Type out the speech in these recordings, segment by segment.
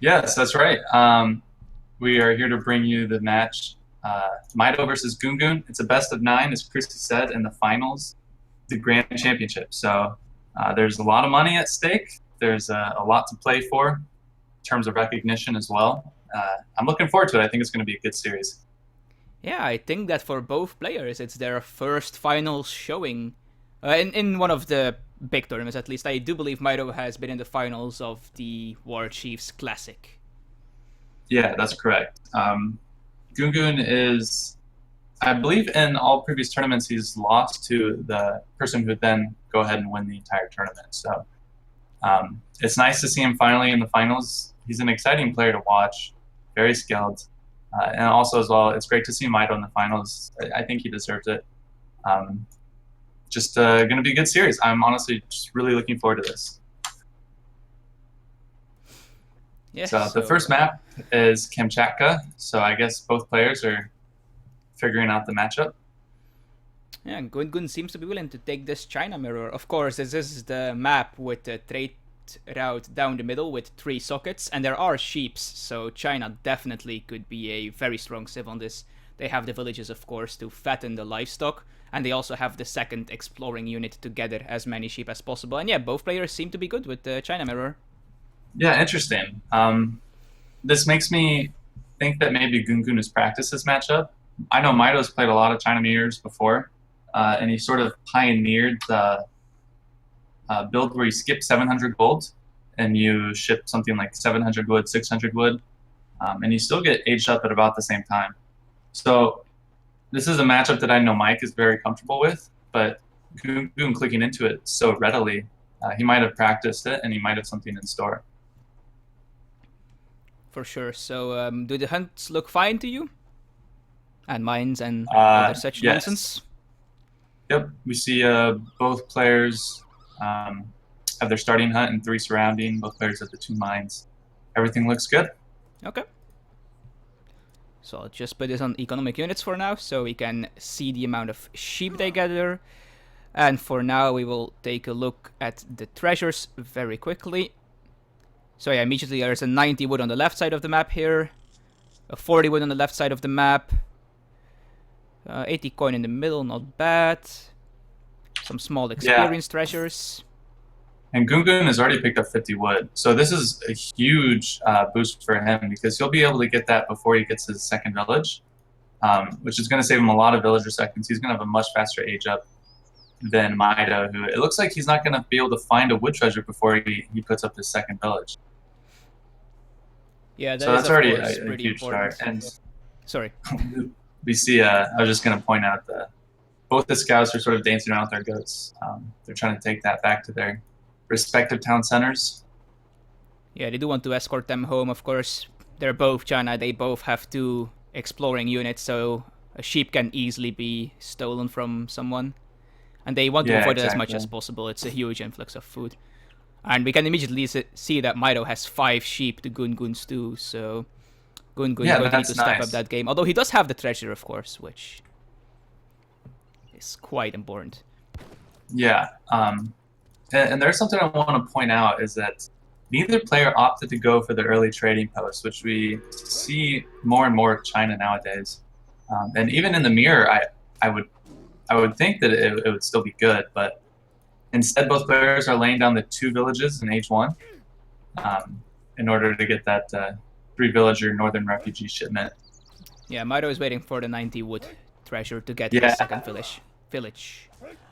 Yes, that's right. We are here to bring you the match Mitoe versus Goongoon. It's a best of 9, as Christy said, in the finals, the grand championship. So there's a lot of money at stake. There's a lot to play for in terms of recognition as well. I'm looking forward to it. I think it's going to be a good series. Yeah, I think that for both players, it's their first finals showing in one of the big tournaments. At least I do believe Mitoe has been in the finals of the War Chiefs Classic. Yeah, that's correct. Goongoon is, I believe, in all previous tournaments, he's lost to the person who would then go ahead and win the entire tournament. So it's nice to see him finally in the finals. He's an exciting player to watch, very skilled. And also, as well, it's great to see Mitoe in the finals. I think he deserves it. Just going to be a good series. I'm honestly just really looking forward to this. Yeah, So the first map is Kamchatka. So I guess both players are figuring out the matchup. yeah, Goongoon seems to be willing to take this China mirror. Of course, this is the map with the trade route down the middle with 3 sockets, and there are sheeps, so China definitely could be a very strong civ on this. They have the villages, of course, to fatten the livestock, and they also have the second exploring unit to gather as many sheep as possible. And yeah, both players seem to be good with the China mirror. Yeah, interesting. This makes me think that maybe Goongoon has practiced this matchup. I know Mito's played a lot of China mirrors before, and he sort of pioneered the build where you skip 700 gold and you ship something like 700 wood, 600 wood, and you still get aged up at about the same time. So this is a matchup that I know Mike is very comfortable with, but Goongoon clicking into it so readily, he might have practiced it and he might have something in store. For sure. So, do the hunts look fine to you? And mines and other such Yes. nonsense? Yep. We see both players um, have their starting hunt and 3 surrounding. Both players have the 2 mines. Everything looks good. Okay. So I'll just put this on economic units for now, so we can see the amount of sheep they gather. And for now, we will take a look at the treasures very quickly. So yeah, immediately there's a 90 wood on the left side of the map here, a 40 wood on the left side of the map, 80 coin in the middle, not bad. Some small experience treasures. And Goongoon has already picked up 50 wood. So this is a huge boost for him because he'll be able to get that before he gets his second village, which is going to save him a lot of villager seconds. He's going to have a much faster age up than Mitoe, who it looks like he's not going to be able to find a wood treasure before he puts up his second village. Yeah, that so is that's of already course a pretty huge important. start. And Sorry. we see, I was just going to point out that both the scouts are sort of dancing around with their goats. They're trying to take that back to their respective town centers. Yeah, they do want to escort them home, of course. They're both China, they both have 2 exploring units, so a sheep can easily be stolen from someone. And they want to avoid it as much as possible. It's a huge influx of food. And we can immediately see that Mitoe has 5 sheep to Goongoon's 2, so Goongoon is going to need to step up that game. Although he does have the treasure, of course, which is quite important. Yeah. And there's something I want to point out is that neither player opted to go for the early trading post, which we see more and more of China nowadays. And even in the mirror, I would think that it would still be good, but instead both players are laying down the 2 villages in age 1 in order to get that 3 villager northern refugee shipment. Yeah, Mitoe is waiting for the 90 wood treasure to get his second village.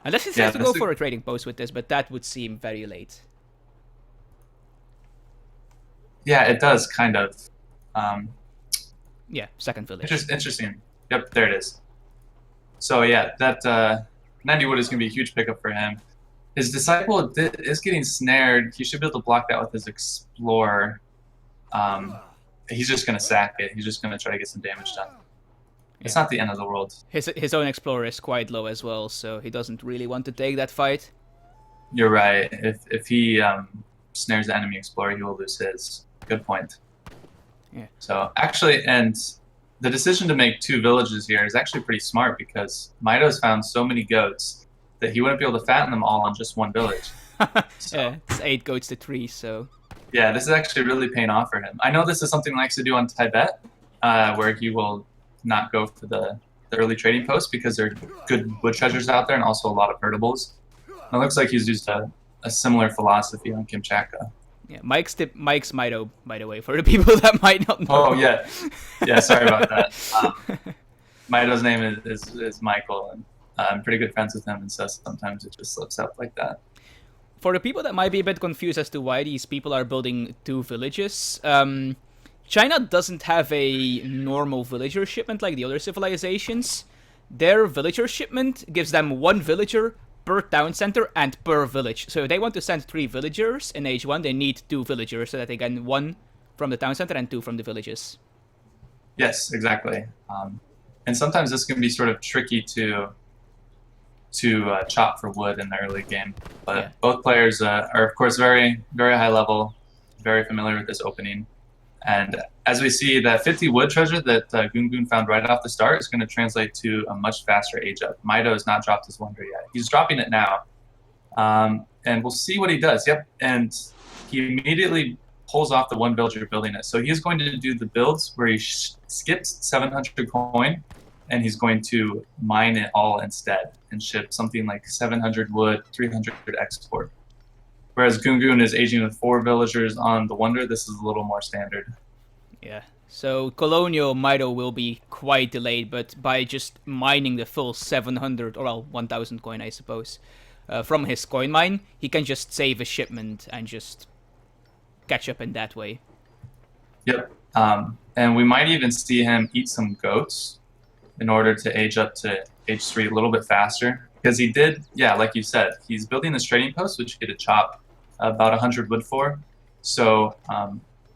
Unless he decides to go for a trading post with this, but that would seem very late. Yeah, it does, kind of. Yeah, second village. Interesting. Yep, there it is. So yeah, that 90 wood is going to be a huge pickup for him. His disciple is getting snared. He should be able to block that with his explorer. He's just going to sack it. He's just going to try to get some damage done. It's not the end of the world. His own explorer is quite low as well, so he doesn't really want to take that fight. You're right. If he snares the enemy explorer, he will lose his. Good point. Yeah. So actually, and the decision to make 2 villages here is actually pretty smart because Mito's found so many goats that he wouldn't be able to fatten them all on just 1 village. So. Yeah, it's 8 goats to 3, so Yeah, this is actually really paying off for him. I know this is something he likes to do on Tibet, where he will not go for the early trading posts because there are good wood treasures out there and also a lot of herdables. And it looks like he's used a similar philosophy on Kamchatka. Yeah, Mike's Mito, by the way, for the people that might not know. Oh yeah, yeah. Sorry about that. Mito's name is Michael, and I'm pretty good friends with him, and so sometimes it just slips up like that. For the people that might be a bit confused as to why these people are building 2 villages, China doesn't have a normal villager shipment like the other civilizations. Their villager shipment gives them 1 villager per town center and per village. So if they want to send 3 villagers in Age 1, they need 2 villagers so that they get 1 from the town center and 2 from the villages. Yes, exactly. And sometimes this can be sort of tricky to chop for wood in the early game. But Yeah. both players are, of course, very, very high level, very familiar with this opening. And as we see, that 50 wood treasure that Goongoon found right off the start is going to translate to a much faster age up. Mito has not dropped his wonder yet. He's dropping it now. And we'll see what he does. Yep. And he immediately pulls off the 1 villager building it. So he's going to do the builds where he skips 700 coin and he's going to mine it all instead and ship something like 700 wood, 300 export. Whereas Goongoon is aging with 4 villagers on the Wonder, this is a little more standard. Yeah. So Colonial Mito will be quite delayed, but by just mining the full 700, or well, 1000 coin, I suppose, from his coin mine, he can just save a shipment and just catch up in that way. Yep. And we might even see him eat some goats in order to age up to age 3 a little bit faster. Because he did, yeah, like you said, he's building this trading post, which he could chop about 100 wood for. So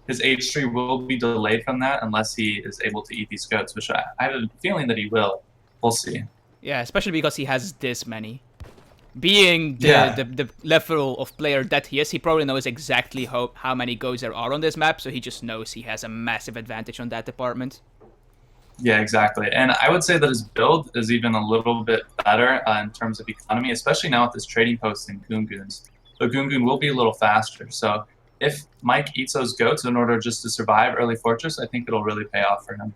his age 3 will be delayed from that unless he is able to eat these goats, which I have a feeling that he will. We'll see. Yeah, especially because he has this many. Being the level of player that he is, he probably knows exactly how many goats there are on this map, so he just knows he has a massive advantage on that department. Yeah, exactly. And I would say that his build is even a little bit better in terms of economy, especially now with this trading post in Goongoons. But Goongoon will be a little faster. So if Mike eats those goats in order just to survive early Fortress, I think it'll really pay off for him.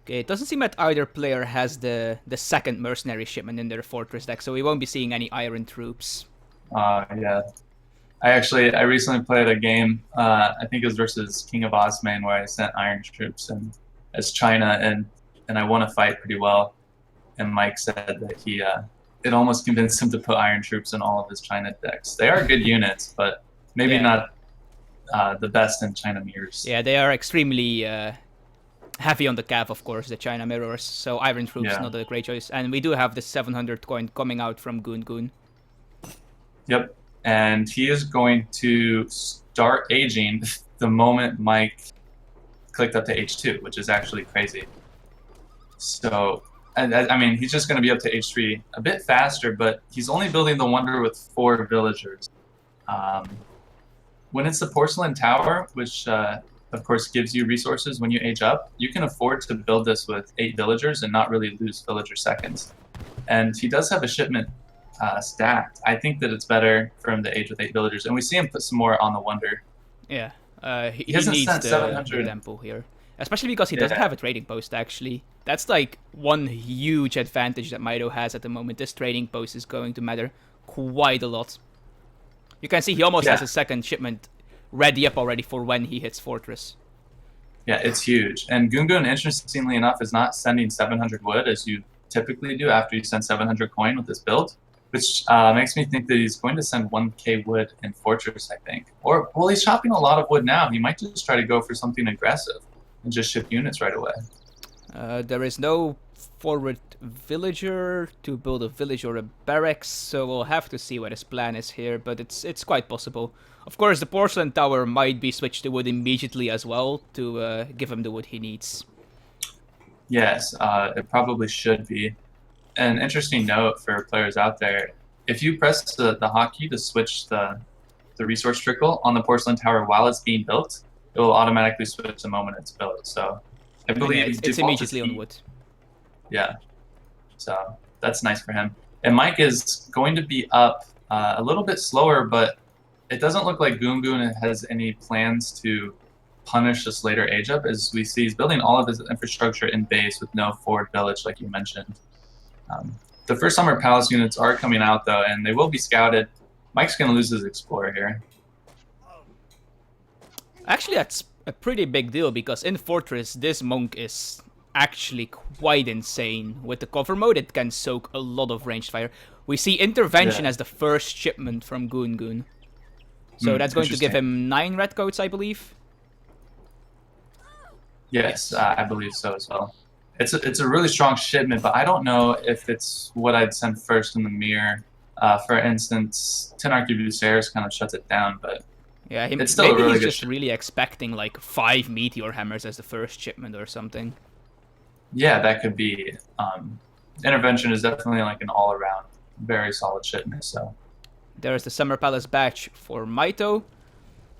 Okay, it doesn't seem that either player has the second mercenary shipment in their Fortress deck, so we won't be seeing any Iron Troops. Yeah. I recently played a game, I think it was versus King of Osman, where I sent Iron Troops and as China, and I won a fight pretty well. And Mike said that it almost convinced him to put Iron Troops in all of his China decks. They are good units, but maybe not the best in China mirrors. Yeah, they are extremely heavy on the cav, of course, the China mirrors. So Iron Troops not a great choice. And we do have the 700 coin coming out from Goongoon. Yep. And he is going to start aging the moment Mike clicked up to H2, which is actually crazy. So, I mean, he's just going to be up to H3 a bit faster, but he's only building the Wonder with 4 villagers. When it's the Porcelain Tower, which of course gives you resources when you age up, you can afford to build this with 8 villagers and not really lose villager seconds. And he does have a shipment stacked. I think that it's better for him to age with 8 villagers, and we see him put some more on the Wonder. Yeah. He hasn't needs sent the 700 temple here. Especially because he doesn't have a trading post, actually. That's like one huge advantage that Mito has at the moment. This trading post is going to matter quite a lot. You can see he almost has a second shipment ready up already for when he hits Fortress. Yeah, it's huge. And Goongoon, interestingly enough, is not sending 700 wood as you typically do after you send 700 coin with this build, which makes me think that he's going to send 1k wood in Fortress, I think. Or, well, he's chopping a lot of wood now. He might just try to go for something aggressive and just ship units right away. There is no forward villager to build a village or a barracks, so we'll have to see what his plan is here, but it's quite possible. Of course, the Porcelain Tower might be switched to wood immediately as well to give him the wood he needs. Yes, it probably should be. An interesting note for players out there, if you press the hotkey to switch the resource trickle on the Porcelain Tower while it's being built, it will automatically switch the moment it's built. So I believe it's immediately on wood. Yeah, so that's nice for him. And Mike is going to be up a little bit slower, but it doesn't look like Goongoon has any plans to punish this later age up, as we see he's building all of his infrastructure in base with no forward village, like you mentioned. The first summer palace units are coming out though, and they will be scouted. Mike's going to lose his explorer here. Actually, that's a pretty big deal because in Fortress, this monk is actually quite insane. With the cover mode, it can soak a lot of ranged fire. We see Intervention as the first shipment from Goongoon. So that's going to give him 9 redcoats, I believe. Yes, I believe so as well. It's a really strong shipment, but I don't know if it's what I'd send first in the mirror. For instance, 10 Arquebusiers kind of shuts it down, but yeah, it's still maybe a really he's good just really expecting like 5 Meteor Hammers as the first shipment or something. Yeah, that could be. Intervention is definitely like an all-around very solid shipment. So there's the Summer Palace batch for Mitoe.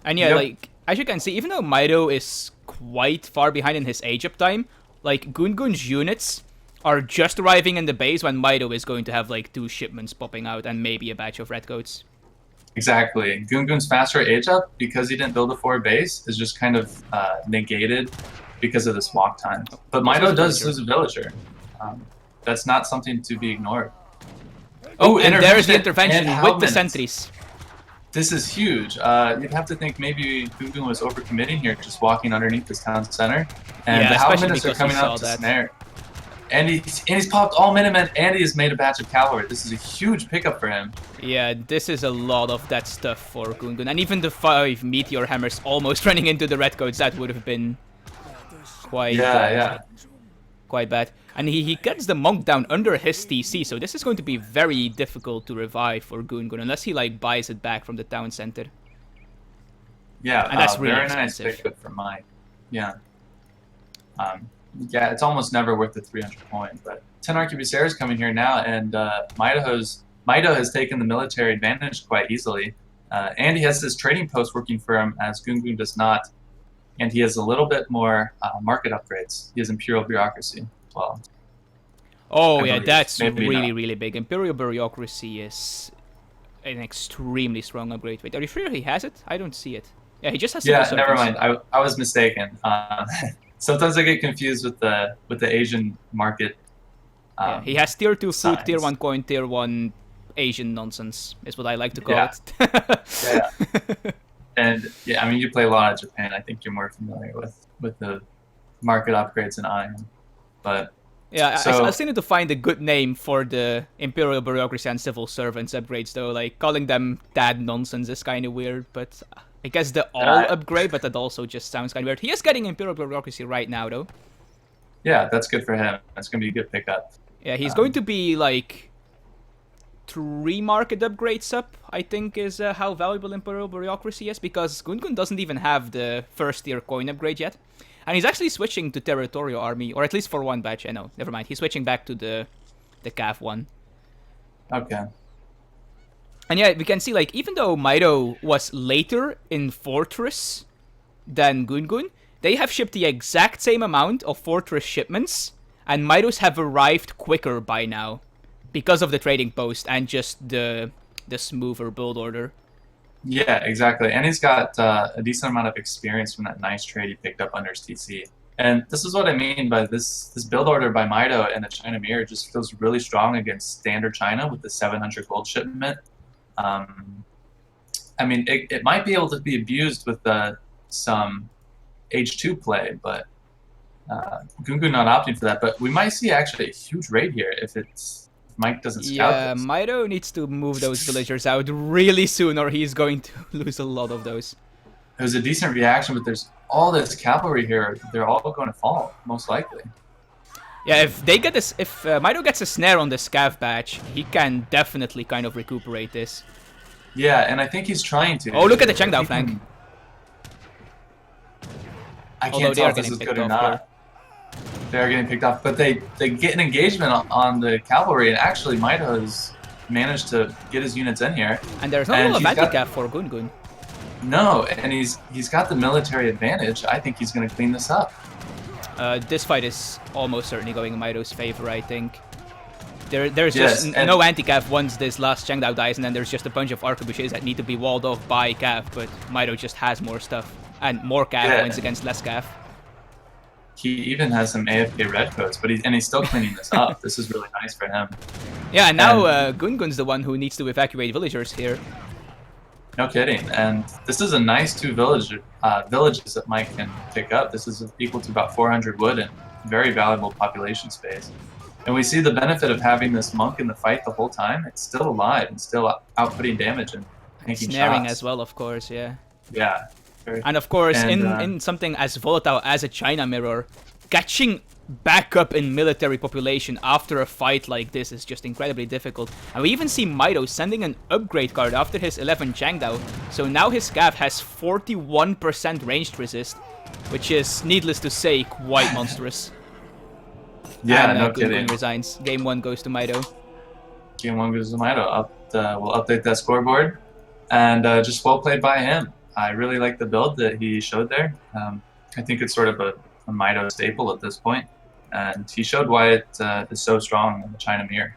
And yeah, like, as you can see, even though Mitoe is quite far behind in his age-up time, like, Goongoon's units are just arriving in the base when Mitoe is going to have, like, 2 shipments popping out and maybe a batch of redcoats. Exactly. Goongoon's faster age-up, because he didn't build a forward base, is just kind of negated because of this walk time. But Mitoe does lose a villager. That's not something to be ignored. Oh, and there's the intervention with the sentries. This is huge. You'd have to think maybe Goongoon was overcommitting here, just walking underneath this town center. And yeah, the Halberminutes are coming out to snare. And he's popped all Minutemen, and he has made a batch of cavalry. This is a huge pickup for him. Yeah, this is a lot of that stuff for Goongoon. And even the 5 Meteor Hammers almost running into the redcoats, that would have been quite, quite bad. And he gets the monk down under his TC, so this is going to be very difficult to revive for Goongoon, unless he like buys it back from the town center. Yeah, and that's really very expensive. nice pickup for Mike. Yeah. Yeah, it's almost never worth the 300 point, but 10 Arquebusiers coming here now, and Mitoe has taken the military advantage quite easily. And he has his trading post working for him, as Goongoon does not. And he has a little bit more market upgrades. He has Imperial Bureaucracy as well. Oh, yeah, that's really big. Imperial Bureaucracy is an extremely strong upgrade. Wait, are you sure he has it? I don't see it. Yeah, he just has Yeah, never mind. I was mistaken. Sometimes I get confused with the Asian market. Yeah, he has tier 2 food, tier 1 coin, tier 1 Asian nonsense, is what I like to call it. Yeah. And yeah, I mean, you play a lot of Japan. I think you're more familiar with the market upgrades than I am. But yeah, I still need to find a good name for the Imperial Bureaucracy and Civil Servants upgrades, though. Like, calling them that nonsense is kind of weird, but I guess the all upgrade, but that also just sounds kind of weird. He is getting Imperial Bureaucracy right now, though. Yeah, that's good for him. That's going to be a good pickup. Yeah, he's going to be, like, 3 market upgrades up, I think, is how valuable Imperial Bureaucracy is, because Goongoon doesn't even have the first tier coin upgrade yet. And he's actually switching to Territorial Army, or at least for one batch. No, never mind. He's switching back to the Cav one. Okay. And yeah, we can see, like, even though Mitoe was later in Fortress than Goongoon, they have shipped the exact same amount of Fortress shipments, and Mitoe's have arrived quicker by now because of the trading post and just the smoother build order. Yeah, exactly. And he's got a decent amount of experience from that nice trade he picked up under his TC. And this is what I mean by this build order by Mitoe and the China Mirror just feels really strong against standard China with the 700 gold shipment. I mean, it might be able to be abused with some H2 play, but Goongoon not opting for that. But we might see actually a huge raid here if Mike doesn't scout this. Yeah, Mitoe needs to move those villagers out really soon, or he's going to lose a lot of those. It was a decent reaction, but there's all this cavalry here. They're all going to fall, most likely. Yeah, if Mitoe gets a snare on the scav batch, he can definitely kind of recuperate this. Yeah, and I think he's trying to. Oh, look at the Chengdao flank. I can't tell if this is good or not. They are getting picked off, but they get an engagement on the cavalry, and actually Mitoe has managed to get his units in here. And there's no real handicap for Goongoon. No, and he's got the military advantage. I think he's going to clean this up. This fight is almost certainly going in Mitoe's favor, I think. There's Yes, just and- no anti-cav once this last Chengdao dies, and then there's just a bunch of arquebusiers that need to be walled off by cav, but Mitoe just has more stuff. And more cav Yeah. wins against less cav. He even has some AFK red codes, but he's still cleaning this up. This is really nice for him. Yeah, and now Goongoon's the one who needs to evacuate villagers here. No kidding. And this is a nice 2 villages that Mike can pick up. This is equal to about 400 wood and very valuable population space. And we see the benefit of having this monk in the fight the whole time. It's still alive and still outputting damage and making Snaring shots. as well, of course, yeah. Yeah. And of course, And, in something as volatile as a China mirror, catching back up in military population after a fight like this is just incredibly difficult. And we even see Mitoe sending an upgrade card after his 11 Changdao. So now his cav has 41% ranged resist, which is, needless to say, quite monstrous. Yeah, and, no Goongoon kidding. resigns. Game 1 goes to Mitoe. Game 1 goes to Mitoe. We'll update that scoreboard. And just well played by him. I really like the build that he showed there. I think it's sort of a Mitoe staple at this point. And he showed why it is so strong in the China mirror.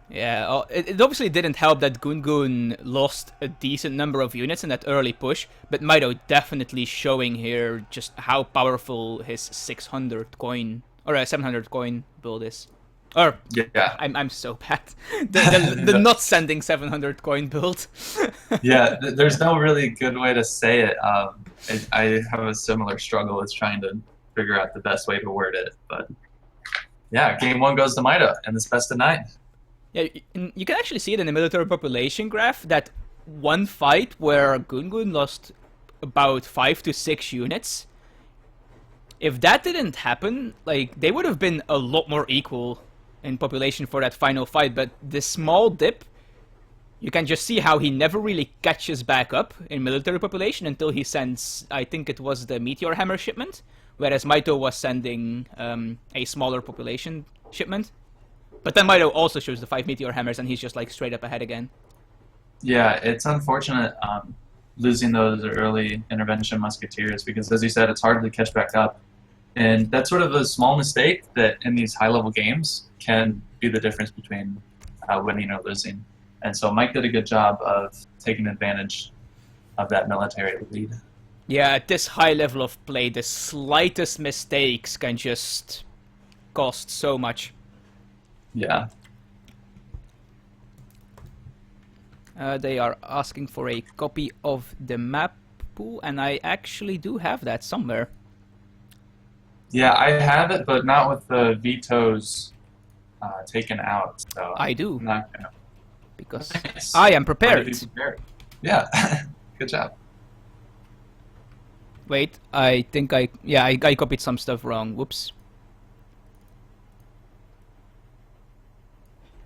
Yeah, it obviously didn't help that Goongoon lost a decent number of units in that early push, but Mitoe definitely showing here just how powerful his 600 coin, or a 700 coin build is. Or, Yeah. I'm so bad. The not sending 700 coin build. Yeah, there's no really good way to say it. I have a similar struggle with trying to figure out the best way to word it. But yeah, game 1 goes to Mitoe, and it's best of 9. Yeah, you can actually see it in the military population graph, that one fight where Goongoon lost about 5 to 6 units. If that didn't happen, like, they would have been a lot more equal in population for that final fight, but this small dip, you can just see how he never really catches back up in military population until he sends, I think it was the Meteor Hammer shipment, whereas Mitoe was sending a smaller population shipment. But then Mitoe also shows the 5 Meteor Hammers, and he's just like straight up ahead again. Yeah, it's unfortunate losing those early intervention musketeers because, as you said, it's hard to catch back up. And that's sort of a small mistake that in these high-level games can be the difference between winning or losing. And so Mike did a good job of taking advantage of that military lead. Yeah, at this high level of play, the slightest mistakes can just cost so much. Yeah. They are asking for a copy of the map pool, and I actually do have that somewhere. Yeah, I have it, but not with the vetoes taken out. So I do, I'm not gonna. because Nice. I am Why prepared. did you prepare? Yeah, good job. Wait, I think I copied some stuff wrong. Whoops.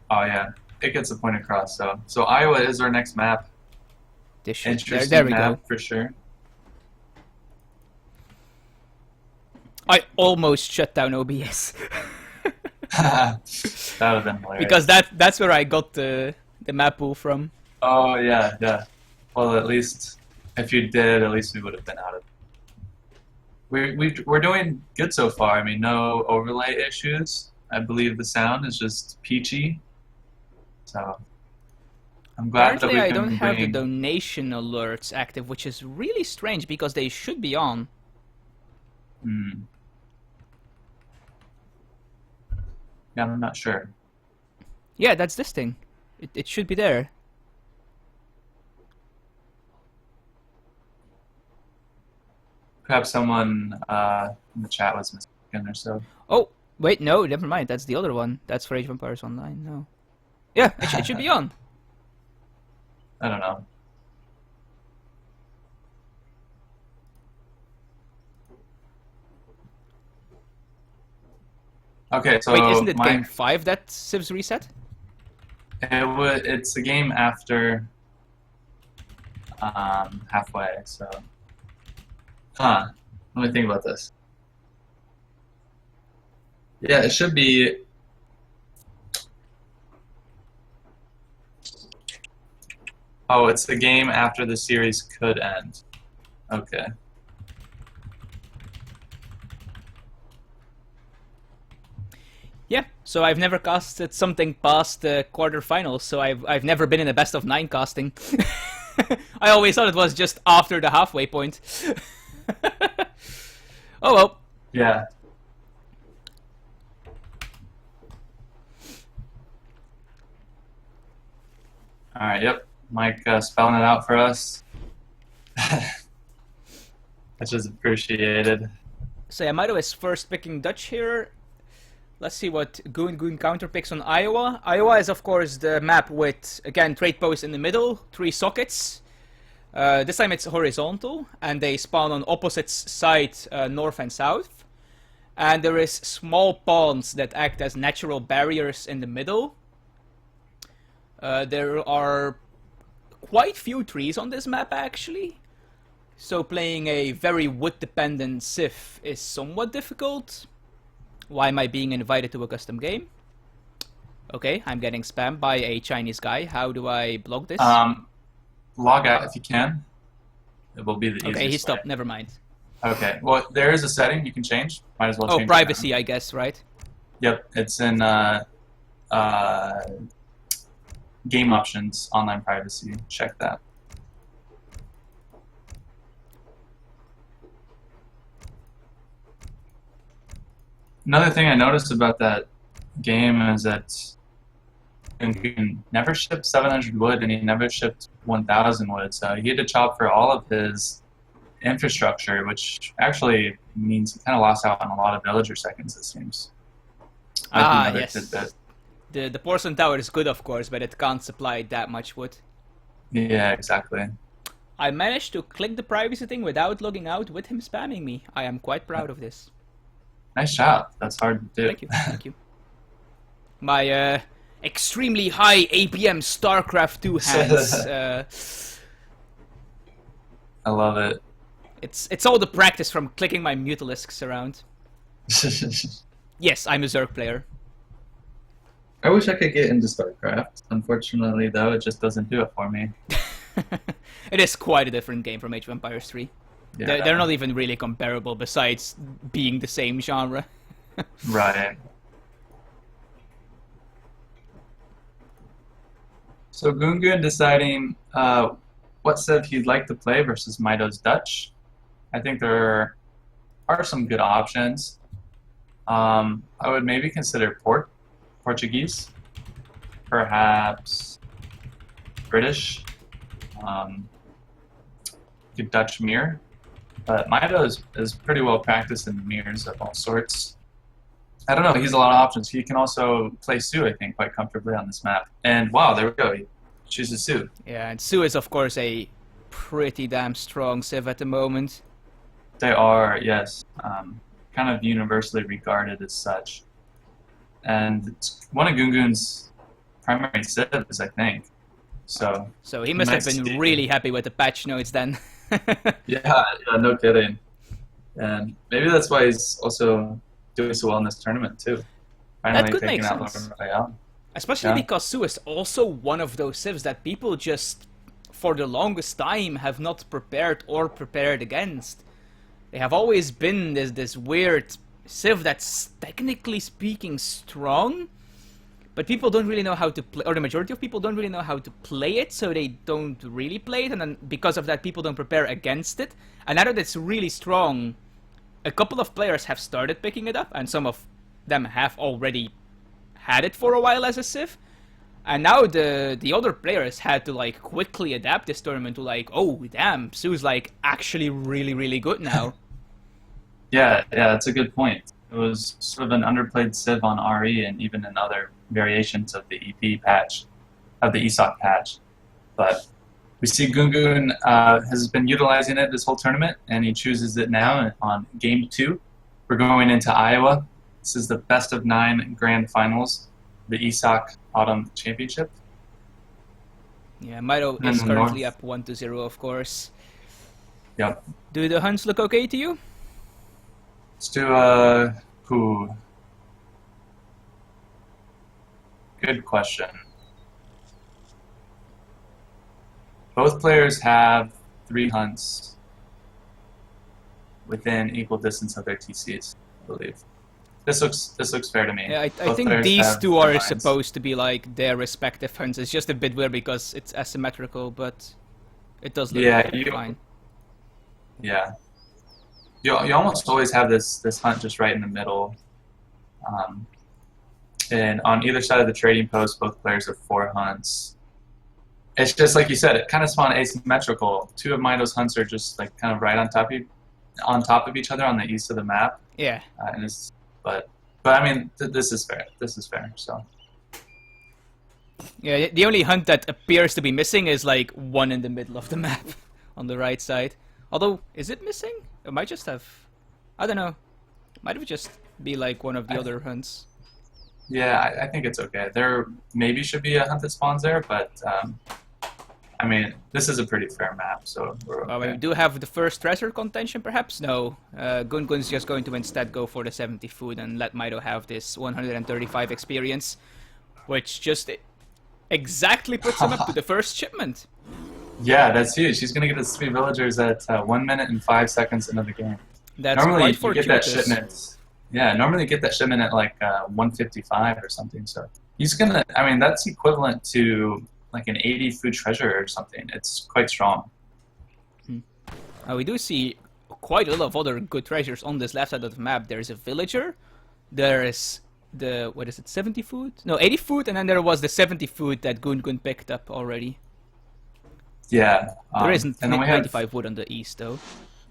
Oh yeah, it gets the point across. So Iowa is our next map. This should, Interesting there we map go. for sure. I almost shut down OBS That would have been hilarious. because that's where I got the map pool from. Oh yeah, yeah. Well, at least if you did, at least we would have been out of it. We're doing good so far. I mean, no overlay issues. I believe the sound is just peachy. So I'm glad Apparently, that we I can don't have the bring. donation alerts active, which is really strange because they should be on. Hmm. Yeah, I'm not sure. Yeah, that's this thing. It should be there. Perhaps someone in the chat was mistaken or so. Oh, wait, no, never mind. That's the other one. That's for Age of Empires Online. No. Yeah, it should be on. I don't know. Okay, so Wait, isn't it my, game 5 that Civ's reset? it's a game after halfway, so let me think about this. Yeah, it should be oh, it's the game after the series could end. Okay. Yeah, So I've never casted something past the quarterfinals, so I've never been in a best of 9 casting. I always thought it was just after the halfway point. Oh well. Yeah. All right. Yep. Mike spelling it out for us, which is appreciated. So yeah, Mito is first picking Dutch here. Let's see what Goongoon counter picks on Iowa. Iowa is of course the map with, again, trade posts in the middle, 3 sockets. This time it's horizontal, and they spawn on opposites side, north and south. And there is small ponds that act as natural barriers in the middle. There are quite few trees on this map actually. So playing a very wood-dependent Civ is somewhat difficult. Why am I being invited to a custom game? Okay, I'm getting spammed by a Chinese guy. How do I block this? Log out if you can. It will be the easiest Okay, he way. stopped. Never mind. Okay, well, there is a setting you can change. Might as well change Oh, it privacy, now. I guess, right? Yep, it's in game options, online privacy. Check that. Another thing I noticed about that game is that Goongoon never shipped 700 wood and he never shipped 1,000 wood, so he had to chop for all of his infrastructure, which actually means he kind of lost out on a lot of villager seconds, it seems. Yes. Tidbit. The porcelain tower is good, of course, but it can't supply that much wood. Yeah, exactly. I managed to click the privacy thing without logging out with him spamming me. I am quite proud of this. Nice job. That's hard to do. Thank you, thank you. My extremely high APM StarCraft 2 hands. I love it. It's all the practice from clicking my mutalisks around. Yes, I'm a Zerg player. I wish I could get into StarCraft. Unfortunately, though, it just doesn't do it for me. It is quite a different game from Age of Empires 3. Yeah. They're not even really comparable, besides being the same genre. Right. So Goongoon deciding what Civ he'd like to play versus Mito's Dutch. I think there are some good options. I would maybe consider Portuguese, perhaps British, good Dutch mirror. But Mito is pretty well practiced in mirrors of all sorts. I don't know, he's a lot of options. He can also play Sioux, I think, quite comfortably on this map. And wow, there we go. He chooses Sioux. Yeah, and Sioux is, of course, a pretty damn strong Civ at the moment. They are, yes, kind of universally regarded as such. And it's one of Goongoon's primary civs, I think. So he must have nice been to see. really happy with the patch notes then. yeah, no kidding. And maybe that's why he's also doing so well in this tournament too. Finally could taking make out sense. Royale. Especially Yeah. because Sioux is also one of those civs that people just, for the longest time, have not prepared or prepared against. They have always been this weird civ that's technically speaking strong, but people don't really know how to play, or the majority of people don't really know how to play it, so they don't really play it, and then because of that, people don't prepare against it. And now that it's really strong, a couple of players have started picking it up, and some of them have already had it for a while as a civ. And now the other players had to like quickly adapt this tournament to like, oh damn, Sue's like actually really, really good now. Yeah, that's a good point. It was sort of an underplayed civ on RE and even in other variations of the EP patch, of the ESOC patch. But we see Goongoon has been utilizing it this whole tournament, and he chooses it now on Game 2. We're going into Iowa. This is the best of 9 grand finals, the ESOC Autumn Championship. Yeah, Mito And is the currently North. up 1-0, of course. Yep. Do the hunts look okay to you? Let's do who? Good question. Both players have 3 hunts within equal distance of their TCs, I believe. This looks fair to me. Yeah, I Both think players these have two their are lines. supposed to be like their respective hunts. It's just a bit weird because it's asymmetrical, but it does look Yeah, fine. yeah. You almost always have this hunt just right in the middle. Um, and on either side of the trading post, both players have 4 hunts. It's just like you said, it kind of spawned asymmetrical. 2 of Mito's hunts are just like kind of right on top of each other on the east of the map. Yeah. And but I mean, this is fair. This is fair. So Yeah, the only hunt that appears to be missing is like one in the middle of the map on the right side. Although, is it missing? It might just have... I don't know. Might have just be like one of the other hunts. yeah, I think it's okay. There maybe should be a hunt that spawns there, but I mean, this is a pretty fair map, so we're okay. We do have the first treasure contention, perhaps? No. Goongoon's just going to instead go for the 70 food and let Mito have this 135 experience, which just exactly puts him up to the first shipment. Yeah, that's huge. He's going to get his 3 villagers at 1 minute and 5 seconds into the game. That's normally quite you get that fortuitous. shipment. Yeah, normally you get that shipment at like 155 or something. So he's gonna. I mean, that's equivalent to like an 80 food treasure or something. It's quite strong. We do see quite a lot of other good treasures on this left side of the map. There's a villager. There is the, what is it, 70 food? No, 80 food, and then there was the 70 food that Goongoon picked up already. Yeah. There isn't and then we 95 have, wood on the east, though.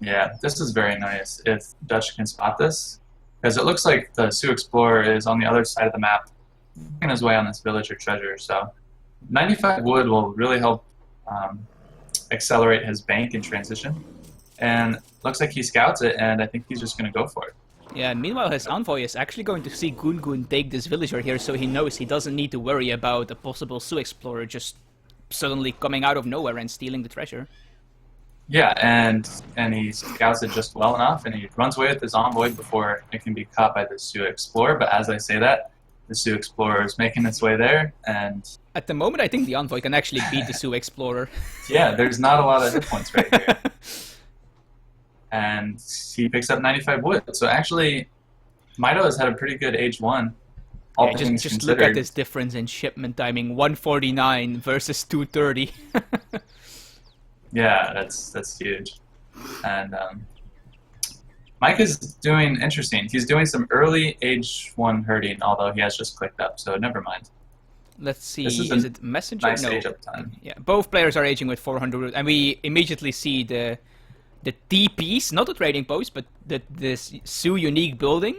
yeah, this is very nice if Dutch can spot this. Because it looks like the Sioux Explorer is on the other side of the map, making his way on this villager treasure. So 95 wood will really help accelerate his bank in transition. And looks like he scouts it, and I think he's just going to go for it. Yeah, and meanwhile his envoy is actually going to see Goongoon take this villager here, so he knows he doesn't need to worry about a possible Sioux Explorer just suddenly coming out of nowhere and stealing the treasure. Yeah, and he scouts it just well enough, and he runs away with his envoy before it can be caught by the Sioux Explorer. But as I say that, the Sioux Explorer is making its way there, and At the moment, I think the envoy can actually beat the Sioux Explorer. yeah, there's not a lot of hit points right here. And he picks up 95 wood. So actually, Mito has had a pretty good age 1. All Yeah, things just look at this difference in shipment timing: 149 versus 230. Yeah, that's huge. And Mike is doing interesting. He's doing some early age 1 herding, although he has just clicked up, so never mind. Let's see, This is is a it messenger? Nice No. age up time. Yeah, both players are aging with 400, and we immediately see the TPs, not the trading post, but the Sioux unique building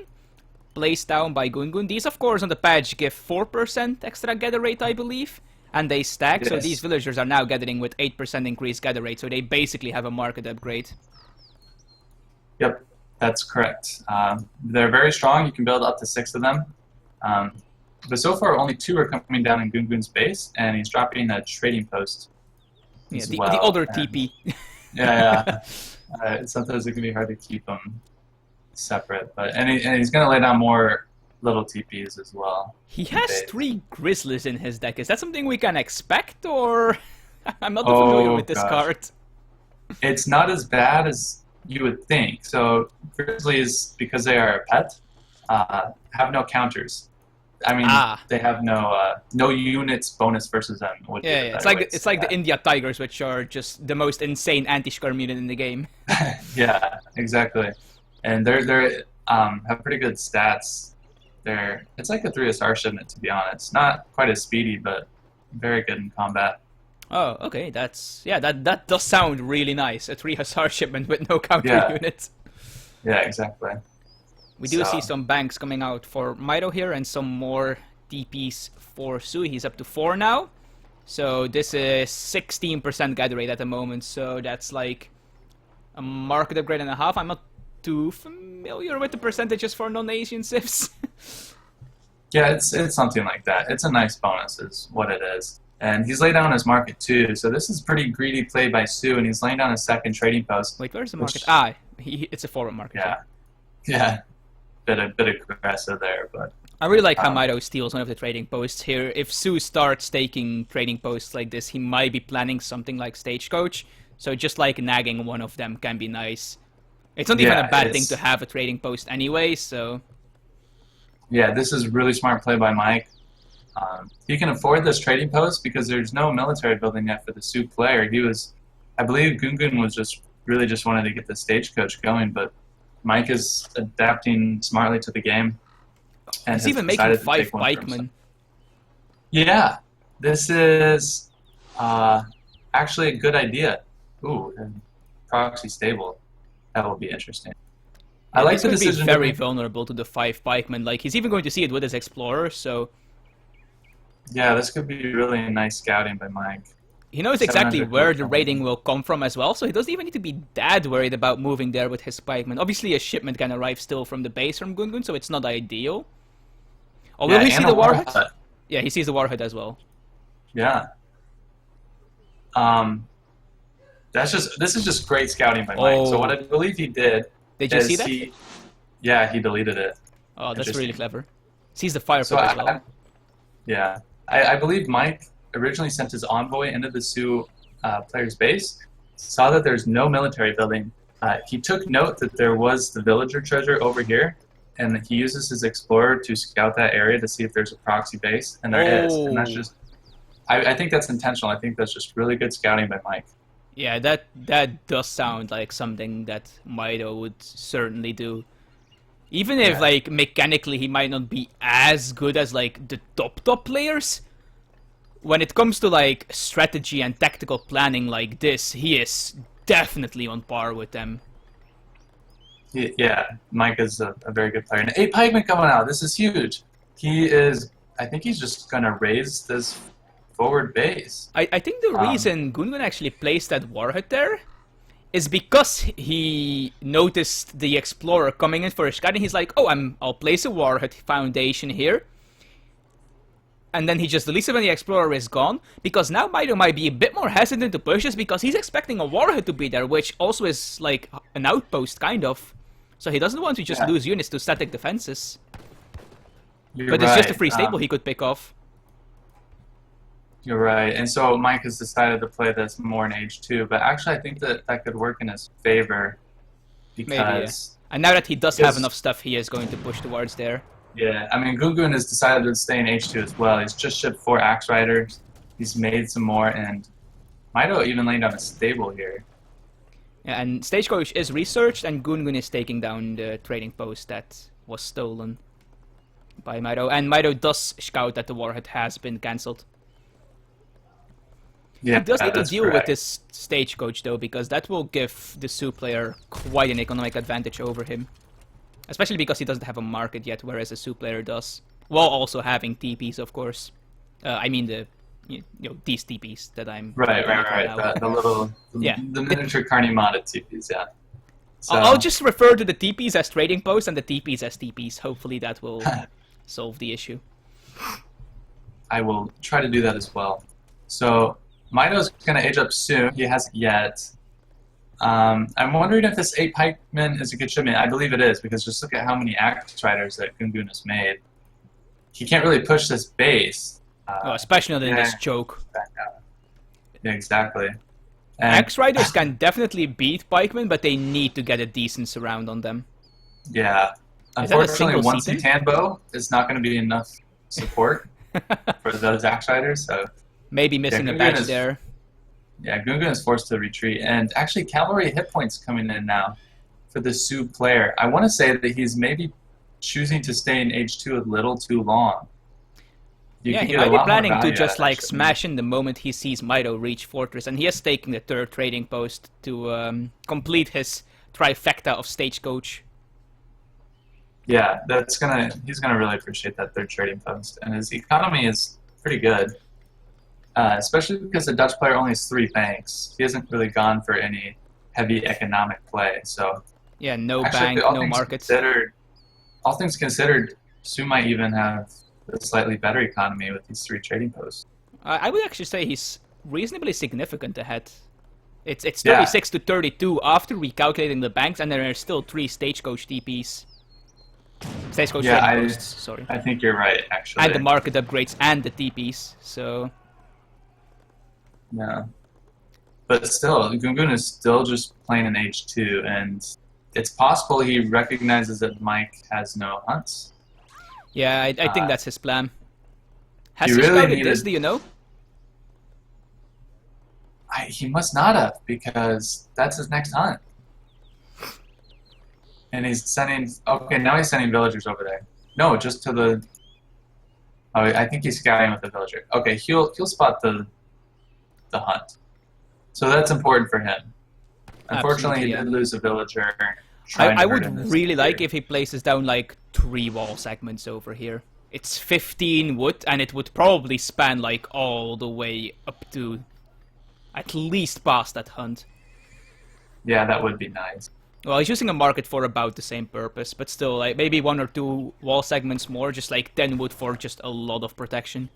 placed down by Goongoon. These, of course, on the patch give 4% extra gather rate, I believe, and they stack. So Yes. these villagers are now gathering with 8% increased gather rate. So they basically have a market upgrade. Yep, that's correct. They're very strong. You can build up to 6 of them. But so far, only 2 are coming down in Goongoon's base, and he's dropping a trading post Yeah, as the well. other And- TP. Yeah. Sometimes it can be hard to keep them separate, but and he's going to lay down more little TPs as well. He has Base. 3 Grizzlies in his deck. Is that something we can expect, or I'm not familiar with this gosh. card? It's not as bad as you would think. So Grizzlies, because they are a pet, have no counters. I mean, they have no units bonus versus them. Would be Yeah, the yeah. It's better like way to it's say like the that. India Tigers, which are just the most insane anti-scrum unit in the game. Yeah, exactly. And they're have pretty good stats. It's like a 3 SR shipment, to be honest. Not quite as speedy, but very good in combat. Oh, okay. That does sound really nice. A 3 Hussar shipment with no counter Yeah. units. Yeah, exactly. We do So- see some banks coming out for Mito here and some more TPs for Sioux. He's up to 4 now. So this is 16% gather rate at the moment. So that's like a market upgrade and a half. I'm not too familiar with the percentages for non-Asian civs. Yeah, it's something like that. It's a nice bonus, is what it is. And he's laid down his market too. So this is pretty greedy play by Sioux, and he's laying down his second trading post. Wait, where's the Which- market? It's a forward market. Yeah, bit aggressive there, but I really like how Um, Mito steals one of the trading posts here. If Sioux starts taking trading posts like this, he might be planning something like Stagecoach. So just like nagging one of them can be nice. It's not even Yeah, a bad thing it's- to have a trading post anyway, so... Yeah, this is really smart play by Mike. He can afford this trading post because there's no military building yet for the Sioux player. I believe Goongoon was just wanted to get the stagecoach going, but Mike is adapting smartly to the game and He's has even making decided to 5 take one for himself. pikemen. Yeah, this is actually a good idea. Ooh, and proxy stable. That will be interesting. I like This the could be decision. very vulnerable to the 5 pikemen. Like, he's even going to see it with his explorer, so Yeah, this could be really nice scouting by Mike. he knows exactly 700 where the from- raiding will come from as well, so he doesn't even need to be that worried about moving there with his pikemen. Obviously, a shipment can arrive still from the base from Goongoon, so it's not ideal. Oh, will Yeah, he see and the a warhead? warhead. Yeah, he sees the warhead as well. Yeah. This is just great scouting by Mike. So what I believe he did Did you is see that? he deleted it. Oh, that's really Interesting. clever. Sees the fire So pit as well. I believe Mike originally sent his envoy into the Sioux player's base, saw that there's no military building. He took note that there was the villager treasure over here, and he uses his explorer to scout that area to see if there's a proxy base, and there is. And that's Oh. just, I think that's intentional. I think that's just really good scouting by Mike. Yeah, that does sound like something that Mito would certainly do. Even if, Yeah. like, mechanically he might not be as good as, like, the top players, when it comes to, like, strategy and tactical planning like this, he is definitely on par with them. Yeah, Mike is a very good player. And 8 pikemen coming out. This is huge. I think he's just going to raise this forward base. I think the reason Goongoon actually placed that warhead there is because he noticed the explorer coming in for a scout, and he's like, "Oh, I'll place a warhead foundation here." And then he just deletes it when the explorer is gone, because now Mito might be a bit more hesitant to push this because he's expecting a warhead to be there, which also is like an outpost kind of. So he doesn't want to just lose units to static defenses. But it's just a free stable he could pick off. You're right. And so Mike has decided to play this more in H2, but actually I think that could work in his favor because Maybe, yeah. And now that he does have enough stuff, he is going to push towards there. Yeah, I mean, Goongoon has decided to stay in H2 as well. He's just shipped 4 Axe Riders. He's made some more, and Mito even laid down a stable here. Yeah, and Stagecoach is researched, and Goongoon is taking down the trading post that was stolen by Mito. And Mito does scout that the warhead has been cancelled. Yeah, He does need to that's deal correct. with this Stagecoach, though, because that will give the Sioux player quite an economic advantage over him. Especially because he doesn't have a market yet, whereas a Sioux player does. While also having TPs, of course. I mean these TPs that I'm... Right. now. The little, Yeah. the miniature Carney modded TPs, yeah. So, I'll just refer to the TPs as trading posts and the TPs as TPs. Hopefully that will solve the issue. I will try to do that as well. So, Mito's going to age up soon. He hasn't yet. I'm wondering if this 8 pikemen is a good shipment. I believe it is, because just look at how many Axe Riders that Goongoon has made. He can't really push this base. Especially not in this choke. Yeah, exactly. And, Axe Riders can definitely beat pikemen, but they need to get a decent surround on them. yeah. Is that a Unfortunately, single one Seaton? Seaton bow is not going to be enough support for those Axe Riders, so... Maybe missing a Goongoon badge is- there. Yeah, Goongoon is forced to retreat. And actually, cavalry hit points coming in now for the Sioux player. I want to say that he's maybe choosing to stay in H2 a little too long. You Yeah, could he get a might be lot more planning to value out just of like that shipment. smash in the moment he sees Mito reach Fortress, and he is taking the 3rd trading post to complete his trifecta of Stagecoach. Yeah, he's gonna really appreciate that 3rd trading post. And his economy is pretty good. Especially because the Dutch player only has 3 banks. He hasn't really gone for any heavy economic play. So Yeah, no actually, bank, all no things markets. all things considered, Sioux might even have a slightly better economy with these 3 trading posts. I would actually say he's reasonably significant ahead. It's Yeah. 36 to 32 after recalculating the banks, and there are still 3 Stagecoach TPs. Stagecoach Yeah, trading posts, sorry. I think you're right, actually. And the market upgrades and the TPs, so... Yeah. But still, Goongoon is still just playing in H2, and it's possible he recognizes that Mike has no hunts. Yeah, I think that's his plan. Has He he really scouted this? needed. Do you know? He must not have, because that's his next hunt. And he's sending. Okay, now he's sending villagers over there. No, just to the. Oh, I think he's scouting with the villager. Okay, he'll spot the hunt. So that's important for him. Unfortunately, Absolutely, he yeah. did lose a villager trying I to hurt would him this really like year. if he places down like 3 wall segments over here. It's 15 wood, and it would probably span like all the way up to at least past that hunt. Yeah, that would be nice. Well, he's using a market for about the same purpose, but still, like maybe 1 or 2 wall segments more, just like 10 wood for just a lot of protection.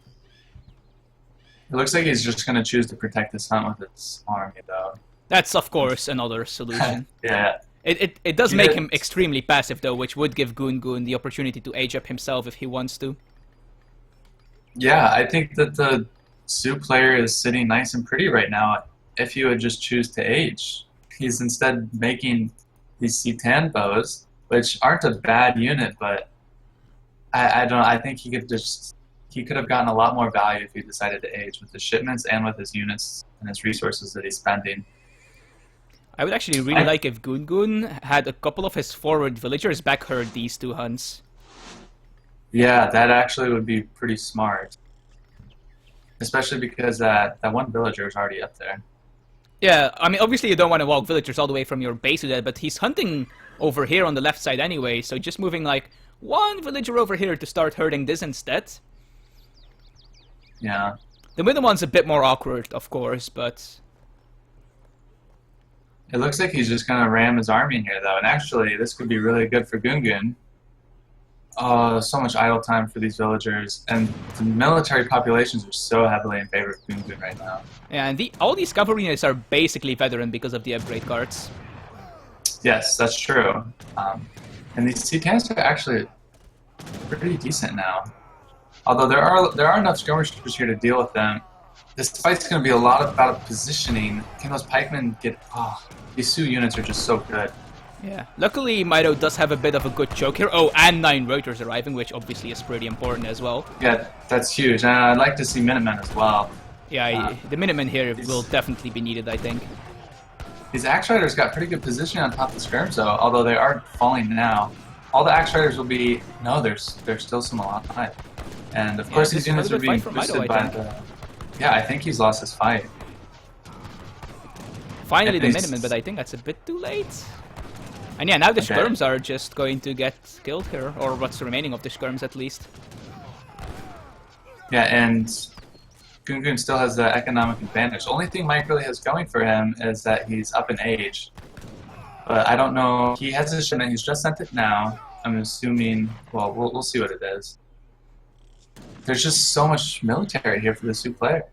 It looks like he's just going to choose to protect this hunt with his army, though. That's of course another solution. Yeah. It does He make did- him extremely passive though, which would give Goongoon the opportunity to age up himself if he wants to. Yeah, I think that the Sioux player is sitting nice and pretty right now if he would just choose to age. He's instead making these Citan bows, which aren't a bad unit, but I don't know. I think he could have gotten a lot more value if he decided to age with the shipments and with his units and his resources that he's spending. I would actually really like if Goongoon had a couple of his forward villagers backherd these 2 hunts. Yeah, that actually would be pretty smart. Especially because that one villager is already up there. Yeah, I mean, obviously you don't want to walk villagers all the way from your base to that, but he's hunting over here on the left side anyway, so just moving like 1 villager over here to start herding this instead. Yeah. The middle one's a bit more awkward, of course, but It looks like he's just going to ram his army in here, though. And actually, this could be really good for Goongoon. Oh, so much idle time for these villagers. And the military populations are so heavily in favor of Goongoon right now. yeah, and all these cavalry units are basically veteran because of the upgrade cards. Yes, that's true. And these Titans are actually pretty decent now. Although there are enough skirmishers here to deal with them. This fight's going to be a lot about positioning. Can those pikemen get... Oh, these Sioux units are just so good. Yeah. Luckily, Mitoe does have a bit of a good choke here. Oh, and 9 Reuters arriving, which obviously is pretty important as well. Yeah, that's huge. And I'd like to see Minutemen as well. Yeah, the Minutemen here will definitely be needed, I think. These Axe Riders got pretty good position on top of the skirms, though, although they are falling now. All the Axe Riders will be... No, there's still some alive. And of course, this these is units another are good being fight for Mitoe, boosted I by think. the... Yeah, I think he's lost his fight. Finally, At the least- Minutemen, but I think that's a bit too late. And yeah, now the Okay. skirms are just going to get killed here, or what's remaining of the skirms at least. Yeah, and Goongoon still has the economic advantage. The only thing Mike really has going for him is that he's up in age. But I don't know. He has his shipment. He's just sent it now. I'm assuming... Well, we'll see what it is. There's just so much military here for the Sioux player.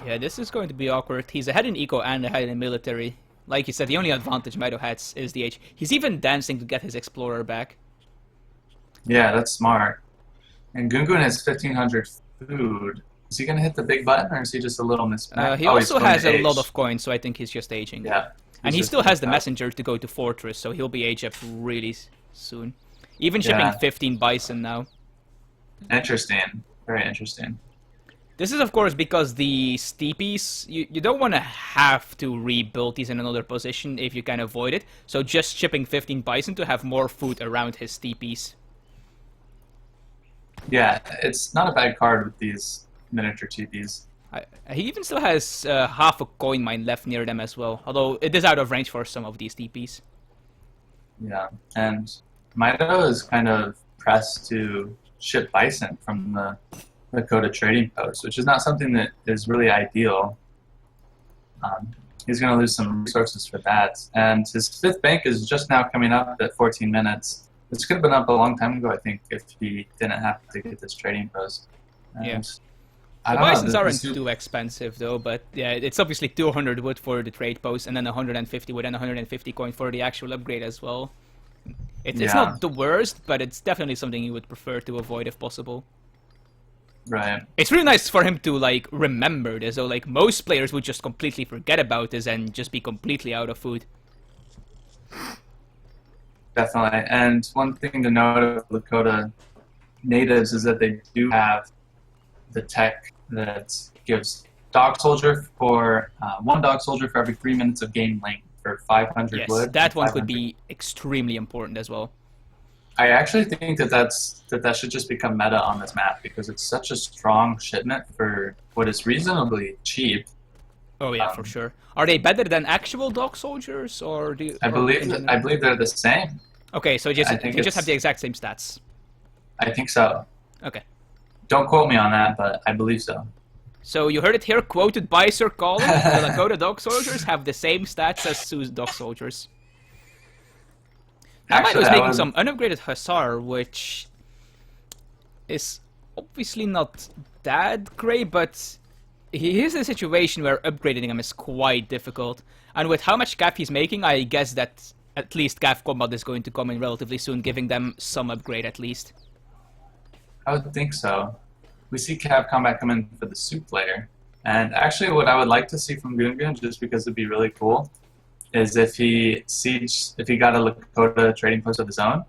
Yeah, this is going to be awkward. He's ahead in eco and ahead in military. Like you said, the only advantage Mitoe has is the age. He's even dancing to get his explorer back. Yeah, that's smart. And Goongoon has 1,500 food. Is he going to hit the big button, or is he just a little mismatched? He Oh, he's also going has to a lot age. of coins, so I think he's just aging. Yeah. And He's he just still has the up. messenger to go to Fortress, so he'll be age up really soon. Even shipping Yeah. 15 bison now. Interesting. Very interesting. This is, of course, because the steepies, you don't want to have to rebuild these in another position if you can avoid it. So just shipping 15 bison to have more food around his steepies. Yeah, it's not a bad card with these miniature TPs. He even still has half a coin mine left near them as well. Although it is out of range for some of these TPs. Yeah, and Mitoe is kind of pressed to ship bison from the Dakota trading post, which is not something that is really ideal. He's going to lose some resources for that. And his 5th bank is just now coming up at 14 minutes. This could have been up a long time ago, I think, if he didn't have to get this trading post. And Yeah. I The don't know, bisons the aren't Sioux- too expensive though, but yeah, it's obviously 200 wood for the trade post and then 150 wood and 150 coin for the actual upgrade as well. It's Yeah. not the worst, but it's definitely something you would prefer to avoid if possible. Right. It's really nice for him to like remember this, though. Like most players would just completely forget about this and just be completely out of food. Definitely. And one thing to note about Lakota natives is that they do have the tech that gives dog soldier for 1 dog soldier for every 3 minutes of game length for 500 Yes, wood. that one could be extremely important as well. I actually think that should just become meta on this map because it's such a strong shipment for what is reasonably cheap. Oh yeah, for sure. Are they better than actual dog soldiers, or do you? I believe they're the same. Okay, so I think they just have the exact same stats. I think so. Okay. Don't quote me on that, but I believe so. So you heard it here, quoted by SirCallen. The Lakota dog soldiers have the same stats as Sioux dog soldiers. Now Mitoe is making some unupgraded Hussar, which is obviously not that great, but he is in a situation where upgrading him is quite difficult. And with how much CAF he's making, I guess that at least CAF Combat is going to come in relatively soon, giving them some upgrade at least. I would think so. We see Cav Combat come in for the Sioux player. And actually what I would like to see from Goongoon, just because it'd be really cool, is if he got a Lakota trading post of his own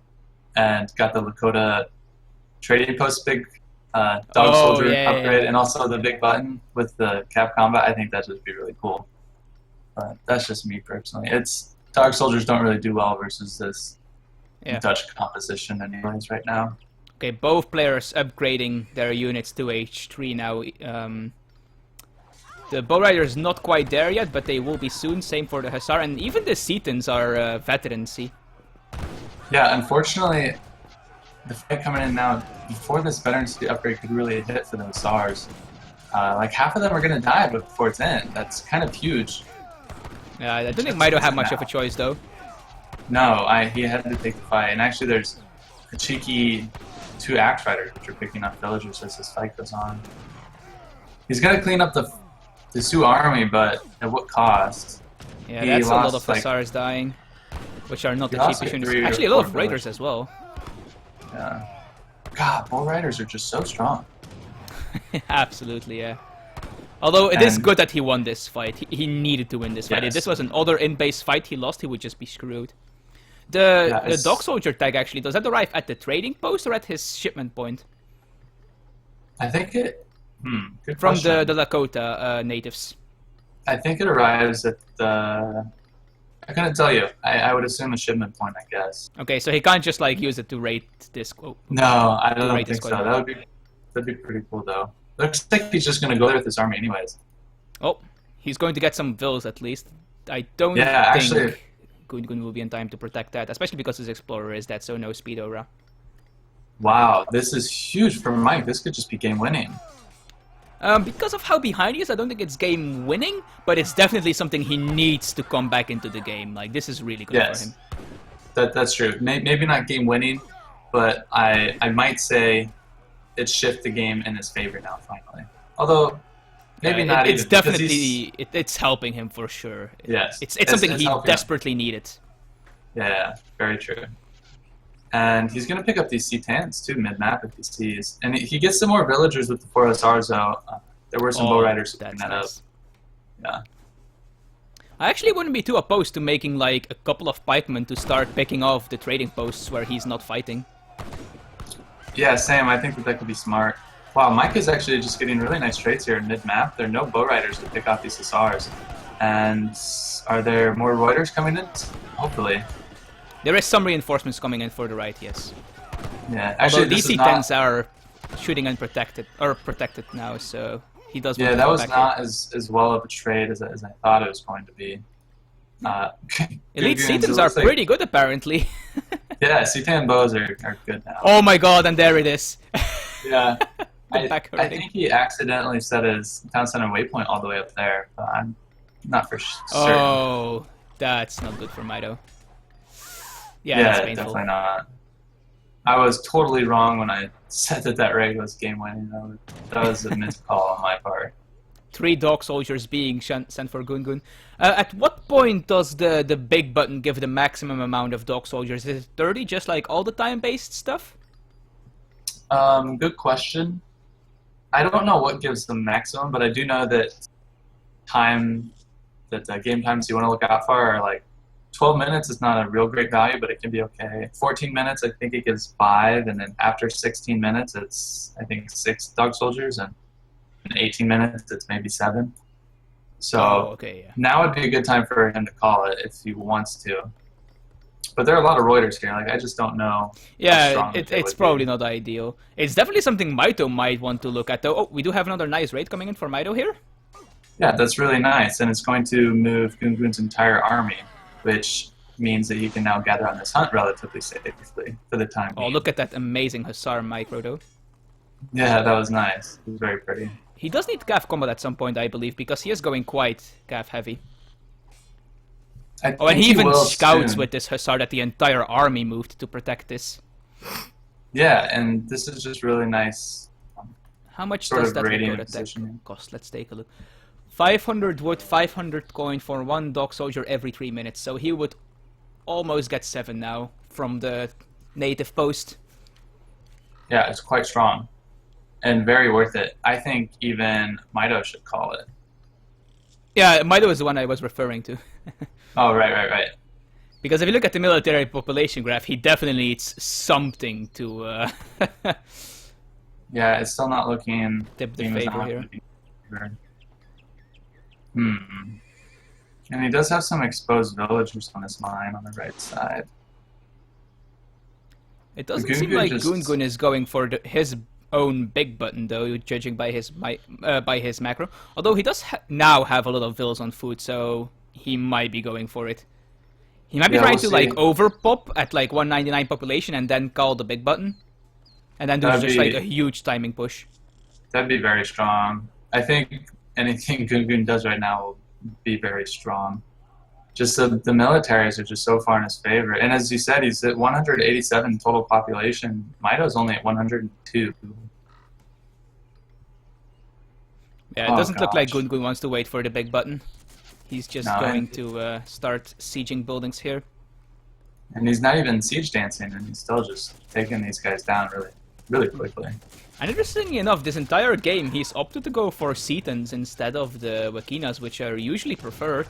and got the Lakota trading post big dog soldier upgrade and also the big button with the Cav Combat. I think that would be really cool. But that's just me personally. Dog soldiers don't really do well versus this Dutch composition anyways right now. Okay, both players upgrading their units to H3 now. The Bow Rider is not quite there yet, but they will be soon. Same for the Hussar, and even the Setons are veterans. See? Yeah, unfortunately, the fight coming in now, before this veterancy upgrade could really hit for the Hussars, like half of them are going to die before it's in. That's kind of huge. Yeah, I don't think Mitoe had much of a choice, though. No, he had to take the fight, and actually there's a cheeky 2 axe riders which are picking up villagers as this fight goes on. He's got to clean up the Sioux army, but at what cost? Yeah, that's a lot of Hussars dying, which are not the cheapest units. Actually, a lot of Raiders as well. Yeah. God, Bull Riders are just so strong. Absolutely, yeah. Although it is good that he won this fight. He needed to win this fight. If this was another in-base fight he lost, he would just be screwed. The dog soldier tag actually, does that arrive at the trading post or at his shipment point? I think it... good From question. the Lakota natives. I think it arrives at the... I couldn't tell you. I would assume a shipment point, I guess. Okay, so he can't just like use it to rate this quote. No, I don't think so. That'd be pretty cool though. Looks like he's just gonna go there with his army anyways. Oh, he's going to get some vills at least. I don't think Goongoon will be in time to protect that, especially because his explorer is dead, so no speed aura. Wow, this is huge for Mike. This could just be game winning. Because of how behind he is, I don't think it's game winning, but it's definitely something he needs to come back into the game. Like, this is really good for him. That's true. Maybe not game winning, but I might say it shifted the game in his favor now, finally. Although, maybe not it's even. Definitely, it's helping him for sure. Yes. It's something he desperately needed. Yeah, very true. And he's going to pick up these C-10s too, mid-map if he sees. And he gets some more villagers with the 4 SRs though. There were some bow riders who picked that up. Yeah. I actually wouldn't be too opposed to making like a couple of pikemen to start picking off the trading posts where he's not fighting. Yeah, Sam, I think that could be smart. Wow, Mike is actually just getting really nice trades here in mid-map. There are no bow riders to pick off these SRs. And are there more Reuters coming in? Hopefully. There is some reinforcements coming in for the right, yes. Yeah, actually, these C-10s are shooting unprotected, or protected now, so he does. Yeah, that was not as well of a trade as I thought it was going to be. Elite C-10s are pretty good, apparently. Yeah, C-10 bows are good now. Oh my god, and there it is. Yeah. I think he accidentally set his town center waypoint all the way up there, but I'm not for certain. Oh, that's not good for Mitoe. Yeah, that's painful. Definitely not. I was totally wrong when I said that raid was game winning. That was a missed call on my part. 3 dog soldiers being sent for Goongoon. At what point does the big button give the maximum amount of dog soldiers? Is it 30, just like all the time-based stuff? Good question. I don't know what gives the maximum, but I do know that game times you want to look out for are like 12 minutes is not a real great value, but it can be okay. 14 minutes, I think it gives 5, and then after 16 minutes, it's, I think, 6 dog soldiers, and in 18 minutes, it's maybe 7. So okay, yeah. now would be a good time for him to call it if he wants to. But there are a lot of Reuters here. Like, I just don't know. Yeah, it's probably not ideal. It's definitely something Mitoe might want to look at, though. Oh, we do have another nice raid coming in for Mitoe here. Yeah, that's really nice, and it's going to move Goongoon's entire army, which means that he can now gather on this hunt relatively safely for the time being. Oh, look at that amazing Hussar micro, though. Yeah, that was nice. It was very pretty. He does need Cav combat at some point, I believe, because he is going quite Cav heavy. Oh, and he even scouts with this Hussar that the entire army moved to protect this. Yeah, and this is just really nice. How much does that attack cost? Let's take a look. 500 wood, 500 coin for 1 dog soldier every 3 minutes. So he would almost get 7 now from the native post. Yeah, it's quite strong. And very worth it. I think even Mitoe should call it. Yeah, Mitoe is the one I was referring to. Oh, right. Because if you look at the military population graph, he definitely needs something to... Yeah, it's still not looking... Tip the favor here. And he does have some exposed villagers on his line on the right side. It doesn't seem like Goongoon is going for his own big button, though, judging by his macro. Although he does now have a lot of vills on food, so he might be going for it. He might be trying to like overpop at like 199 population and then call the big button, and then do just like a huge timing push. That'd be very strong. I think anything Goongoon does right now will be very strong. Just the militaries are just so far in his favor. And as you said, he's at 187 total population. Mitoe's only at 102. Yeah, it doesn't look like Goongoon wants to wait for the big button. He's just going to start sieging buildings here. And he's not even siege dancing, and he's still just taking these guys down really quickly. And interestingly enough, this entire game, he's opted to go for Setons instead of the Wakinas, which are usually preferred.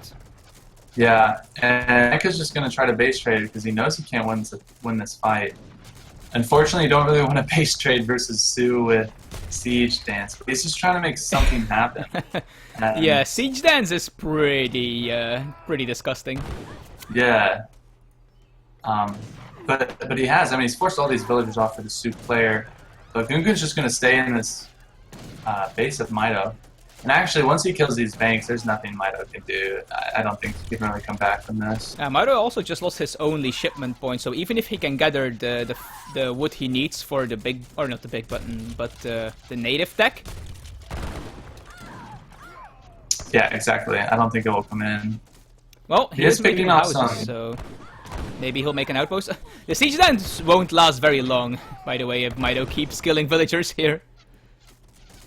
Yeah, and Micah's just going to try to base trade because he knows he can't win this fight. Unfortunately, you don't really want to base trade versus Sioux with Siege Dance. But he's just trying to make something happen. Yeah, Siege Dance is pretty disgusting. Yeah. But he has. I mean, he's forced all these villagers off for the Sioux player. But Goongoon's just going to stay in this base of Mitoe. And actually, once he kills these banks, there's nothing Mitoe can do. I don't think he can really come back from this. Mitoe also just lost his only shipment point, so even if he can gather the wood he needs for the big, or not the big button, but the native deck. Yeah, exactly. I don't think it will come in. Well, he is picking up houses, so maybe he'll make an outpost. The siege dance won't last very long, by the way, if Mitoe keeps killing villagers here.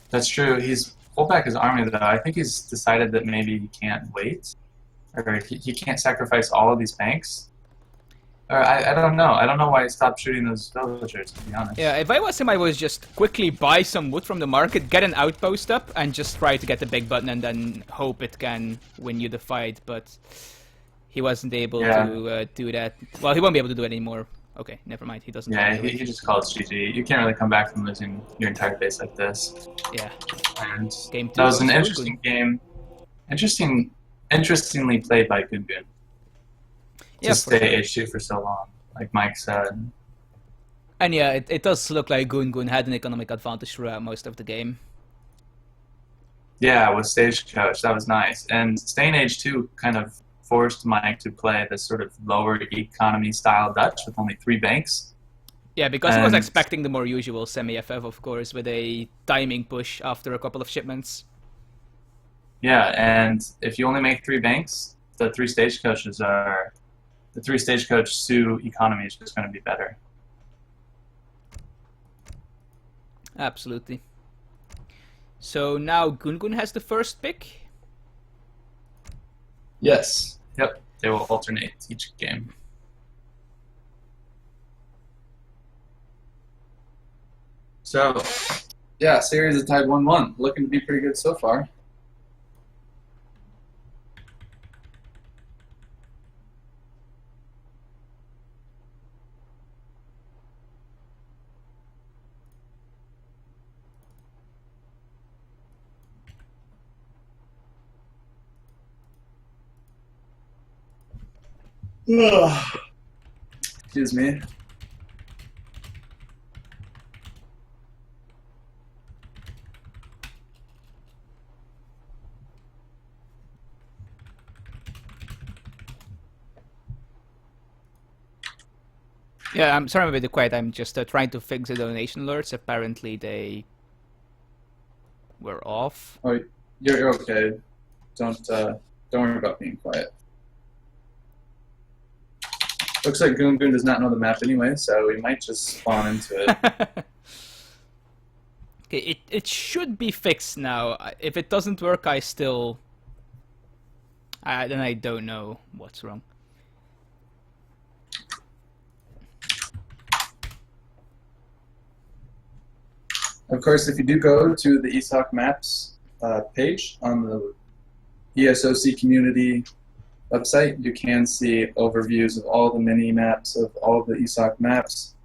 That's true. He's pulled back his army, though. I think he's decided that maybe he can't wait. Or he can't sacrifice all of these banks. Or I don't know. I don't know why he stopped shooting those villagers, to be honest. Yeah, if I was him, I would just quickly buy some wood from the market, get an outpost up, and just try to get the big button and then hope it can win you the fight, but he wasn't able to do that. Well, he won't be able to do it anymore. Okay, never mind. He doesn't. Yeah, he just calls GG. You can't really come back from losing your entire base like this. Yeah. And Game 2 that was an interesting game. Interestingly played by Goongoon. To stay H2 for so long, like Mike said. And yeah, it does look like Goongoon had an economic advantage throughout most of the game. Yeah, with Stagecoach, that was nice. And staying H2 kind of forced Mike to play this sort of lower economy style Dutch with only 3 banks. Yeah, because he was expecting the more usual semi-FF, of course, with a timing push after a couple of shipments. Yeah, and if you only make 3 banks, the 3 stagecoaches are... The 3 stagecoach Sioux economy is just going to be better. Absolutely. So now Goongoon has the first pick? Yes. Yep. They will alternate each game. So, yeah, series is tied 1-1. Looking to be pretty good so far. Ugh. Excuse me. Yeah, I'm sorry I'm a bit quiet. I'm just trying to fix the donation alerts. Apparently they were off. Oh, you're okay. Don't worry about being quiet. Looks like Goongoon does not know the map anyway, so we might just spawn into it. Okay, it should be fixed now. If it doesn't work, I still... then I don't know what's wrong. Of course, if you do go to the ESOC maps page on the ESOC community website, you can see overviews of all the mini maps of all the ESOC maps,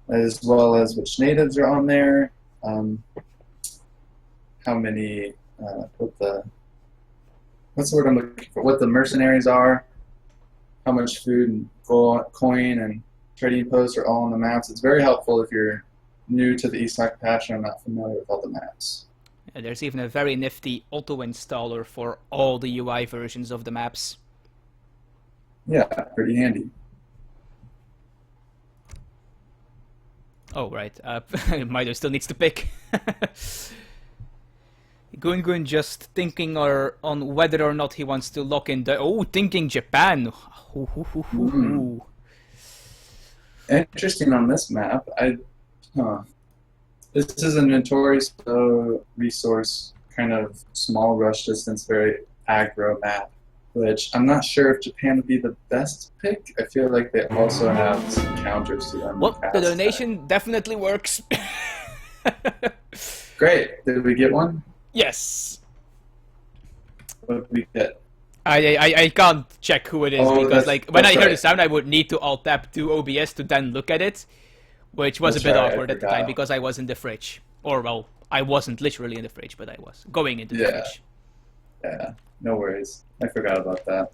as well as which natives are on there, how many, what's the word I'm looking for? What the mercenaries are, how much food and gold, coin and trading posts are all on the maps. It's very helpful if you're new to the ESOC patch and I'm not familiar with all the maps. Yeah, there's even a very nifty auto installer for all the UI versions of the maps. Yeah, pretty handy. Oh, right. Mitoe still needs to pick. Goongoon just thinking on whether or not he wants to lock in the... Oh, thinking Japan. Interesting on this map. This is an notorious resource, kind of small rush distance, very aggro map, which I'm not sure if Japan would be the best pick. I feel like they also have some counters to them. Well, the donation definitely works. Great. Did we get one? Yes. What did we get? I can't check who it is because when I hear right. the sound I would need to alt tab to OBS to then look at it, which was That's a bit right, awkward at the time because I was in the fridge. Or well, I wasn't literally in the fridge, but I was going into the fridge. Yeah, no worries. I forgot about that.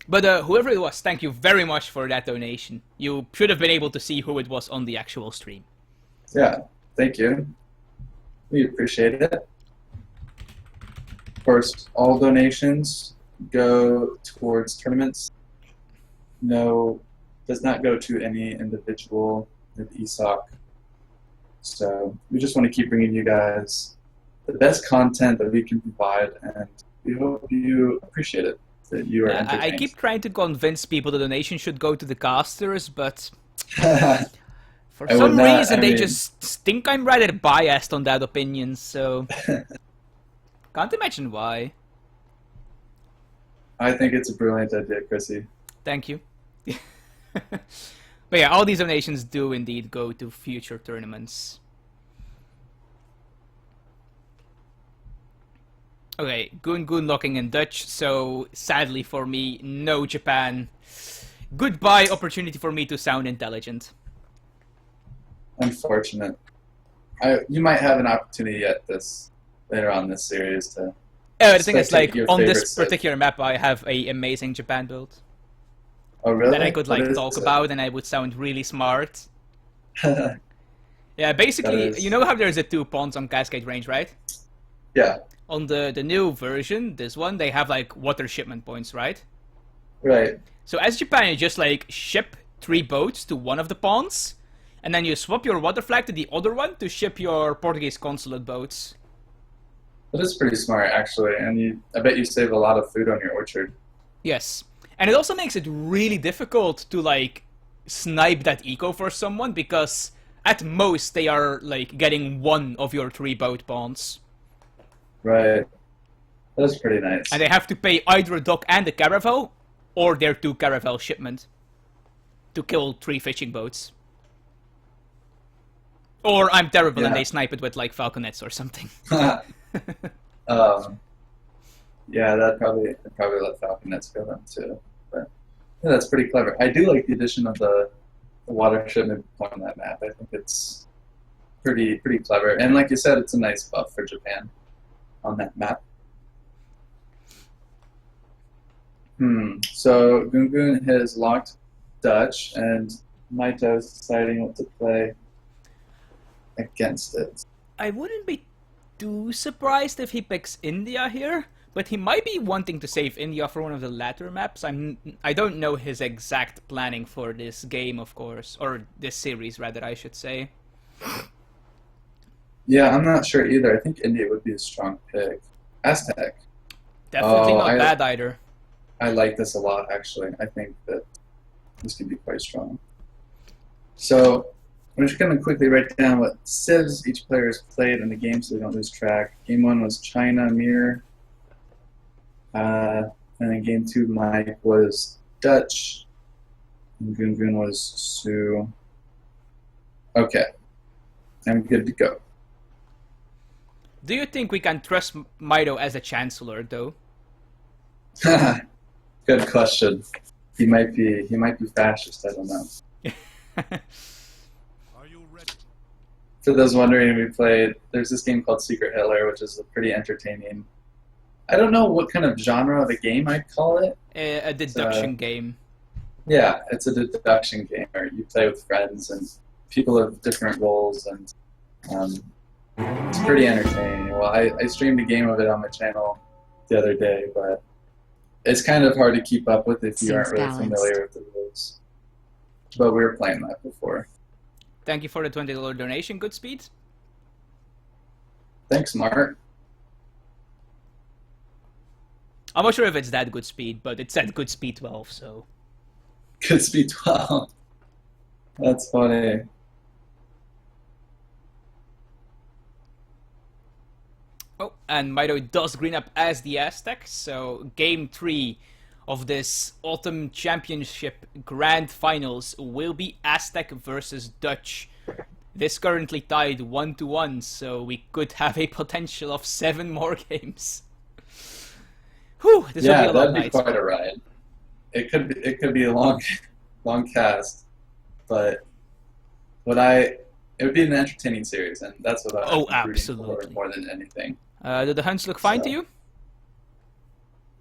But whoever it was, thank you very much for that donation. You should have been able to see who it was on the actual stream. Yeah, thank you. We appreciate it. Of course, all donations go towards tournaments. No, does not go to any individual with ESOC. So we just want to keep bringing you guys the best content that we can provide, and we hope you appreciate it, that you are entertained. I keep trying to convince people the donation should go to the casters, but for some reason they just think I'm rather biased on that opinion, so can't imagine why. I think it's a brilliant idea, Chrissy. Thank you. But yeah, all these donations do indeed go to future tournaments. Okay, Goongoon locking in Dutch, so sadly for me, no Japan. Goodbye opportunity for me to sound intelligent. Unfortunate. You might have an opportunity at this later on this series to. The thing is, like, on this Civ. particular map, I have a amazing Japan build. Oh, really? That I could like talk about, and I would sound really smart. Yeah, basically, you know how there's the 2 ponds on Cascade Range, right? Yeah. On the new version, this one, they have like water shipment points, right? Right. So as Japan, you just like ship 3 boats to one of the ponds, and then you swap your water flag to the other one to ship your Portuguese consulate boats. That is pretty smart, actually, and I bet you save a lot of food on your orchard. Yes. And it also makes it really difficult to, like, snipe that eco for someone, because at most they are, like, getting 1 of your 3 boat ponds. Right. That's pretty nice. And they have to pay either a dock and a caravel, or their 2 caravel shipment, to kill 3 fishing boats. Or I'm terrible and they snipe it with, like, falconets or something. Yeah, that'd probably let falconets go then too. But yeah, that's pretty clever. I do like the addition of the water shipment point on that map. I think it's pretty clever. And like you said, it's a nice buff for Japan on that map. So Goongoon has locked Dutch, and Mitoe is deciding what to play against it. I wouldn't be too surprised if he picks India here, but he might be wanting to save India for one of the latter maps. I don't know his exact planning for this game, of course, or this series rather, I should say. Yeah, I'm not sure either. I think India would be a strong pick. Aztec. Definitely not bad either. I like this a lot, actually. I think that this could be quite strong. So I'm just going to quickly write down what civs each player has played in the game so we don't lose track. Game 1 was China, Mir. And then Game 2, Mike was Dutch. And Goongoon was Sioux. Okay. I'm good to go. Do you think we can trust Mitoe as a chancellor, though? Good question. He might be fascist. I don't know. Are you ready? For those wondering, there's this game called Secret Hitler, which is pretty entertaining. I don't know what kind of genre of a game I'd call it. A deduction game. Yeah, it's a deduction game where you play with friends and people have different roles, and it's pretty entertaining. Well, I streamed a game of it on my channel the other day, but it's kind of hard to keep up with if you aren't really familiar with the rules. But we were playing that before. Thank you for the $20 donation, Good Speed. Thanks, Mark. I'm not sure if it's that Good Speed, but it said Good Speed 12, so... Good Speed 12. That's funny. Oh, and Mitoe does green up as the Aztecs, so Game 3 of this Autumn Championship Grand Finals will be Aztec versus Dutch. This currently tied 1-1, so we could have a potential of 7 more games. Whew, this will be a long that'd be night. quite a ride. It could be a long cast, but it would be an entertaining series, and that's what I'm absolutely for more than anything. Do the hunts look fine to you?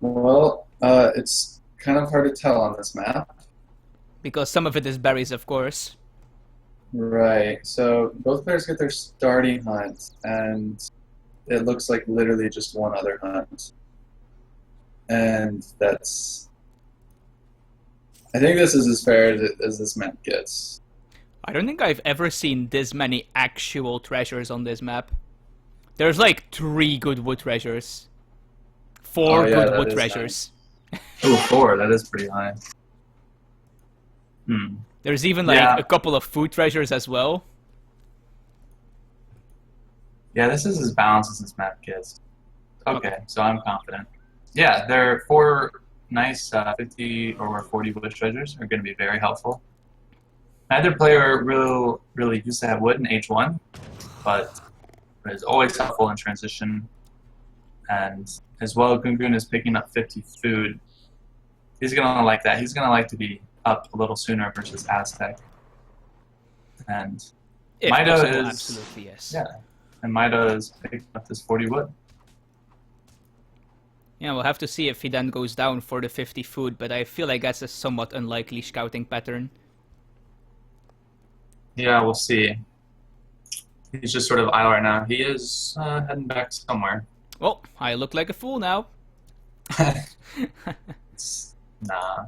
Well, it's kind of hard to tell on this map. Because some of it is berries, of course. Right. So both players get their starting hunt, and it looks like literally just one other hunt. And I think this is as fair as this map gets. I don't think I've ever seen this many actual treasures on this map. There's like 3 good wood treasures. 4 good wood treasures. Nice. Oh, 4, that is pretty high. There's even like a couple of food treasures as well. Yeah, this is as balanced as this map gets. Okay, so I'm confident. Yeah, there are 4 nice 50 or 40 wood treasures are going to be very helpful. Neither player really used to have wood in H1, but it is always helpful in transition. And as well, Goongoon is picking up 50 food. He's going to like that. He's going to like to be up a little sooner versus Aztec. And Mitoe is... Absolutely, yes. Yeah, and Mitoe is picking up this 40 wood. Yeah, we'll have to see if he then goes down for the 50 food, but I feel like that's a somewhat unlikely scouting pattern. Yeah, we'll see. He's just sort of idle right now. He is heading back somewhere. Well, I look like a fool now. Nah.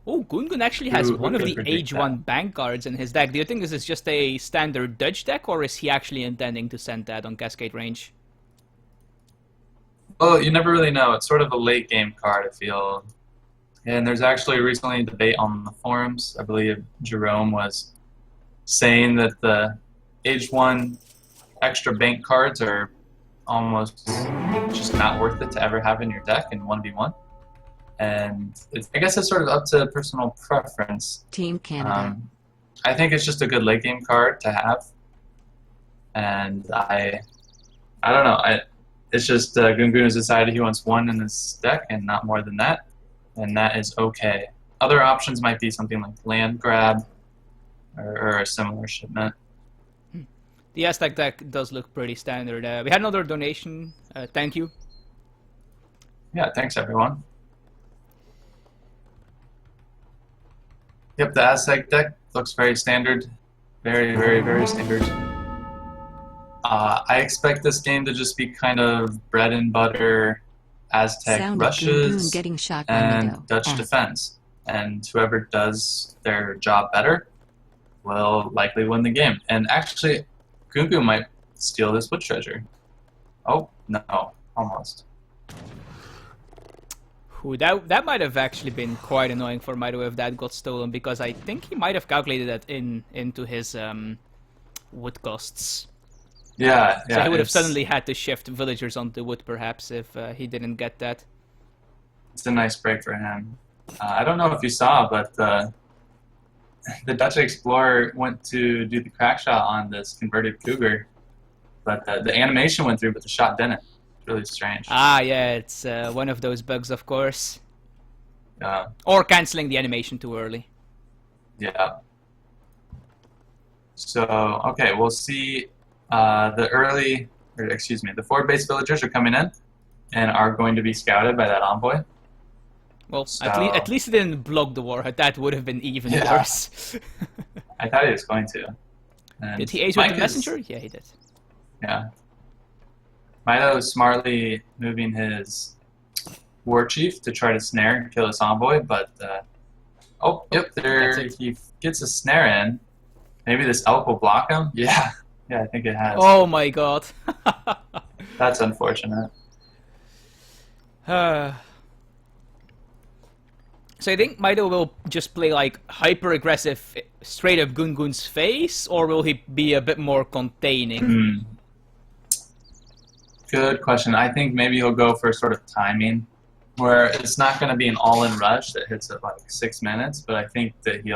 Oh, Goongoon actually has one of the Age 1 bank cards in his deck. Do you think this is just a standard Dutch deck, or is he actually intending to send that on Cascade range? Well, you never really know. It's sort of a late game card, I feel. And there's actually recently a debate on the forums. I believe Jerome was saying that the Age 1 extra bank cards are almost just not worth it to ever have in your deck in 1v1. And I guess it's sort of up to personal preference. Team Canada. I think it's just a good late game card to have. And I don't know. It's just Goongoon has decided he wants 1 in his deck and not more than that. And that is okay. Other options might be something like land grab or a similar shipment. The Aztec deck does look pretty standard. We had another donation. Thank you. Yeah, thanks everyone. Yep, the Aztec deck looks very standard. Very, very, very standard. I expect this game to just be kind of bread and butter Aztec Sound of Goongoon rushes getting shot by and Mitoe. Dutch defense. And whoever does their job better will likely win the game. And actually, Goongoon might steal this wood treasure. Oh, no. Almost. Ooh, that might have actually been quite annoying for Mitoe if that got stolen, because I think he might have calculated that into his wood costs. Yeah, So he would have suddenly had to shift villagers onto wood, perhaps, if he didn't get that. It's a nice break for him. I don't know if you saw, but the Dutch explorer went to do the crack shot on this converted cougar, but the animation went through, but the shot didn't. It's really strange. Ah, yeah, it's one of those bugs, of course. Yeah. Or canceling the animation too early. Yeah. So, okay, we'll see the forward base villagers are coming in and are going to be scouted by that envoy. Well, So- at least it didn't block the warhead. That would have been even Yeah. worse. I thought he was going to. And Did he ace with Mike the is- messenger? Yeah, he did. Yeah. Mito is smartly moving his war chief to try to snare and kill this envoy, but there that's it. he gets a snare in. Maybe this elk will block him. Yeah, I think it has. Oh my god. That's unfortunate. So I think Mito will just play like hyper aggressive straight up Goongoon's face, or will he be a bit more containing? Good question. I think maybe he'll go for sort of timing, where it's not going to be an all-in rush that hits at like 6 minutes, but I think that he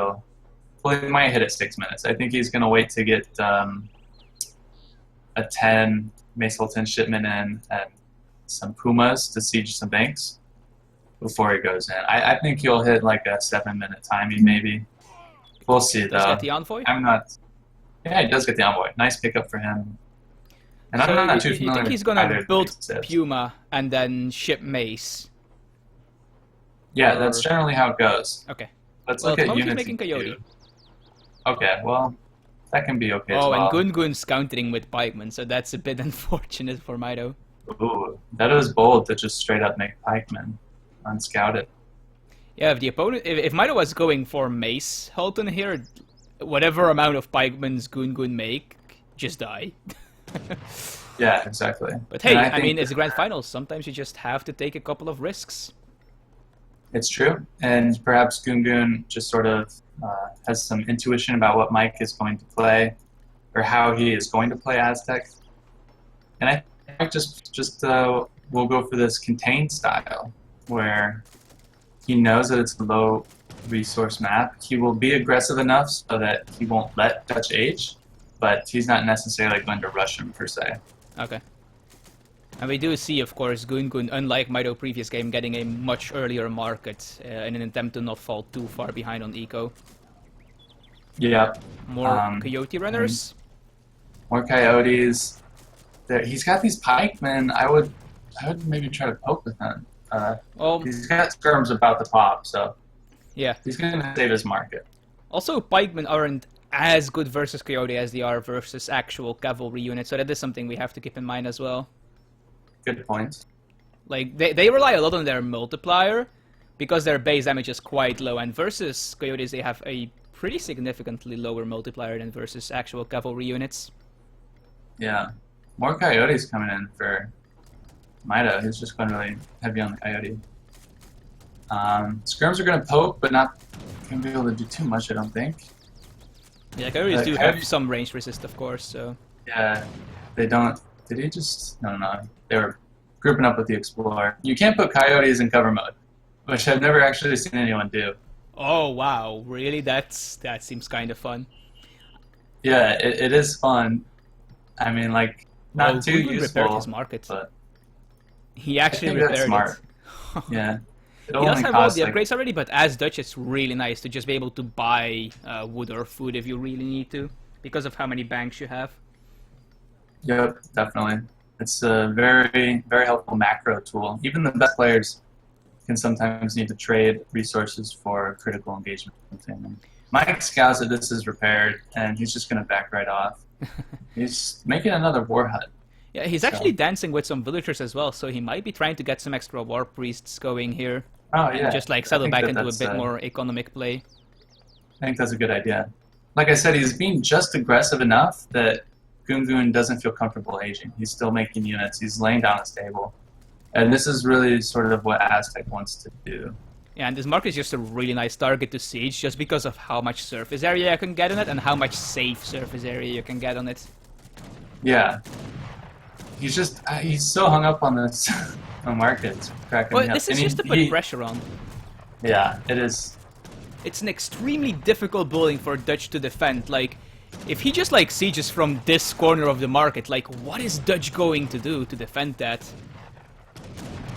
might hit at 6 minutes. I think he's going to wait to get a 10 Mace Hilton shipment in and some Pumas to siege some banks before he goes in. I think he'll hit like a 7-minute timing maybe. We'll see though. Does he get the envoy? I'm not. Yeah, he does get the envoy. Nice pickup for him. And So I'm not too you familiar think with he's gonna either of build these tips. Puma and then ship Mace? Yeah, or- that's generally how it goes. Okay. Let's Well, look at Monkey's units. making Coyote. Okay, well, that can be okay as Oh, well. and Goongoon's countering with Pikeman, so that's a bit unfortunate for Mito. Ooh, that is bold to just straight up make pikemen unscouted. Yeah, if the opponent, if Mito was going for Mace Hilton here, whatever amount of Pikemans Goongoon make, just die. Yeah, exactly. But hey, And I think mean, it's a grand final. Sometimes you just have to take a couple of risks. it's true. And perhaps Goongoon just sort of has some intuition about what Mike is going to play, or how he is going to play Aztec. And I think just we'll go for this contained style, where he knows that it's a low resource map. He will be aggressive enough so that he won't let Dutch H, but he's not necessarily going to rush him per se. Okay. And we do see, of course, Goongoon, unlike Mito previous game, getting a much earlier market in an attempt to not fall too far behind on eco. Yeah, More Coyote runners. more coyotes. He's got these pikemen. I would maybe try to poke with him. Well, He's got skirms about to pop, so yeah. he's going to save his market. Also, pikemen aren't as good versus Coyote as they are versus actual cavalry units, so that is something we have to keep in mind as well. Good point. Like, they rely a lot on their multiplier, because their base damage is quite low, and versus Coyotes they have a pretty significantly lower multiplier than versus actual cavalry units. Yeah, more coyotes coming in for Mito. He's just going really heavy on the coyote. Skirms are going to poke, but not going to be able to do too much, I don't think. Yeah, Coyotes do Coyotes- have some range resist, of course, so... Yeah, they don't. Did he just? No. They were grouping up with the Explorer. You can't put coyotes in cover mode, which I've never actually seen anyone do. Oh, wow, really? That seems kind of fun. Yeah, it is fun. I mean, like, not Well, too Goongoon repaired useful, his market. but He I actually think that's repaired smart. it. Yeah. It He does only have all costs, the like, upgrades already, but as Dutch, it's really nice to just be able to buy wood or food if you really need to, because of how many banks you have. Yep, definitely. It's a very, very helpful macro tool. Even the best players can sometimes need to trade resources for critical engagement. Mike scouts that this is repaired, and he's just going to back right off. He's making another war hut. Yeah, he's actually dancing with some villagers as well, so he might be trying to get some extra war priests going here. Oh, yeah. And just like settle back into a bit that's more economic play. I think that's a good idea. Like I said, he's being just aggressive enough that Goongoon doesn't feel comfortable aging. He's still making units. He's laying down a stable. And this is really sort of what Aztec wants to do. Yeah, and this market is just a really nice target to siege just because of how much surface area you can get on it and how much safe surface area you can get on it. Yeah. He's so hung up on this market. It's cracking me up. This is just to put pressure on. Yeah, it is. It's an extremely difficult building for Dutch to defend. Like, if he just like sieges from this corner of the market, like, what is Dutch going to do to defend that?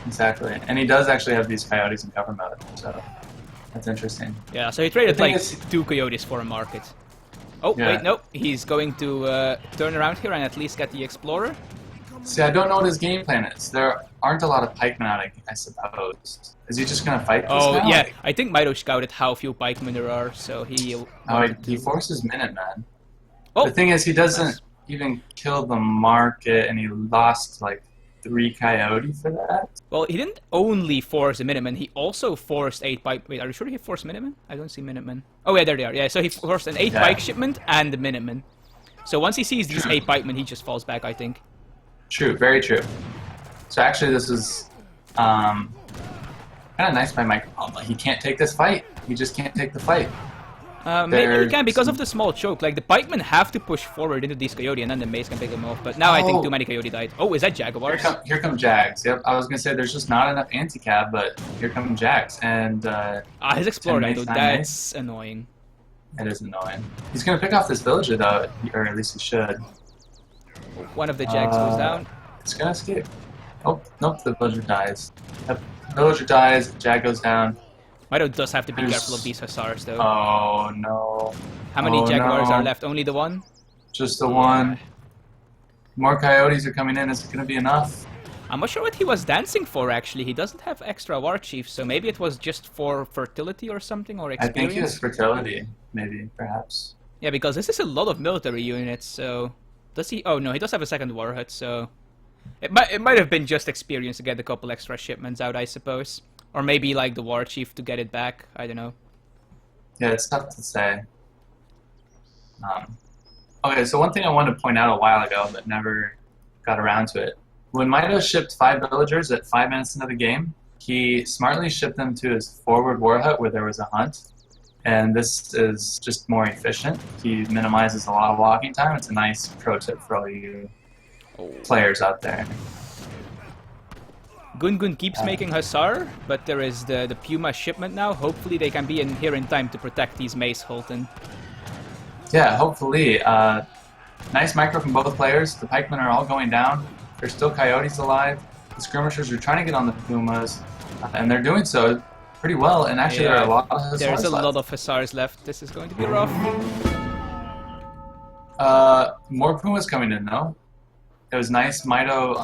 Exactly, and he does actually have these coyotes in cover mode, so that's interesting. Yeah, so he traded like is, 2 coyotes for a market. Oh, yeah. Wait, no, he's going to turn around here and at least get the Explorer. See, I don't know what his game plan is. There aren't a lot of pikemen out, I suppose. Is he just going to fight this now? Yeah, I think Mitoe scouted how few pikemen there are, so he... he forces Minutemen. Oh, the thing is, he doesn't even kill the market, and he lost, like, 3 coyote for that? Well, he didn't only force a Minuteman, he also forced 8 pike... Wait, are you sure he forced Minutemen? I don't see Minutemen. Oh, yeah, there they are. Yeah, so he forced an 8 pike shipment and the Minuteman. So once he sees these 8 pikemen, he just falls back, I think. True, very true. So actually, this is kind of nice by Mike. Oh, but he can't take this fight. He just can't take the fight. Maybe he can because of the small choke. Like, the pikemen have to push forward into these coyote and then the mace can pick them off. But now I think too many coyote died. Oh, is that jaguars? Here come jags. Yep, I was going to say there's just not enough anti-cab, but here come jags. And his explorer, though, that's annoying. It is annoying. He's going to pick off this villager, though, or at least he should. One of the jags goes down. It's going to escape. Oh, nope, the villager dies. Yep, the villager dies, the jag goes down. Mitoe does have to be careful of these hussars, though. Oh, no. How many jaguars are left? Only the one? Just the one. More coyotes are coming in. Is it going to be enough? I'm not sure what he was dancing for, actually. He doesn't have extra war chiefs, so maybe it was just for fertility or something, or experience? I think he has fertility, maybe, perhaps. Yeah, because this is a lot of military units, so... Does he? Oh, no, he does have a second war hut, so... It might have been just experience to get a couple extra shipments out, I suppose. Or maybe, like, the war chief to get it back. I don't know. Yeah, it's tough to say. Okay, so one thing I wanted to point out a while ago, but never got around to it. When Mitoe shipped 5 villagers at 5 minutes into the game, he smartly shipped them to his forward war hut where there was a hunt. And this is just more efficient. He minimizes a lot of walking time. It's a nice pro tip for all you players out there. Goongoon keeps making Hussar, but there is the Puma shipment now. Hopefully they can be in here in time to protect these Mace Holton. Yeah, hopefully. Nice micro from both players. The pikemen are all going down. There's still coyotes alive. The skirmishers are trying to get on the Pumas, and they're doing so pretty well. And actually, there are a lot of Hussars There's a left. lot of Hussars left. This is going to be rough. More Pumas coming in, though. It was nice. Mitoe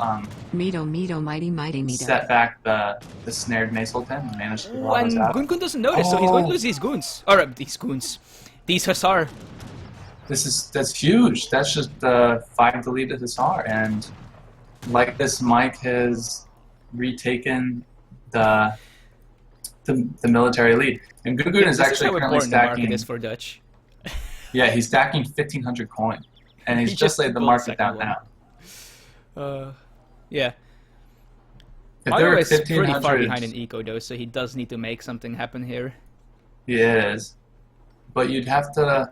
Mitoe, set back the snared Mace Holton and managed to Oh, and Goongoon doesn't notice, so he's going to lose these goons. Or these goons. These Hussar. That's huge. That's just 5 deleted Hussar, and like this, Mike has retaken the military lead. And Goongoon is actually currently stacking. This is for Dutch. Yeah, he's stacking 1,500 coin, and he's just laid the market down now. Yeah. If there Mitoe were is pretty far 1,500 behind in eco though, so he does need to make something happen here. He is, but you'd have to.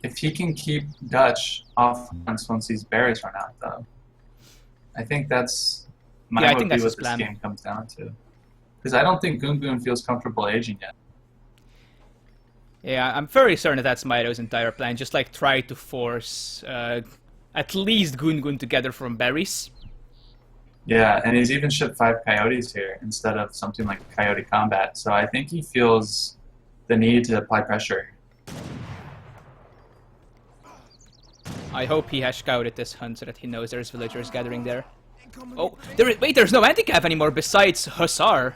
If he can keep Dutch off once these berries run out, though, I think that's I think that's what his this plan. game comes down to. Because I don't think Goongoon feels comfortable aging yet. Yeah, I'm very certain that's Mitoe's entire plan. Just like try to force at least Goongoon to gather from berries. Yeah, and he's even shipped 5 coyotes here instead of something like coyote combat. So I think he feels the need to apply pressure. I hope he has scouted this hunt so that he knows there's villagers gathering there. Oh, wait, there's no handicap anymore besides Hussar.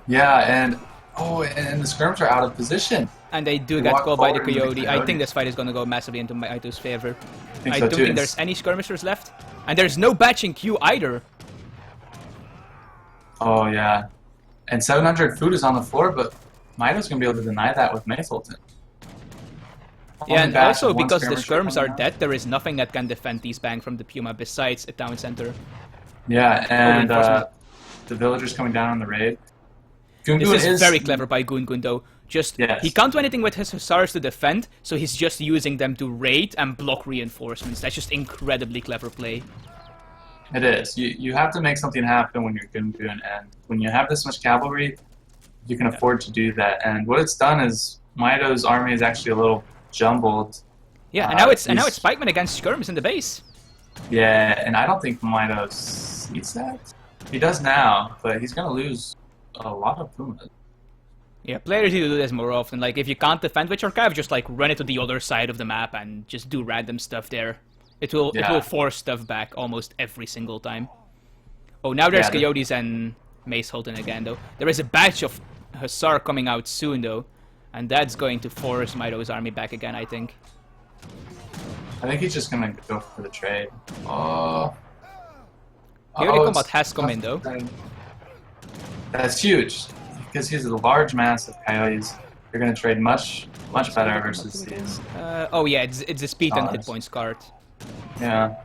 Yeah, and the skirms are out of position. And they do They get walk called by the forward into the Coyote. I think Coyote. this fight is gonna go massively into Mito's favor. think I so don't too. think there's any skirmishers left. And there's no batching queue either. Oh yeah, and 700 food is on the floor, but Mito's gonna be able to deny that with Mace Ultimate. Yeah, and also One because the skirmisher skirms are coming out. dead, there is nothing that can defend these bang from the Puma besides a town center. Yeah, and reinforcement. the villagers coming down on the raid. This Goongoon is very clever by Goongoon though. Just Yes. he can't do anything with his hussars to defend, so he's just using them to raid and block reinforcements. That's just incredibly clever play. It is. You have to make something happen when you're Goongoon, and when you have this much cavalry, you can afford to do that. And what it's done is Mito's army is actually a little jumbled. Yeah, and now it's he's- Spikeman against skirms in the base. Yeah, and I don't think Mito sees that. He does now, but he's gonna lose a lot of Pumas. Yeah, players need to do this more often. Like, if you can't defend with your cav, just like run it to the other side of the map and just do random stuff there. It will Yeah. force stuff back almost every single time. Oh, now there's Yeah, Coyotes and Mace Holden again though. There is a batch of Hussar coming out soon though, and that's going to force Mito's army back again, I think. I think he's just gonna go for the trade. Oh. Coyote Uh-oh, combat it's has come tough in though. to- That's huge because he's a large mass of coyotes. They're gonna trade much better versus these. Oh yeah, it's a speed and hit Stars. points card. Yeah.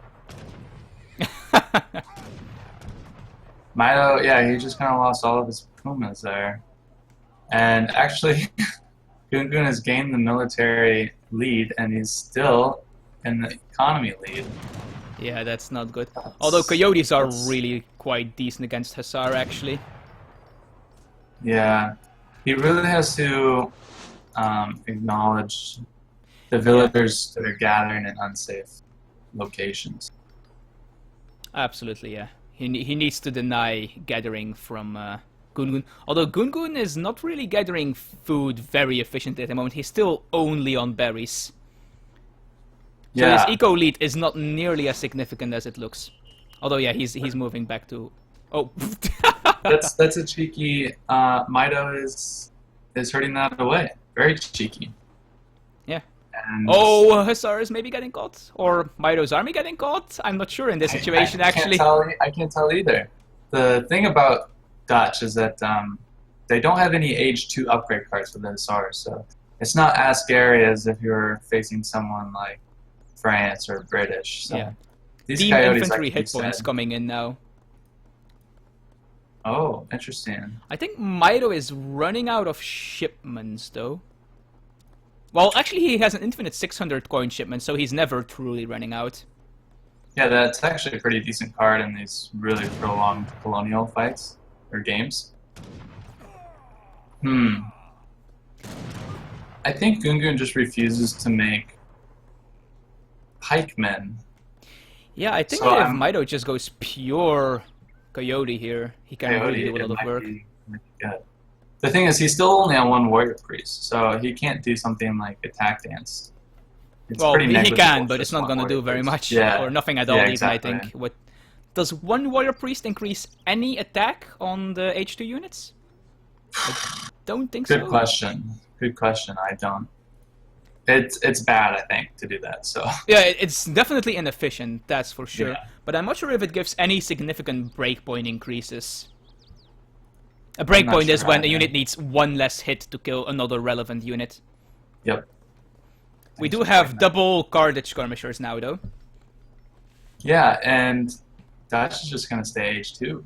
Mito, yeah, he just kind of lost all of his Pumas there. And actually, Goongoon has gained the military lead, and he's still in the economy lead. Yeah, that's not good. Although Coyotes are that's- really quite decent against Hussar actually. Yeah, he really has to acknowledge the villagers that are gathering in unsafe locations. Absolutely, yeah. He needs to deny gathering from Goongoon. Although Goongoon is not really gathering food very efficiently at the moment. He's still only on berries. So Yeah, his eco lead is not nearly as significant as it looks. Although yeah, he's moving back to. Oh, that's a cheeky. Mito is hurting that away. Very cheeky. yeah. And Oh, Hussar is maybe getting caught, or Mito's army getting caught. I'm not sure in this situation actually. I can't tell either. The thing about Dutch is that they don't have any age 2 upgrade cards for the Hussars, so it's not as scary as if you're facing someone like France or British. So Yeah. these Team coyotes, infantry like you hit points said- coming in now. Oh, interesting. I think Mito is running out of shipments, though. Well, actually, he has an infinite 600 coin shipment, so he's never truly running out. Yeah, that's actually a pretty decent card in these really prolonged colonial fights or games. I think Goongoon just refuses to make pikemen. Yeah, I think So that if I'm- Mito just goes pure Coyote here, he can really do a it lot of might work. might be good. The thing is, he's still only on one warrior priest, so he can't do something like attack dance. It's Well, pretty he negligible, can, but just it's not one going to do warrior very priest. much, Yeah. or nothing at all Yeah, even, exactly. I think. What does one warrior priest increase any attack on the H2 units? I don't think Good so. question. Good question. I don't. It's bad, I think, to do that. So Yeah, it's definitely inefficient, that's for sure. Yeah. But I'm not sure if it gives any significant breakpoint increases. A breakpoint is sure when a either. unit needs one less hit to kill another relevant unit. yep. We Thanks do for have pointing that. double Carthage skirmishers now, though. Yeah, and Dutch is just gonna stay H2.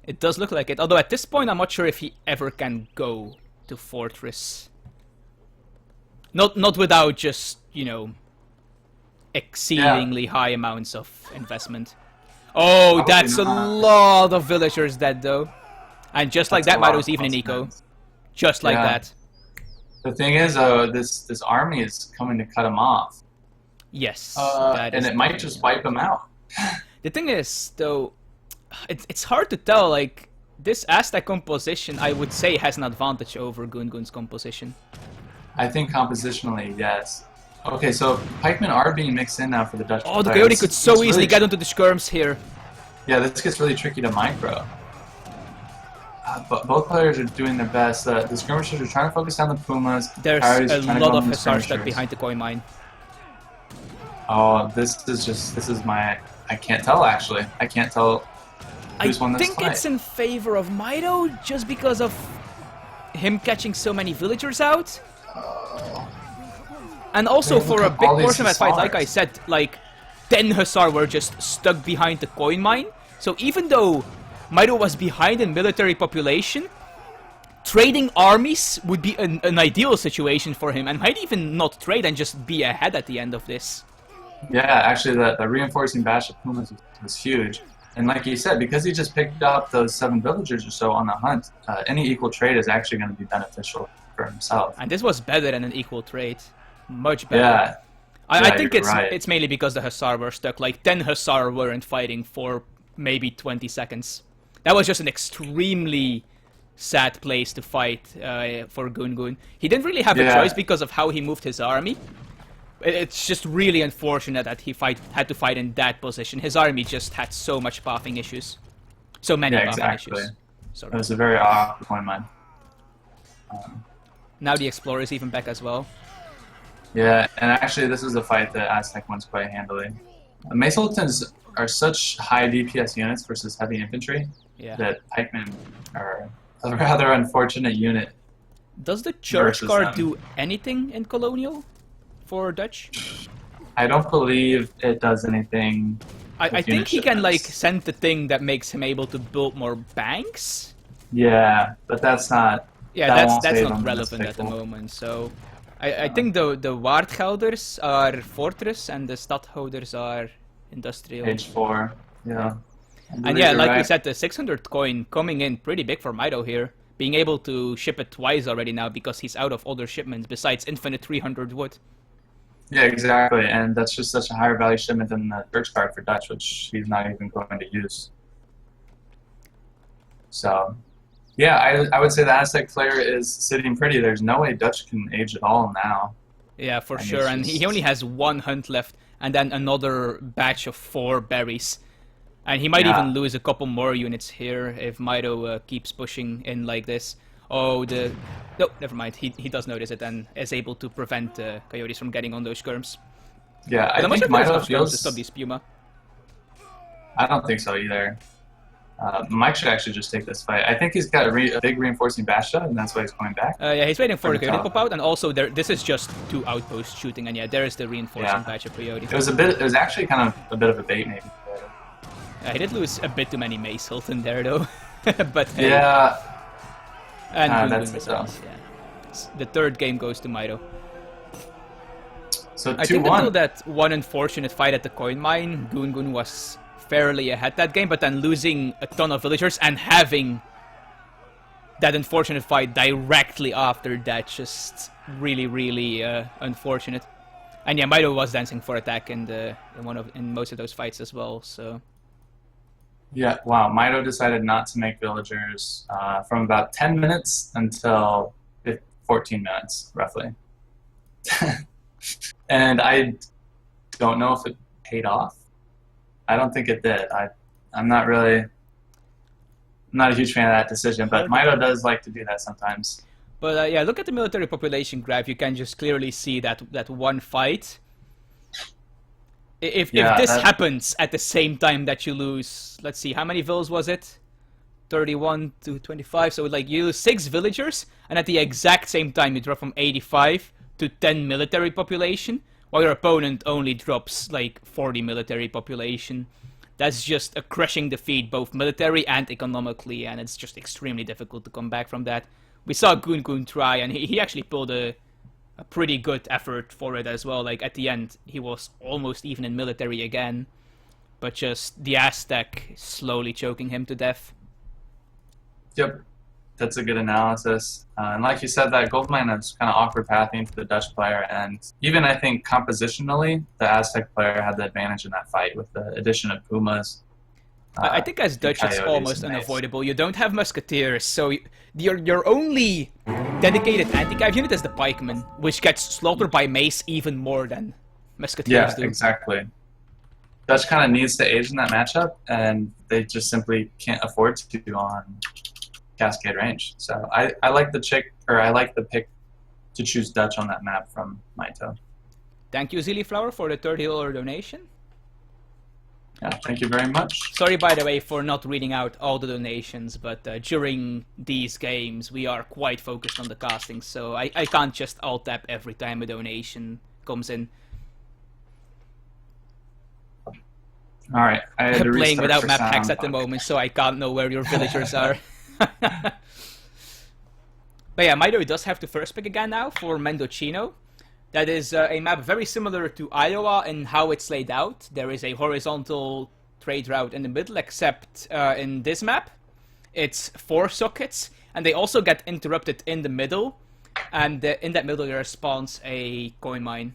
It does look like it, although at this point I'm not sure if he ever can go to Fortress. Not without just, you know, exceedingly high amounts of investment. Oh, Probably that's a not. lot of villagers dead, though. And just like That's that, a lot Mito's of even in eco. consequence. Just like Yeah. that. The thing is, this army is coming to cut him off, Yes. and is it might the- just wipe him out. The thing is, though, it's hard to tell. Like, this Aztec composition, I would say, has an advantage over Goongoon's composition. I think compositionally, yes. Okay, so pikemen are being mixed in now for the Dutch. Oh, the players. Coyote could so It's easily really- get onto the skirms here. Yeah, this gets really tricky to micro. But both players are doing their best. The skirmishers are trying to focus on the Pumas. There's Coyotes a are trying to lot go of on the Hussar stuck skirmishers. behind the coin mine. Oh, this is my... I can't tell, actually. I can't tell who's won I this think fight. it's in favor of Mitoe just because of him catching so many villagers out. And also Yeah, for look a at big all these portion of that fight, like I Hussars. said, like 10 Hussar were just stuck behind the coin mine. So even though Mitoe was behind in military population, trading armies would be an ideal situation for him and might even not trade and just be ahead at the end of this. Yeah, actually, the reinforcing bash of Pumas was huge. And like you said, because he just picked up those 7 villagers or so on the hunt, any equal trade is actually going to be beneficial for himself. And this was better than an equal trade. Much better. Yeah. I Yeah, think you're right. it's mainly because the Hussar were stuck. Like 10 Hussar weren't fighting for maybe 20 seconds. That was just an extremely sad place to fight for Goongoon. He didn't really have a Yeah. choice because of how he moved his army. It's just really unfortunate that he had to fight in that position. His army just had so much pathing issues. So many Yeah, pathing exactly. issues. It Sorry. was a very awkward coin mine. Now the Explorer is even back as well. Yeah, and actually, this is a fight that Aztec wins quite handily. Maceletons are such high DPS units versus heavy infantry Yeah. that pikemen are a rather unfortunate unit. Does the Church versus Guard them. do anything in Colonial for Dutch? I don't believe it does anything. I with think unit he can like shipments. send the thing that makes him able to build more banks. Yeah, but that's not. Yeah, that won't that's save not him in this relevant at the pickle. moment. So I think the Waardgelders are fortress and the Stadhouders are industrial. Page 4. Yeah. I And believe yeah, you're like we right. said, the 600 coin coming in pretty big for Mitoe here. Being able to ship it twice already now because he's out of other shipments besides infinite 300 wood. Yeah, exactly, and that's just such a higher value shipment than the Church Guard for Dutch, which he's not even going to use. So, yeah, I would say the Aztec player is sitting pretty. There's no way Dutch can age at all now. Yeah, for And sure. it's And he just- only has one hunt left, and then another batch of 4 berries. And he might Yeah. even lose a couple more units here if Mitoe keeps pushing in like this. Oh, no, never mind. He does notice it and is able to prevent Coyotes from getting on those skirms. Yeah, But I I'm not think sure if there's Mito enough skirms to feels. stop these Puma. I don't think so either. Mike should actually just take this fight. I think he's got a big reinforcing basha, and that's why he's coming back. Yeah, he's waiting for the Pretty Coyote to tough. pop out, and also this is just 2 outposts shooting, and yeah, there is the reinforcing Yeah. batch of Coyote. It was actually kind of a bit of a bait, maybe. He did lose a bit too many Mace Hilton there, though. But hey, Yeah, and Goongoon that's it, missiles, yeah. The 3rd game goes to Mitoe. so I think until 2-1. that one unfortunate fight at the coin mine, Goongoon was fairly ahead that game, but then losing a ton of villagers and having that unfortunate fight directly after that, just really, really unfortunate. And yeah, Mitoe was dancing for attack in most of those fights as well. So Yeah, wow. Mito decided not to make villagers from about 10 minutes until 14 minutes, roughly. And I don't know if it paid off. I don't think it did. I'm not a huge fan of that decision, but Mito does like to do that sometimes. But yeah, look at the military population graph. You can just clearly see that one fight. If this happens at the same time that you lose, let's see, how many vills was it? 31 to 25. So like you lose 6 villagers, and at the exact same time you drop from 85 to 10 military population, while your opponent only drops like 40 military population. That's just a crushing defeat, both military and economically, and it's just extremely difficult to come back from that. We saw Goongoon try, and he actually pulled a pretty good effort for it as well. Like at the end, he was almost even in military again, but just the Aztec slowly choking him to death. Yep, that's a good analysis. And like you said, that gold mine is kind of awkward pathing to the Dutch player, and even I think compositionally, the Aztec player had the advantage in that fight with the addition of Pumas. I think as Dutch, it's Coyotes almost and Mace. unavoidable. You don't have musketeers, so your only dedicated anti-cav unit is the pikeman, which gets slaughtered by mace even more than musketeers Yeah, do. exactly. Dutch kind of needs to age in that matchup, and they just simply can't afford to on Cascade range. So I like the pick to choose Dutch on that map from Mitoe. Thank you, Zilliflower, for the $30 donation. Yeah, thank you very much. Sorry, by the way, for not reading out all the donations, but during these games, we are quite focused on the casting, so I can't just alt-tap every time a donation comes in. All right, I had to Playing restart without for map sound. hacks at the moment, so I can't know where your villagers are. But yeah, Mitoe does have the first pick again now for Mendocino. That is a map very similar to Iowa in how it's laid out. There is a horizontal trade route in the middle, except in this map, it's 4 sockets, and they also get interrupted in the middle, and in that middle there spawns a coin mine.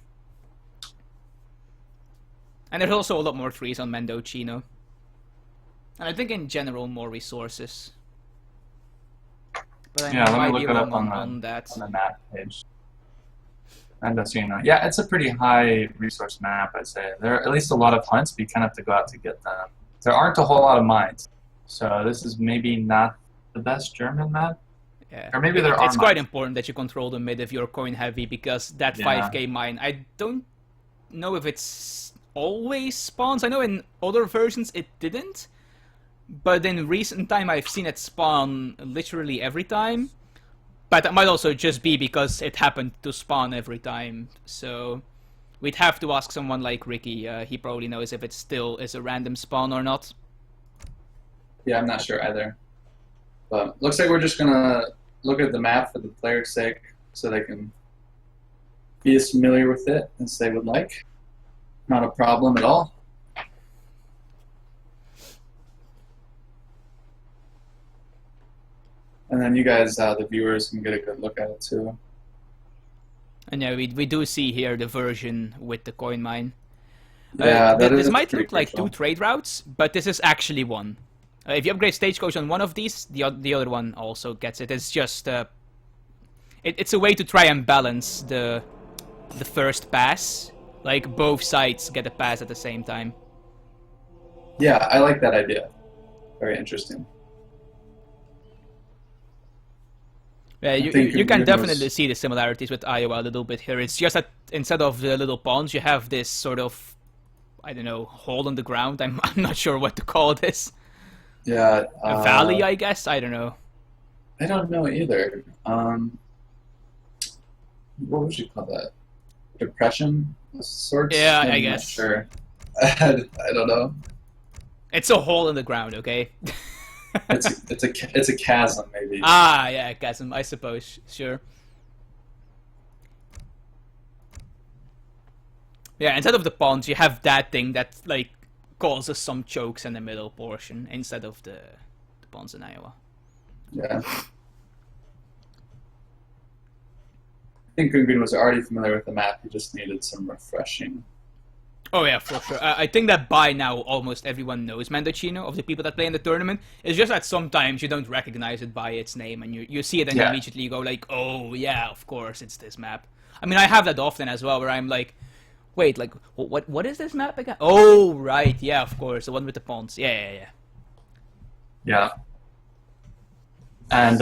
And there's also a lot more trees on Mendocino. And I think in general more resources. But Yeah, let might me be look it up wrong on that. the map page. Mendocino. Yeah, it's a pretty high resource map, I'd say. There are at least a lot of hunts, but you kind of have to go out to get them. There aren't a whole lot of mines. So this is maybe not the best German map. Yeah. Or maybe there are It's quite mines. important that you control the mid if you're coin heavy, because that Yeah. 5k mine, I don't know if it's always spawns. I know in other versions it didn't, but in recent time I've seen it spawn literally every time. But that might also just be because it happened to spawn every time, so we'd have to ask someone like Ricky. He probably knows if it still is a random spawn or not. Yeah, I'm not sure either. But looks like we're just gonna look at the map for the player's sake, so they can be as familiar with it as they would like. Not a problem at all. And then you guys, the viewers, can get a good look at it too. And yeah, we do see here the version with the coin mine. Yeah, This might pretty look like crucial. 2 trade routes, but this is actually one. If you upgrade Stagecoach on one of these, the other one also gets it. It's just it's a way to try and balance the first pass. Like both sides get a pass at the same time. Yeah, I like that idea. Very interesting. Yeah, you think can Goongoon definitely was- see the similarities with Iowa a little bit here. It's just that instead of the little ponds, you have this sort of, I don't know, hole in the ground. I'm not sure what to call this. Yeah. A valley, I guess? I don't know. I don't know either. What would you call that? Depression of sorts? Yeah, I I'm not guess. sure. I don't know. It's a hole in the ground, okay? It's a chasm, maybe. Ah, yeah, chasm, I suppose. Sure. Yeah, instead of the ponds, you have that thing that, like, causes some chokes in the middle portion instead of the ponds in Iowa. Yeah. I think Goongoon was already familiar with the map. He just needed some refreshing. Oh yeah, for sure. I think that by now almost everyone knows Mendocino of the people that play in the tournament. It's just that sometimes you don't recognize it by its name, and you see it and you Yeah. immediately go like, oh yeah, of course it's this map. I mean, I have that often as well, where I'm like, wait, like what is this map again? Oh right, yeah, of course, the one with the ponds. Yeah. Yeah. And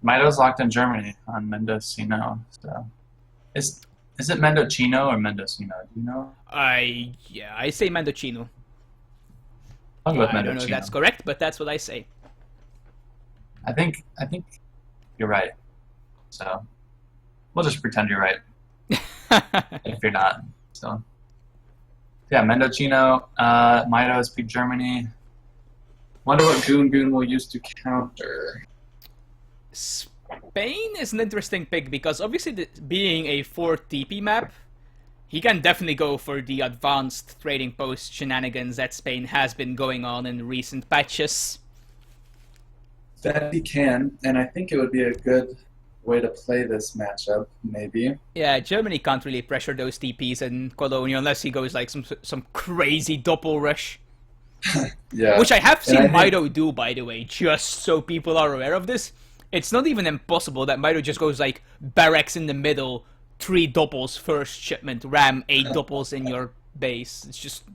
Mito's locked in Germany on Mendocino. So, is it Mendocino or Mendocino? Do you know? I say Mendocino. I'll go with I don't know Mendocino. if that's correct, but that's what I say. I think you're right. So we'll just pretend you're right if you're not. So yeah, Mendocino, Mito has picked Germany. Wonder what Goongoon will use to counter. Spain is an interesting pick because obviously being a 4 TP map, he can definitely go for the advanced trading post shenanigans that Spain has been going on in recent patches. That he can, and I think it would be a good way to play this matchup, maybe. Yeah, Germany can't really pressure those TPs in Colonia unless he goes like some crazy double rush. Yeah. Which I have seen And I think- Mito do, by the way, just so people are aware of this. It's not even impossible that Mito just goes like barracks in the middle, 3 doubles first shipment, ram 8 doubles in your base. It's just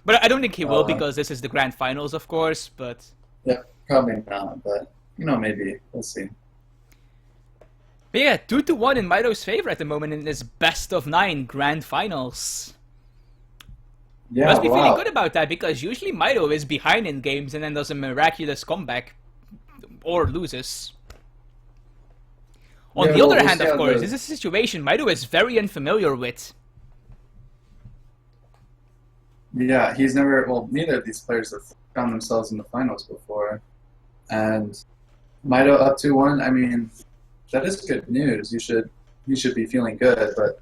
But I don't think he will Uh, because this is the grand finals, of course. But Yeah, probably not, but maybe. We'll see. yeah, 2-1 in Mito's favor at the moment in this best of 9 grand finals. Yeah, Must be wow. feeling good about that because usually Mito is behind in games and then does a miraculous comeback or loses. On Yeah, the well, other we'll hand, see of how course, the- this is a situation Mito is very unfamiliar with. Yeah, neither of these players have found themselves in the finals before. And Mito up 2-1, I mean, that is good news. You should be feeling good, but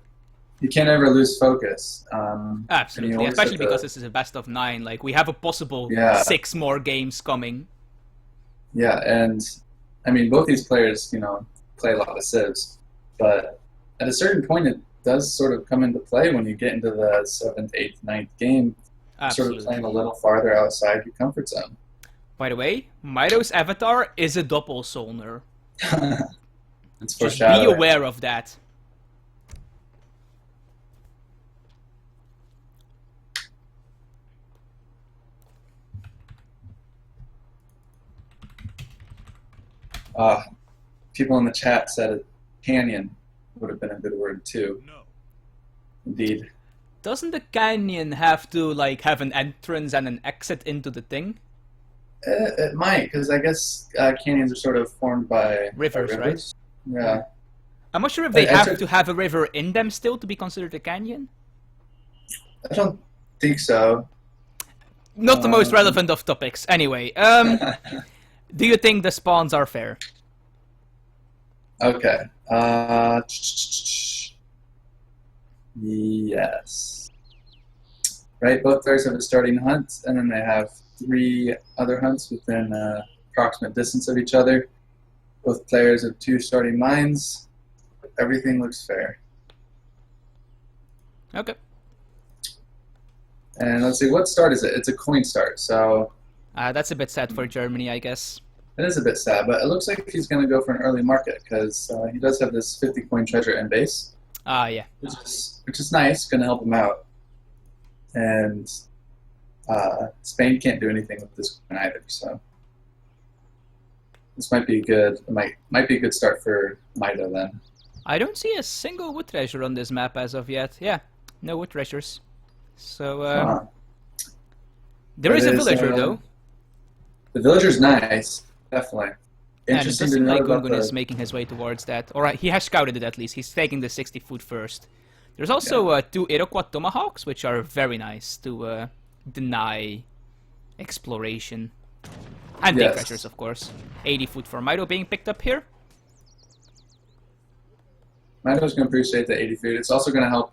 you can't ever lose focus. And you Absolutely, always especially have to- because this is a best of 9. Like, we have a possible Yeah. 6 more games coming. Yeah, and I mean, both these players, play a lot of civs, but at a certain point, it does sort of come into play when you get into the 7th, 8th, 9th game. You're sort of Absolutely. playing a little farther outside your comfort zone. By the way, Mito's avatar is a doppelsolner. It's Just be foreshadowing. aware of that. People in the chat said canyon would have been a good word too. No. Indeed. Doesn't the canyon have to, like, have an entrance and an exit into the thing? It might, because I guess canyons are sort of formed by Rivers, right? Yeah. I'm not sure if they I have took- to have a river in them still to be considered a canyon. I don't think so. Not the most Um, relevant of topics. Anyway, do you think the spawns are fair? Okay. Yes. Right, both players have a starting hunt, and then they have 3 other hunts within approximate distance of each other. Both players have 2 starting mines. Everything looks fair. Okay. And let's see, what start is it? It's a coin start, so That's a bit sad for Germany, I guess. it is a bit sad, but it looks like he's going to go for an early market because he does have this 50 coin treasure in base, Yeah. which is nice, going to help him out. And Spain can't do anything with this coin either, so this might be good. It might be a good start for Mito then. I don't see a single wood treasure on this map as of yet. Yeah, no wood treasures. So, Uh, there is a it is, villager, though. the villager's nice, definitely. And it Interesting does to seem know like about Goongoon is making his way towards that. Alright, he has scouted it at least. He's taking the 60 foot first. There's also 2 Iroquois Tomahawks, which are very nice to deny exploration. And big Yes. treasures, of course. 80 foot for Mito being picked up here. Mito's going to appreciate the 80 food. It's also going to help,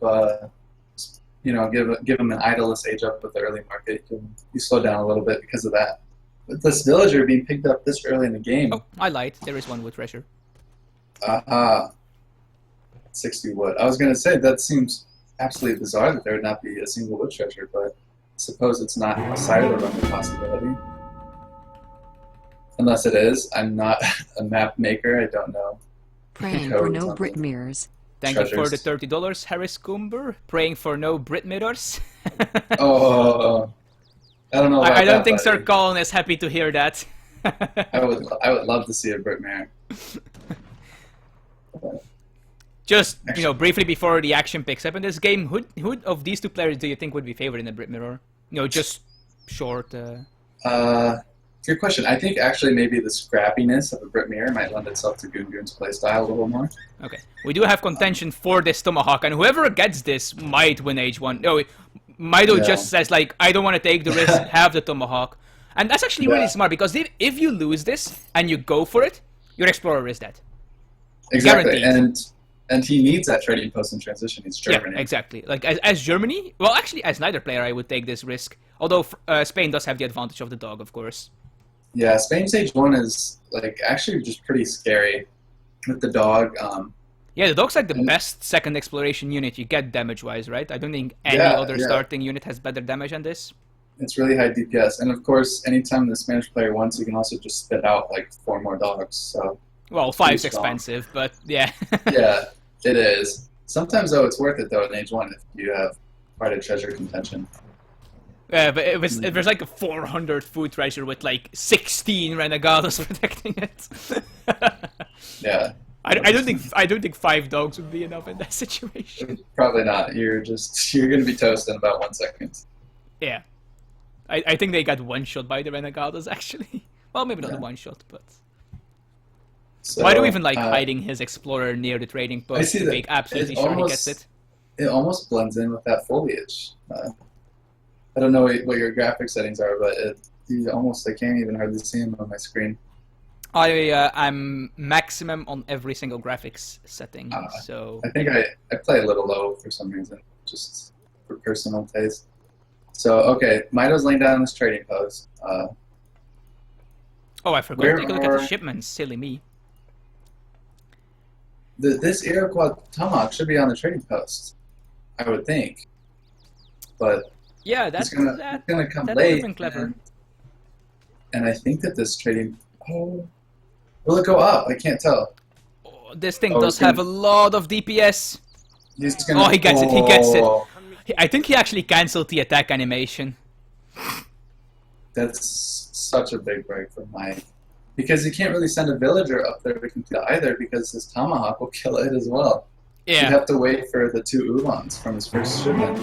give him an idleless age up with the early market. You slow down a little bit because of that. With this villager being picked up this early in the game, Oh, I lied. There is 1 wood treasure. 60 wood. I was going to say, that seems absolutely bizarre that there would not be a single wood treasure, but I suppose it's not outside of the realm of possibility. Unless it is. I'm not a map maker. I don't know. Praying Code for no something. Brit mirrors. Thank you for the Treasures. $30, Harris Coomber. Praying for no Brit mirrors. Oh, I don't know about I don't that, think buddy. SirCallen is happy to hear that. I would love to see a Brit Mare. Just, briefly before the action picks up in this game, who of these 2 players do you think would be favored in the Brit Mirror? Just short. Good question. I think actually maybe the scrappiness of a Brit Mirror might lend itself to Goongoon's playstyle a little more. Okay. We do have contention for this Tomahawk, and whoever gets this might win H1. No, Mito Yeah. just says, like, I don't want to take the risk, have the Tomahawk. And that's actually really Yeah. smart, because if you lose this and you go for it, your Explorer is dead. Exactly, Guaranteed. and he needs that trading post in transition. He's Germany. Yeah, exactly. Like, as Germany, well, actually, as neither player, I would take this risk. Although Spain does have the advantage of the dog, of course. Yeah, Spain's H1 is actually just pretty scary with the dog. Yeah, the dog's like the And- best second exploration unit you get damage-wise, right? I don't think any Yeah, other yeah. starting unit has better damage than this. It's really high DPS, and of course, anytime the Spanish player wants, you can also just spit out 4 more dogs. So Well, pretty 5's strong. expensive, but yeah. yeah, it is. Sometimes though, it's worth it though in H1 if you have quite a treasure contention. But it was like a 400 food treasure with like 16 renegados protecting it. Yeah. I don't think 5 dogs would be enough in that situation. Probably not. You're gonna be toast in about 1 second. Yeah. I think they got one shot by the renegados actually. Well, maybe not one shot, but So, why do we even like hiding his explorer near the trading post? I see to that make absolutely it sure he almost- gets it. It almost blends in with that foliage. I don't know what your graphic settings are, but I can't even hardly see him on my screen. I'm maximum on every single graphics setting, so I think I play a little low for some reason, just for personal taste. So, okay, Mito's laying down this trading post. oh, I forgot. where Take a look at the are- shipments. Silly me. This Iroquois tomahawk should be on the trading post, I would think. But Yeah, it's that's gonna that. come that late. would've been clever. And I think that this trading... Oh, will it go up? I can't tell. Oh, this thing Oh, does it's gonna- have a lot of DPS. He's gonna, Oh, he gets it. He gets it. Oh, I think he actually cancelled the attack animation. That's such a big break for Mike. Because he can't really send a villager up there to complete either, because his tomahawk will kill it as well. You'd Yeah. have to wait for the 2 Oolongs from his first shipment.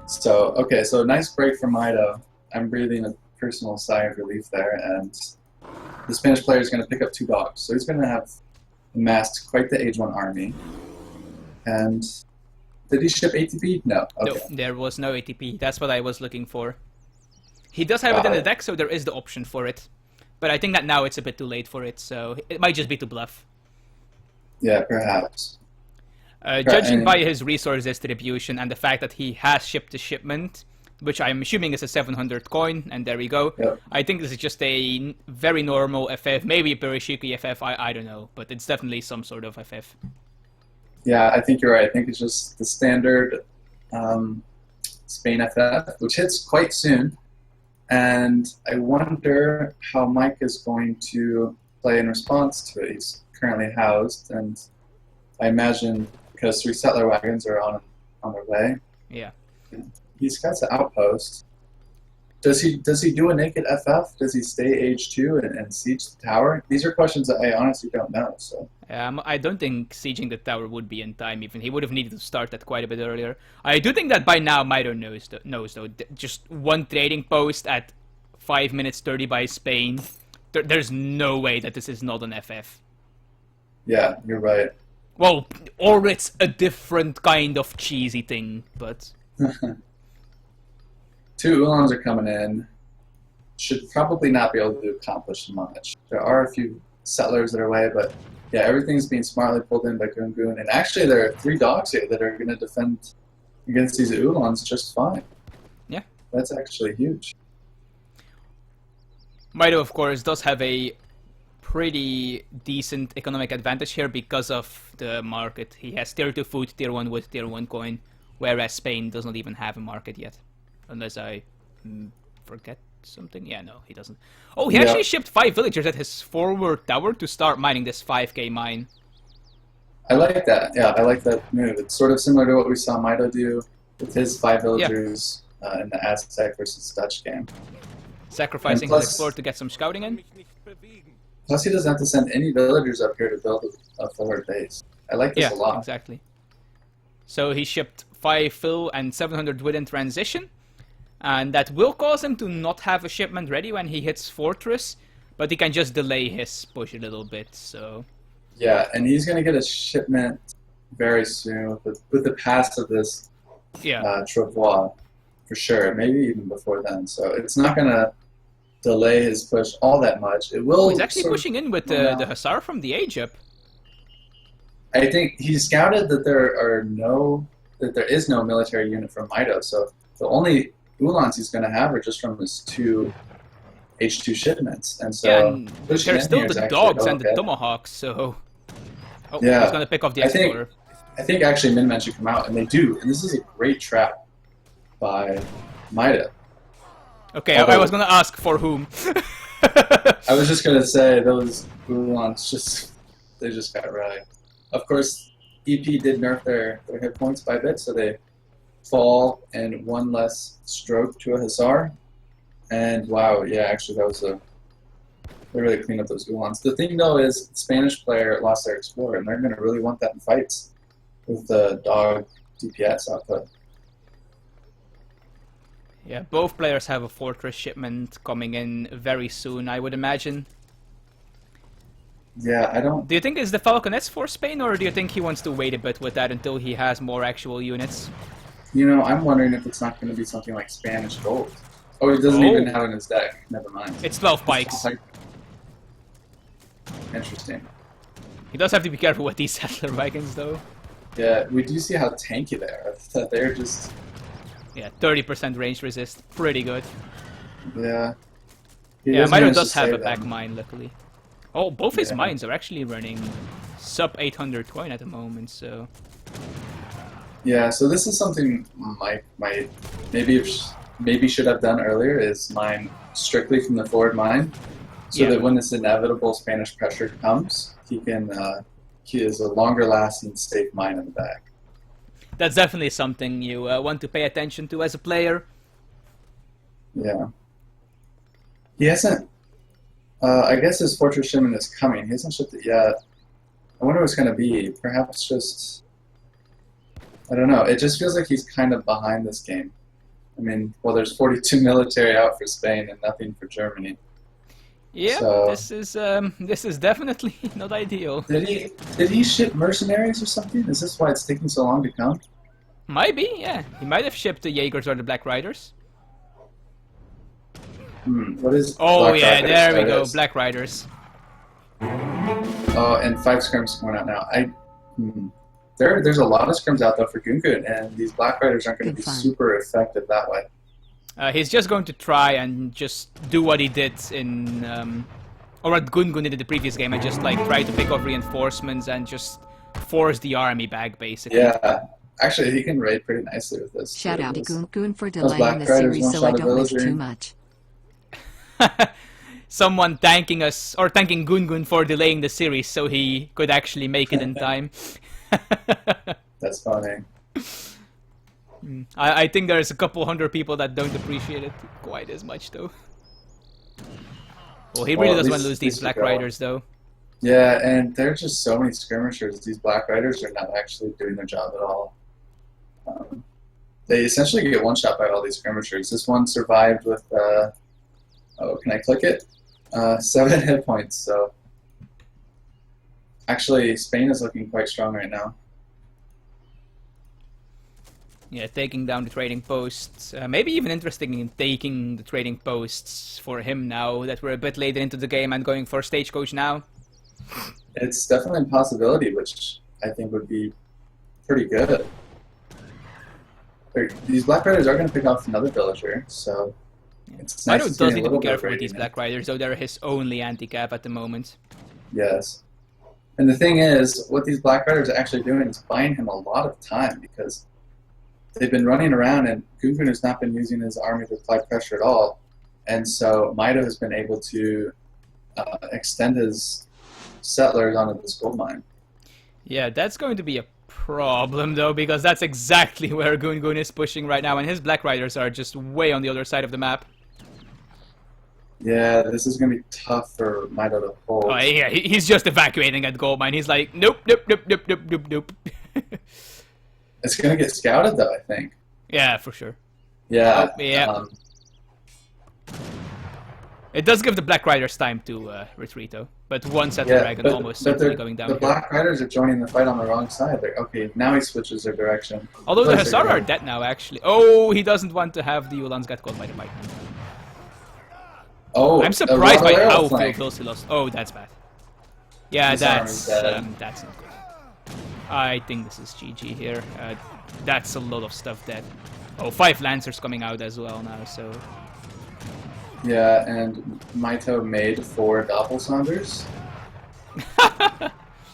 So, okay, so nice break for Mito. I'm breathing a personal sigh of relief there, and the Spanish player is going to pick up 2 dogs. So he's going to have amassed quite the Age 1 army. And did he ship ATP? No. Okay. No, there was no ATP. That's what I was looking for. He does have it in the deck, so there is the option for it. But I think that now it's a bit too late for it, so it might just be to bluff. Yeah, perhaps. Judging and- by his resource distribution and the fact that he has shipped a shipment, which I'm assuming is a 700 coin, and there we go. Yep. I think this is just a very normal FF, maybe a Bereshiki FF, I don't know, but it's definitely some sort of FF. Yeah, I think you're right. I think it's just the standard Spain FF, which hits quite soon. And I wonder how Mike is going to play in response to it. He's currently housed, and I imagine because 3 settler wagons are on their way. Yeah. He's got the outpost. Does he do a naked FF? Does he stay Age 2 and siege the tower? These are questions that I honestly don't know. So I don't think sieging the tower would be in time even. He would have needed to start that quite a bit earlier. I do think that by now Mito knows though. Just 1 trading post at 5 minutes 30 by Spain. There's no way that this is not an FF. yeah, you're right. Well, or it's a different kind of cheesy thing, but 2 Oolongs are coming in. Should probably not be able to accomplish much. There are a few settlers that are away, but yeah, everything's being smartly pulled in by Goongoon. And actually, there are 3 dogs here that are going to defend against these Oolongs just fine. Yeah. That's actually huge. Mito, of course, does have a pretty decent economic advantage here because of the market. He has tier 2 food, tier 1 wood, tier 1 coin, whereas Spain does not even have a market yet. Unless I forget something. Yeah, no, he doesn't. Oh, he actually shipped 5 villagers at his forward tower to start mining this 5k mine. I like that. Yeah, I like that move. It's sort of similar to what we saw Mito do with his 5 villagers in the Aztec versus Dutch game. Sacrificing And plus- his explorer to get some scouting in. Plus, he doesn't have to send any villagers up here to build a forward base. I like this Yeah, a lot. exactly. So he shipped 5 fill and 700 wood in transition. And that will cause him to not have a shipment ready when he hits Fortress. But he can just delay his push a little bit, so... Yeah, and he's going to get a shipment very soon with the pass of this Yeah. Travois, for sure. Maybe even before then. So it's not going to delay his push all that much. It will. Oh, he's actually sort of- pushing in with Yeah. the Hussar from the age up. I think he scouted that there is no military unit from Mito. So the only Oolongs he's going to have are just from his 2 H2 shipments. And so Yeah, and pushing there's in still here is the actually dogs and the okay. tomahawks, so... Oh, Yeah. he's gonna pick off the I think- Explorer. I think actually Min-Men should come out, and they do. And this is a great trap by Mito. Okay, I although- was gonna ask for whom. I was just gonna say those Oolongs they just got right. Of course, EP did nerf their hit points by a bit, so they fall and 1 less stroke to a Hussar. And wow, yeah, actually that was they really cleaned up those Goongoons. The thing though is, the Spanish player lost their Explorer, and they're going to really want that in fights with the dog DPS output. Yeah, both players have a fortress shipment coming in very soon, I would imagine. Yeah, I don't... Do you think it's the Falconets for Spain, or do you think he wants to wait a bit with that until he has more actual units? You know, I'm wondering if it's not going to be something like Spanish gold. Oh, he doesn't even have it in his deck. Never mind. It's 12 pikes. Interesting. He does have to be careful with these settler wagons, though. Yeah, we do see how tanky they are. That they're just... Yeah, 30% range resist. Pretty good. Yeah. Yeah, Mitoe does have a back mine, luckily. Oh, both his mines are actually running sub 800 coin at the moment, so... Yeah, so this is something maybe should have done earlier, is mine strictly from the forward mine, so that when this inevitable Spanish pressure comes, he is a longer lasting safe mine in the back. That's definitely something you want to pay attention to as a player. Yeah. He hasn't... I guess his Fortress Shipment is coming. He hasn't shipped it yet. I wonder what it's going to be. Perhaps just... I don't know. It just feels like he's kind of behind this game. I mean, well, there's 42 military out for Spain and nothing for Germany. Yeah, so, this is definitely not ideal. Did he ship mercenaries or something? Is this why it's taking so long to come? Might be, yeah. He might have shipped the Jaegers or the Black Riders. What is... Oh, Black yeah, Riders? there we go, Black Riders. Oh, and 5 scrims going out now. There's a lot of scrims out though for Goongoon, and these Black Riders aren't going to be super effective that way. He's just going to try and just do what he did in, or what Goongoon did in the previous game, and just like try to pick up reinforcements and just force the army back, basically. Yeah, actually, he can raid pretty nicely with this. Shout out to Goongoon for delaying the series so I don't miss too much. Someone thanking us, or thanking Goongoon for delaying the series so he could actually make it in time. That's funny. I think there's a couple hundred people that don't appreciate it quite as much, though. Well, he really doesn't want to lose these Black Riders, though. Yeah, and there are just so many skirmishers. These Black Riders are not actually doing their job at all. They essentially get one-shot by all these skirmishers. This one survived with, oh, can I click it? 7 hit points, so... Actually, Spain is looking quite strong right now. Yeah, taking down the trading posts. Maybe even interesting in taking the trading posts for him now that we're a bit later into the game and going for Stagecoach now. It's definitely a possibility, which I think would be pretty good. These Black Riders are going to pick off another villager, so... It's nice Mitoe does need to be careful with these Black Riders, though they're his only anti-cap at the moment. Yes. And the thing is, what these Black Riders are actually doing is buying him a lot of time, because they've been running around and Goongoon has not been using his army to apply pressure at all. And so Mitoe has been able to extend his settlers onto this gold mine. Yeah, that's going to be a problem, though, because that's exactly where Goongoon is pushing right now, and his Black Riders are just way on the other side of the map. Yeah, this is going to be tough for Mitoe to hold. Oh, yeah, he's just evacuating at gold mine. He's like, nope, nope, nope, nope, nope, nope, nope. It's going to get scouted, though, I think. Yeah, for sure. Yeah. Yeah. It does give the Black Riders time to retreat, though. But one settler dragon almost certainly going down. The Black Riders are joining the fight on the wrong side. Okay, now he switches their direction. Although the Hussar are dead now, actually. Oh, he doesn't want to have the Ulans get caught by the pikemen. Oh, I'm surprised by how few kills he lost. Oh, that's bad. Yeah, that's not good. I think this is GG here. That's a lot of stuff dead. Oh, 5 Lancers coming out as well now, so... Yeah, and Mitoe made 4 Doppelsonders.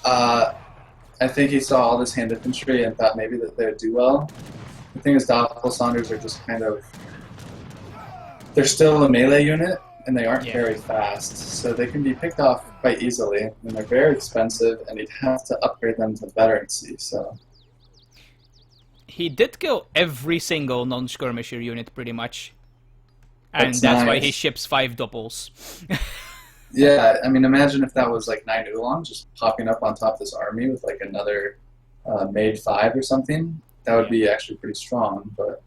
I think he saw all this hand infantry and thought maybe that they would do well. The thing is, Doppelsonders are just kind of... They're still a melee unit, and they aren't very fast, so they can be picked off quite easily, and they're very expensive, and you'd have to upgrade them to veterancy, so... he did kill every single non-skirmisher unit pretty much. And That's that's why he nice. ships 5 doppels. Yeah, I mean, imagine if that was like 9 Oolong just popping up on top of this army with like another made 5 or something. That would be actually pretty strong, but...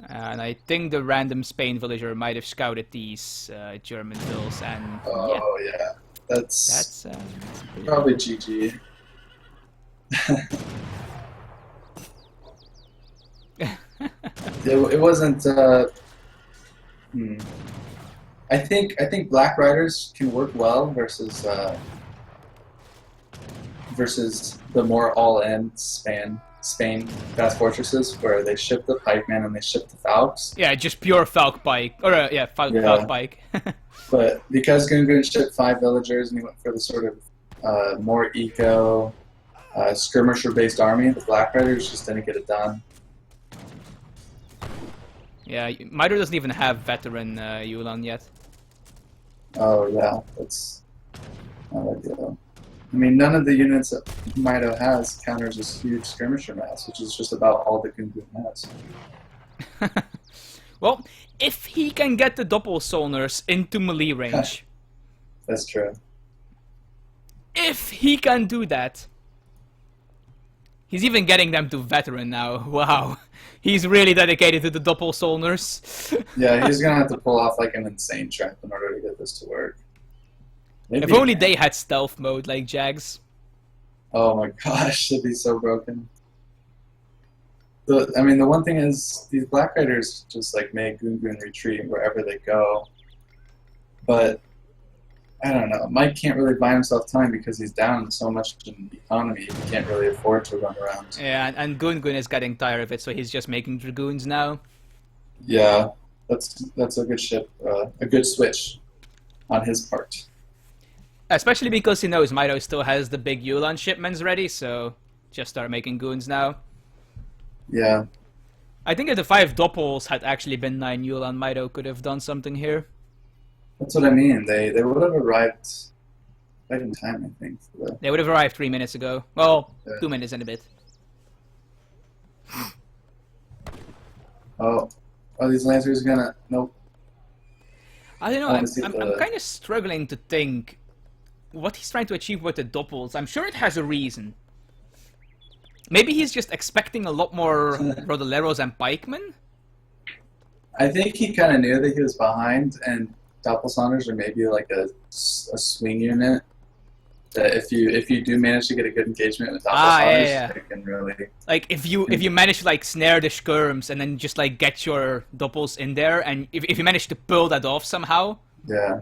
And I think the random Spain villager might have scouted these German vills, and Oh, yeah. That's pretty probably GG. It wasn't... I think Black Riders can work well versus the more all-in Spain fast fortresses where they ship the pikemen and they ship the falcons. Yeah, just pure falc pike, or falc pike. But because Goongoon shipped 5 villagers and he went for the sort of more eco skirmisher-based army, the Black Riders just didn't get it done. Yeah, Mitoe doesn't even have veteran Yulan yet. Oh yeah, that's not ideal. I mean, none of the units that Mitoe has counters this huge skirmisher mass, which is just about all that Goongoon has. Well, if he can get the doppelsolners into melee range, That's true. if he can do that, he's even getting them to veteran now. Wow, he's really dedicated to the doppelsolners. Yeah, he's gonna have to pull off like an insane trap in order to get this to work. Maybe If only they had stealth mode like Jags. Oh my gosh, it'd be so broken. The one thing is, these Black Riders just like make Goongoon retreat wherever they go. But, I don't know, Mike can't really buy himself time because he's down so much in economy, he can't really afford to run around. Yeah, and Goongoon is getting tired of it, so he's just making Dragoons now. Yeah, that's a good ship, a good switch on his part. Especially because he knows Mitoe still has the big Yulan shipments ready, so just start making goons now. Yeah. I think if the 5 doppels had actually been 9 Yulan, Mitoe could have done something here. That's what I mean. They would have arrived right in time, I think. For They would have arrived 3 minutes ago. Well, Yeah. 2 minutes and a bit. Oh, are these Lancers gonna... Nope. I don't know, Honestly, I'm the- kind of struggling to think what he's trying to achieve with the doppels. I'm sure it has a reason. Maybe he's just expecting a lot more Rodoleros and pikemen? I think he kind of knew that he was behind, and Doppelsaunders are maybe like a swing unit. That if you do manage to get a good engagement with Doppelsaunders, yeah. they can really... Like, if you manage to, like, snare the skirms and then just, like, get your doppels in there, and if you manage to pull that off somehow... Yeah.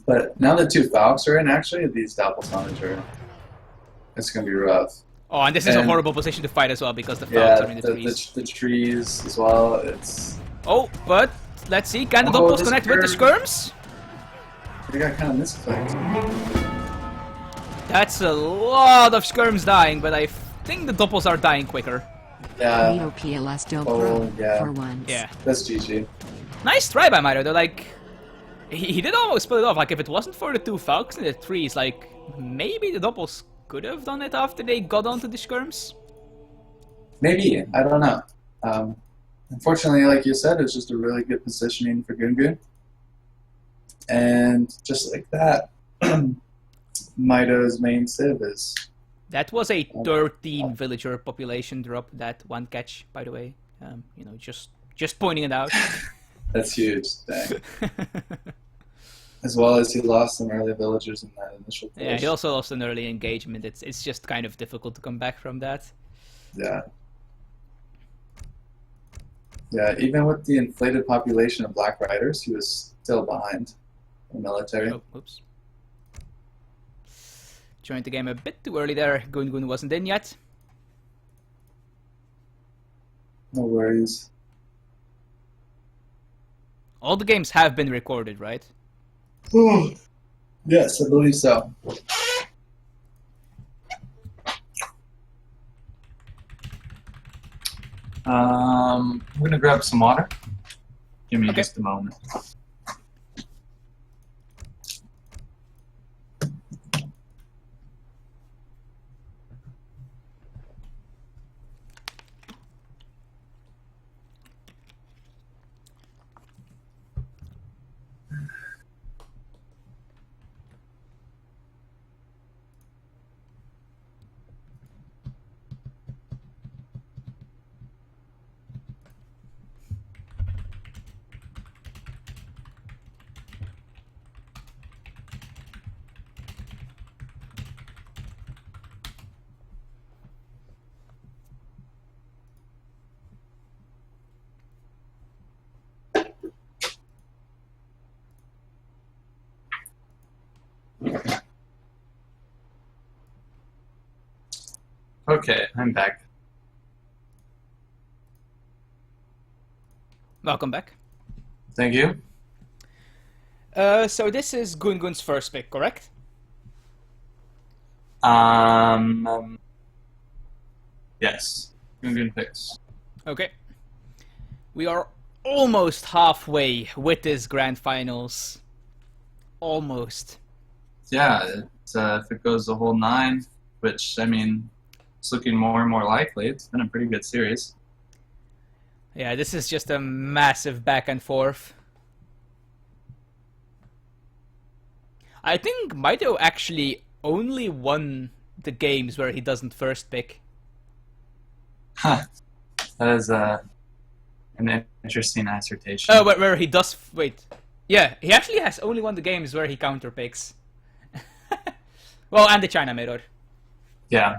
But now that 2 Falcons are in, actually, these Doppelsaunders are... It's going to be rough. Oh, and this is a And- horrible position to fight as well, because the falcons Yeah, are in the trees. the trees as well, it's... Oh, but let's see, can the Oh, doppels this connect with the skirm. skirms? They got kind of misclicked. That's a lot of skirms dying, but I think the doppels are dying quicker. Yeah, Mito PLS don't Oh, pro yeah. for once. Yeah. that's GG. Nice try by Mitoe, though, like... He did almost pull it off, like, if it wasn't for the 2 falcons in the trees, like, maybe the doppels could have done it after they got onto the skirms? Maybe, I don't know. Unfortunately, like you said, it's just a really good positioning for Goongoon. And just like that, Mito's main civ is... That was a 13 villager population drop, that one catch, by the way. You know, just pointing it out. That's huge, dang. As well as he lost some early villagers in that initial push. Yeah, he also lost an early engagement. It's just kind of difficult to come back from that. Yeah. Yeah, even with the inflated population of Black Riders, he was still behind the military. Oh, oops. Joined the game a bit too early there. Goongoon wasn't in yet. No worries. All the games have been recorded, right? Yes, I believe so. I'm gonna grab some water. Give me Okay. just a moment. Okay, I'm back. Welcome back. Thank you. So this is Goongoon's first pick, correct? Yes. Goongoon picks. Okay. We are almost halfway with this grand finals. Almost. Yeah, if it goes the whole 9, which, I mean, it's looking more and more likely. It's been a pretty good series. Yeah, this is just a massive back and forth. I think Mitoe actually only won the games where he doesn't first pick. Huh. That is an interesting assertion. Oh, but where he does... Wait. Yeah, he actually has only won the games where he counter picks. Well, and the China mirror. Yeah.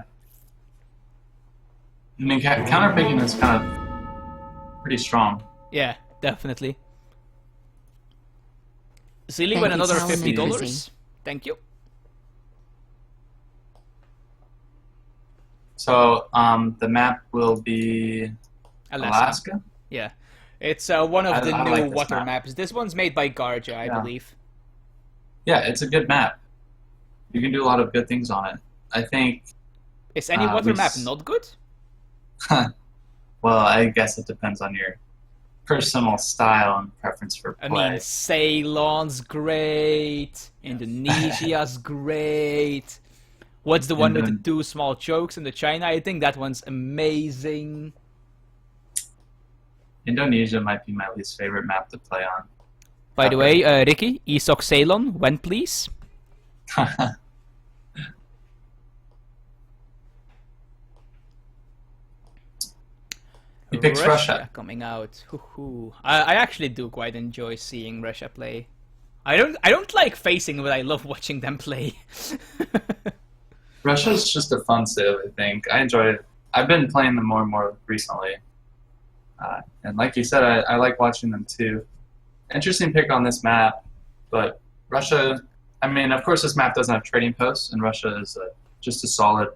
I mean, counter picking is kind of pretty strong. Yeah, definitely. Silly Thank with you, another Talon and $50. Chrissy. Thank you. So, the map will be Alaska? Yeah. It's one of the I new like this water map. maps. This one's made by Garja, I Yeah. believe. Yeah, it's a good map. You can do a lot of good things on it. I think, Is any we water map s- not good? well, I guess it depends on your personal style and preference for I play. mean, Ceylon's great. Indonesia's great. What's the one with the 2 small chokes in the China? I think that one's amazing. Indonesia might be my least favorite map to play on. By the way, Ricky, ESOC Ceylon, when please? He picks Russia. coming out. Hoo-hoo. I actually do quite enjoy seeing Russia play. I don't like facing, but I love watching them play. Russia's just a fun civ, I think. I enjoy it. I've been playing them more and more recently. And like you said, I like watching them too. Interesting pick on this map, but Russia, I mean, of course this map doesn't have trading posts, and Russia is just a solid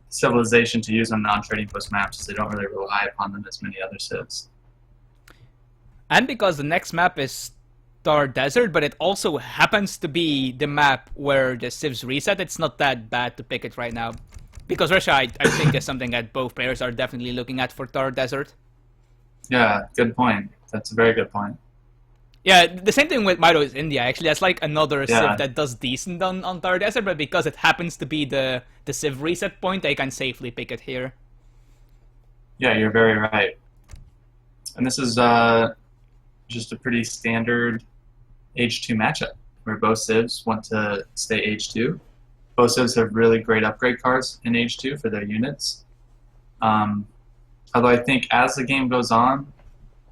civilization to use on non-trading post maps. They don't really rely upon them as many other civs. And because the next map is Thar Desert, but it also happens to be the map where the civs reset, it's not that bad to pick it right now. Because Russia, I think, is something that both players are definitely looking at for Thar Desert. Yeah, good point. That's a very good point. Yeah, the same thing with Mitoe is India, actually. That's like another Yeah. civ that does decent on Thar Desert, but because it happens to be the civ reset point, I can safely pick it here. Yeah, you're very right. And this is just a pretty standard Age 2 matchup, where both civs want to stay Age 2. Both civs have really great upgrade cards in Age 2 for their units. Although I think as the game goes on,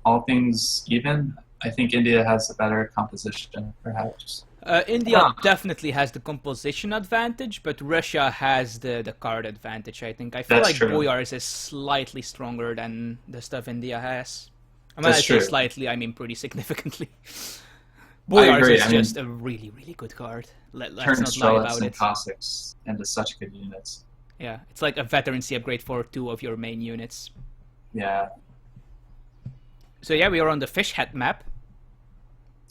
all things even, I think India has a better composition, perhaps. India definitely has the composition advantage, but Russia has the card advantage, I think. I feel That's like true. Boyars is slightly stronger than the stuff India has. And when That's I say true. slightly, I mean pretty significantly. I Boyars agree. is I mean, just a really, really good card. Let's turn not lie Strelets about and it. Cossacks into such good units. Yeah, it's like a veterancy upgrade for 2 of your main units. Yeah. So yeah, we are on the fish head map.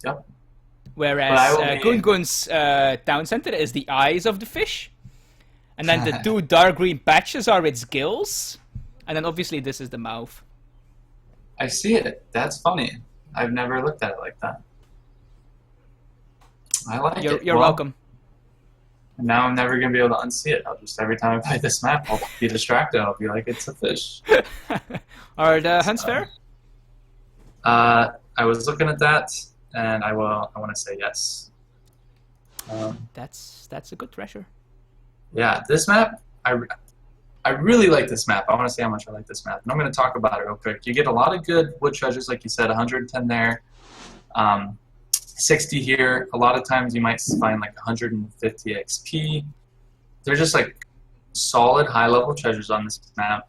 Yep. But Whereas I will be- Goongoon's town center is the eyes of the fish. And then the 2 dark green patches are its gills. And then obviously this is the mouth. I see it. That's funny. I've never looked at it like that. I like it. You're Well, welcome. Now I'm never going to be able to unsee it. I'll just, every time I play this map, I'll be distracted. I'll be like, it's a fish. Are the hunts fair? I was looking at that, and I want to say yes. That's a good treasure. Yeah, this map, I really like this map. I want to see how much I like this map. And I'm going to talk about it real quick. You get a lot of good wood treasures, like you said, 110 there, 60 here. A lot of times you might find like 150 XP. They're just like solid high-level treasures on this map.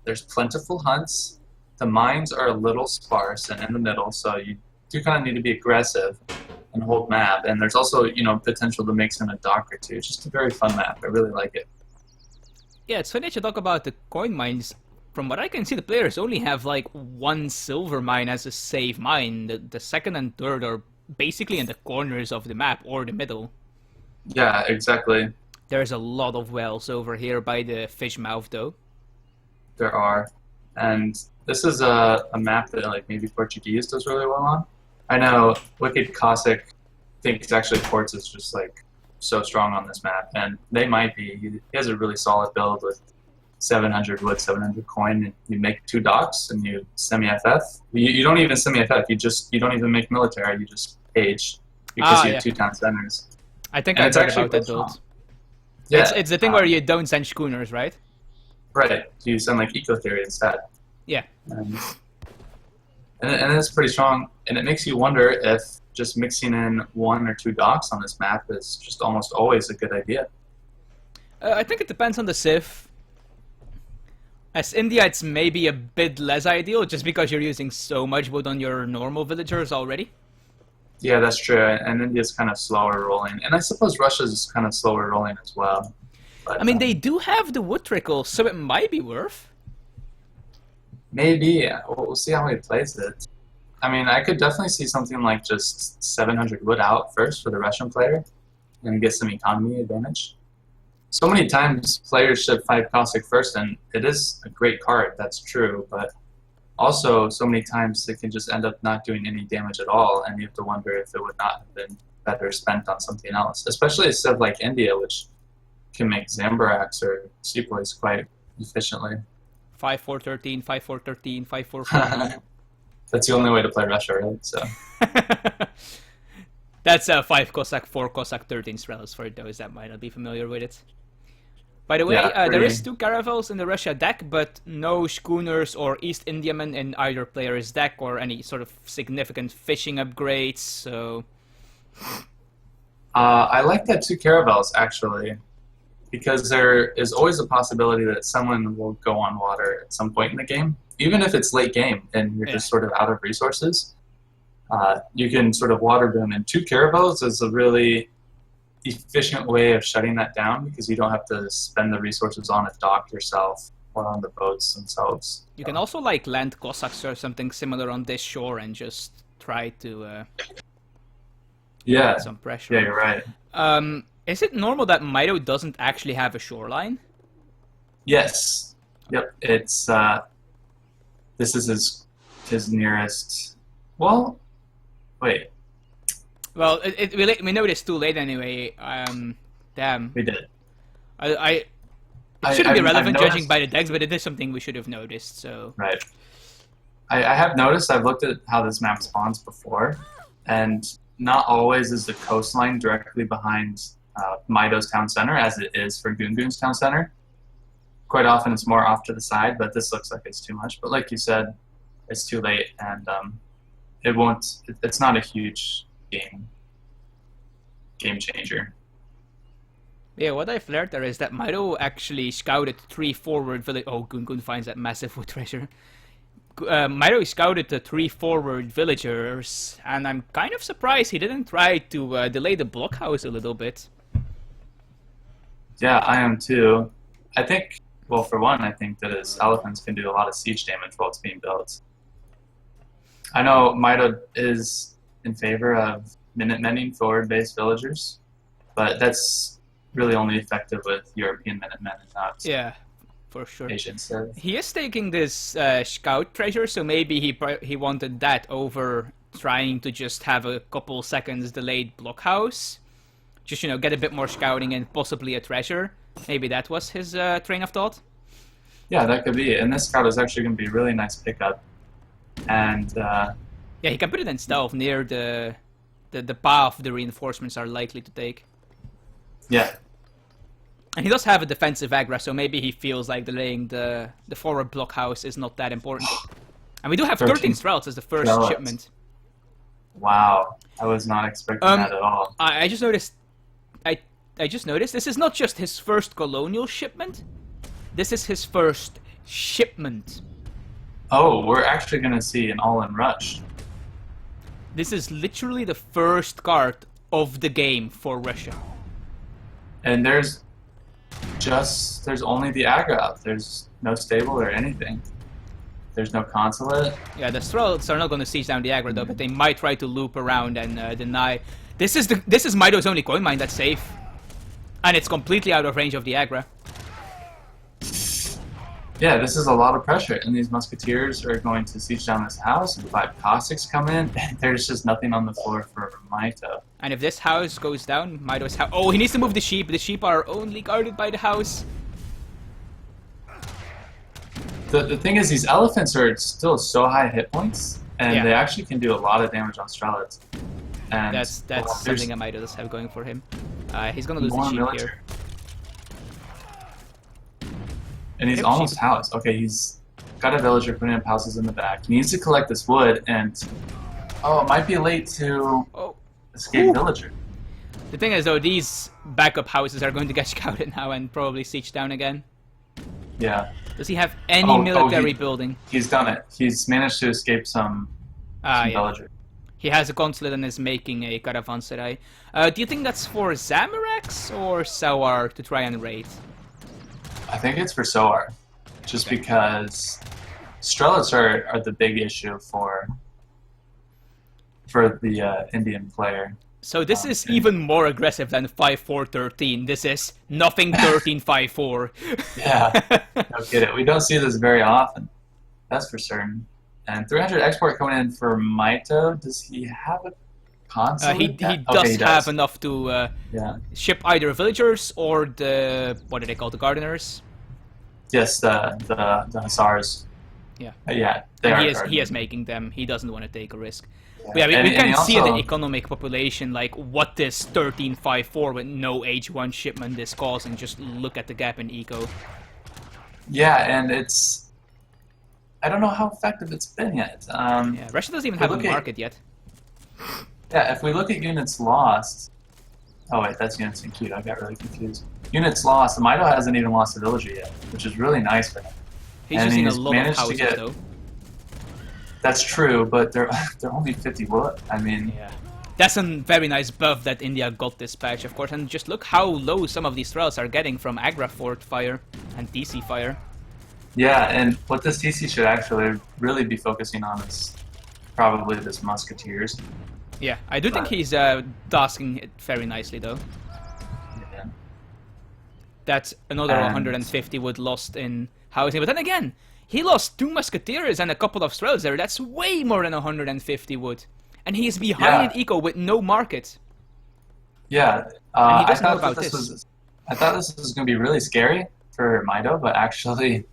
There's plentiful hunts. The mines are a little sparse and in the middle, so you do kind of need to be aggressive and hold map. And there's also, you know, potential to mix in a dock or two. It's just a very fun map. I really like it. Yeah, it's funny that you talk about the coin mines. From what I can see, the players only have like one silver mine as a safe mine. The second and third are basically in the corners of the map or the middle. Yeah, exactly. There's a lot of wells over here by the fish mouth, though. There are. And this is a map that like maybe Portuguese does really well on. I know Wicked Cossack thinks actually Ports is just like so strong on this map, and they might be. He has a really solid build with 700 wood, 700 coin, and you make 2 docks and you semi-FF. You don't even semi-FF, you don't even make military, you just page because you have 2 town centers. I think And I it's heard actually about that strong. build. Yeah, It's the thing where you don't send schooners, right? right. You send like eco theory instead. Yeah. And it's pretty strong, and it makes you wonder if just mixing in 1 or 2 docks on this map is just almost always a good idea. I think it depends on the civ. As India, it's maybe a bit less ideal, just because you're using so much wood on your normal villagers already. Yeah, that's true, and India's kind of slower rolling, and I suppose Russia's kind of slower rolling as well. But, I mean, they do have the wood trickle, so it might be worth. maybe we'll see how he plays it. I mean, I could definitely see something like just 700 wood out first for the Russian player, and get some economy advantage. So many times players ship 5 Cossack first, and it is a great card, that's true, but also so many times it can just end up not doing any damage at all, and you have to wonder if it would not have been better spent on something else, especially a civ like India, which can make Zambaraks or Sepoys quite efficiently. 5-4-13, 5-4-13, 5-4-4. That's the only way to play Russia, right? So That's 5 Cossack, 4 Cossack, 13 Strellas for those that might not be familiar with it. By the way, Yeah, there pretty- is 2 caravels in the Russia deck, but no schooners or East Indiamen in either player's deck or any sort of significant fishing upgrades, so... I like that 2 caravels, actually, because there is always a possibility that someone will go on water at some point in the game, even if it's late game and you're just sort of out of resources. You can sort of water boom, and 2 caravels is a really efficient way of shutting that down because you don't have to spend the resources on a dock yourself or on the boats themselves. You can also like land Cossacks or something similar on this shore and just try to Yeah, put some pressure. yeah, you're right. Is it normal that Mitoe doesn't actually have a shoreline? Yes. Yep. It's this is his nearest. Well, wait. Well, we know this too late anyway. Damn. We did. It shouldn't be I've relevant noticed- judging by the decks, but it is something we should have noticed. So Right. I have noticed. I've looked at how this map spawns before, and not always is the coastline directly behind Mitoe's town center as it is for Goongoon's town center. Quite often it's more off to the side, but this looks like it's too much. But like you said, it's too late, and it won't. It's not a huge game changer. yeah, what I've learned there is that Mitoe actually scouted 3 forward village. Oh, Goongoon finds that massive wood treasure. Mitoe scouted the 3 forward villagers, and I'm kind of surprised he didn't try to delay the blockhouse a little bit. Yeah, I am too. I think, well, for one, I think that his elephants can do a lot of siege damage while it's being built. I know Mitoe is in favor of minute-menning forward-based villagers, but that's really only effective with European Minutemen and not Yeah, for sure. Asian civs. He is taking this scout treasure, so maybe he wanted that over trying to just have a couple seconds delayed blockhouse. Just, you know, get a bit more scouting and possibly a treasure. Maybe that was his train of thought. Yeah, that could be it. And this scout is actually going to be a really nice pickup. And Yeah, he can put it in stealth near the path the reinforcements are likely to take. yeah, And he does have a defensive aggro, so maybe he feels like delaying the forward blockhouse is not that important. And we do have 13 Strelts as the first Strelts. shipment. wow. I was not expecting that at all. I just noticed. I just noticed this is not just his first colonial shipment. This is his first shipment. Oh, we're actually going to see an all-in rush. This is literally the first card of the game for Russia. And there's only the aggro out. There's no stable or anything. There's no consulate. Yeah, the Strelts are not going to siege down the aggro though, but they might try to loop around and deny. This is Mitoe's only coin mine that's safe, and it's completely out of range of the aggro. Yeah, this is a lot of pressure, and these musketeers are going to siege down this house. And 5 Cossacks come in. There's just nothing on the floor for Mitoe. And if this house goes down, Mitoe's house. Oh, he needs to move the sheep. The sheep are only guarded by the house. The thing is, these elephants are still so high hit points, and Yeah. they actually can do a lot of damage on Strelets. And That's something that Mitoe does have going for him. He's gonna lose the more sheep military. here. And he's Yep, almost sheep. housed. Okay, he's got a villager putting up houses in the back. He needs to collect this wood, and oh, it might be late to Oh. escape Ooh. villager. The thing is, though, these backup houses are going to get scouted now and probably siege down again. Yeah, Does he have any military building? he's done it. He's managed to escape some Yeah. villager. He has a consulate and is making a caravanserai. Do you think that's for Zamarax or Sawar to try and raid? I think it's for Soar, just Okay. because Strelets are the big issue for the Indian player. So this is Okay. even more aggressive than 5-4-13. This is nothing 13-5-4. Yeah, no kidding. We don't see this very often. That's for certain. And 300 export coming in for Mitoe. Does he have a consulate? He Okay, does he have enough to Yeah. ship either villagers or the what do they call the gardeners? Yes, the Hussars. Yeah. Yeah. They And are he is guardians. making them. He doesn't want to take a risk. Yeah. But yeah, we And can he see also- the economic population, like what this 13-5-4 with no H1 shipment is causing. Just look at the gap in eco. Yeah, and it's. I don't know how effective it's been yet. Yeah, Russia doesn't even But have a look at- market yet. Yeah, if we look at units lost. Oh wait, that's units in queue. I got really confused. Units lost. Mitoe hasn't even lost a villager yet, which is really nice for him. He's And using a he's lot of managed to houses get- though. That's true, but they're only 50 wood. I mean, Yeah. That's a very nice buff that India got this patch, of course, and just look how low some of these trails are getting from Agra Fort fire and DC fire. yeah, and what this TC should actually really be focusing on is probably this musketeers. Yeah, I do think Right. he's tasking it very nicely though. Yeah. That's another And- 150 wood lost in housing, but then again, he lost 2 musketeers and a couple of trails there. That's way more than 150 wood, and he is behind in eco with no market. Yeah, And he I doesn't know thought that about this this. was. I thought this was going to be really scary for Mitoe, but actually,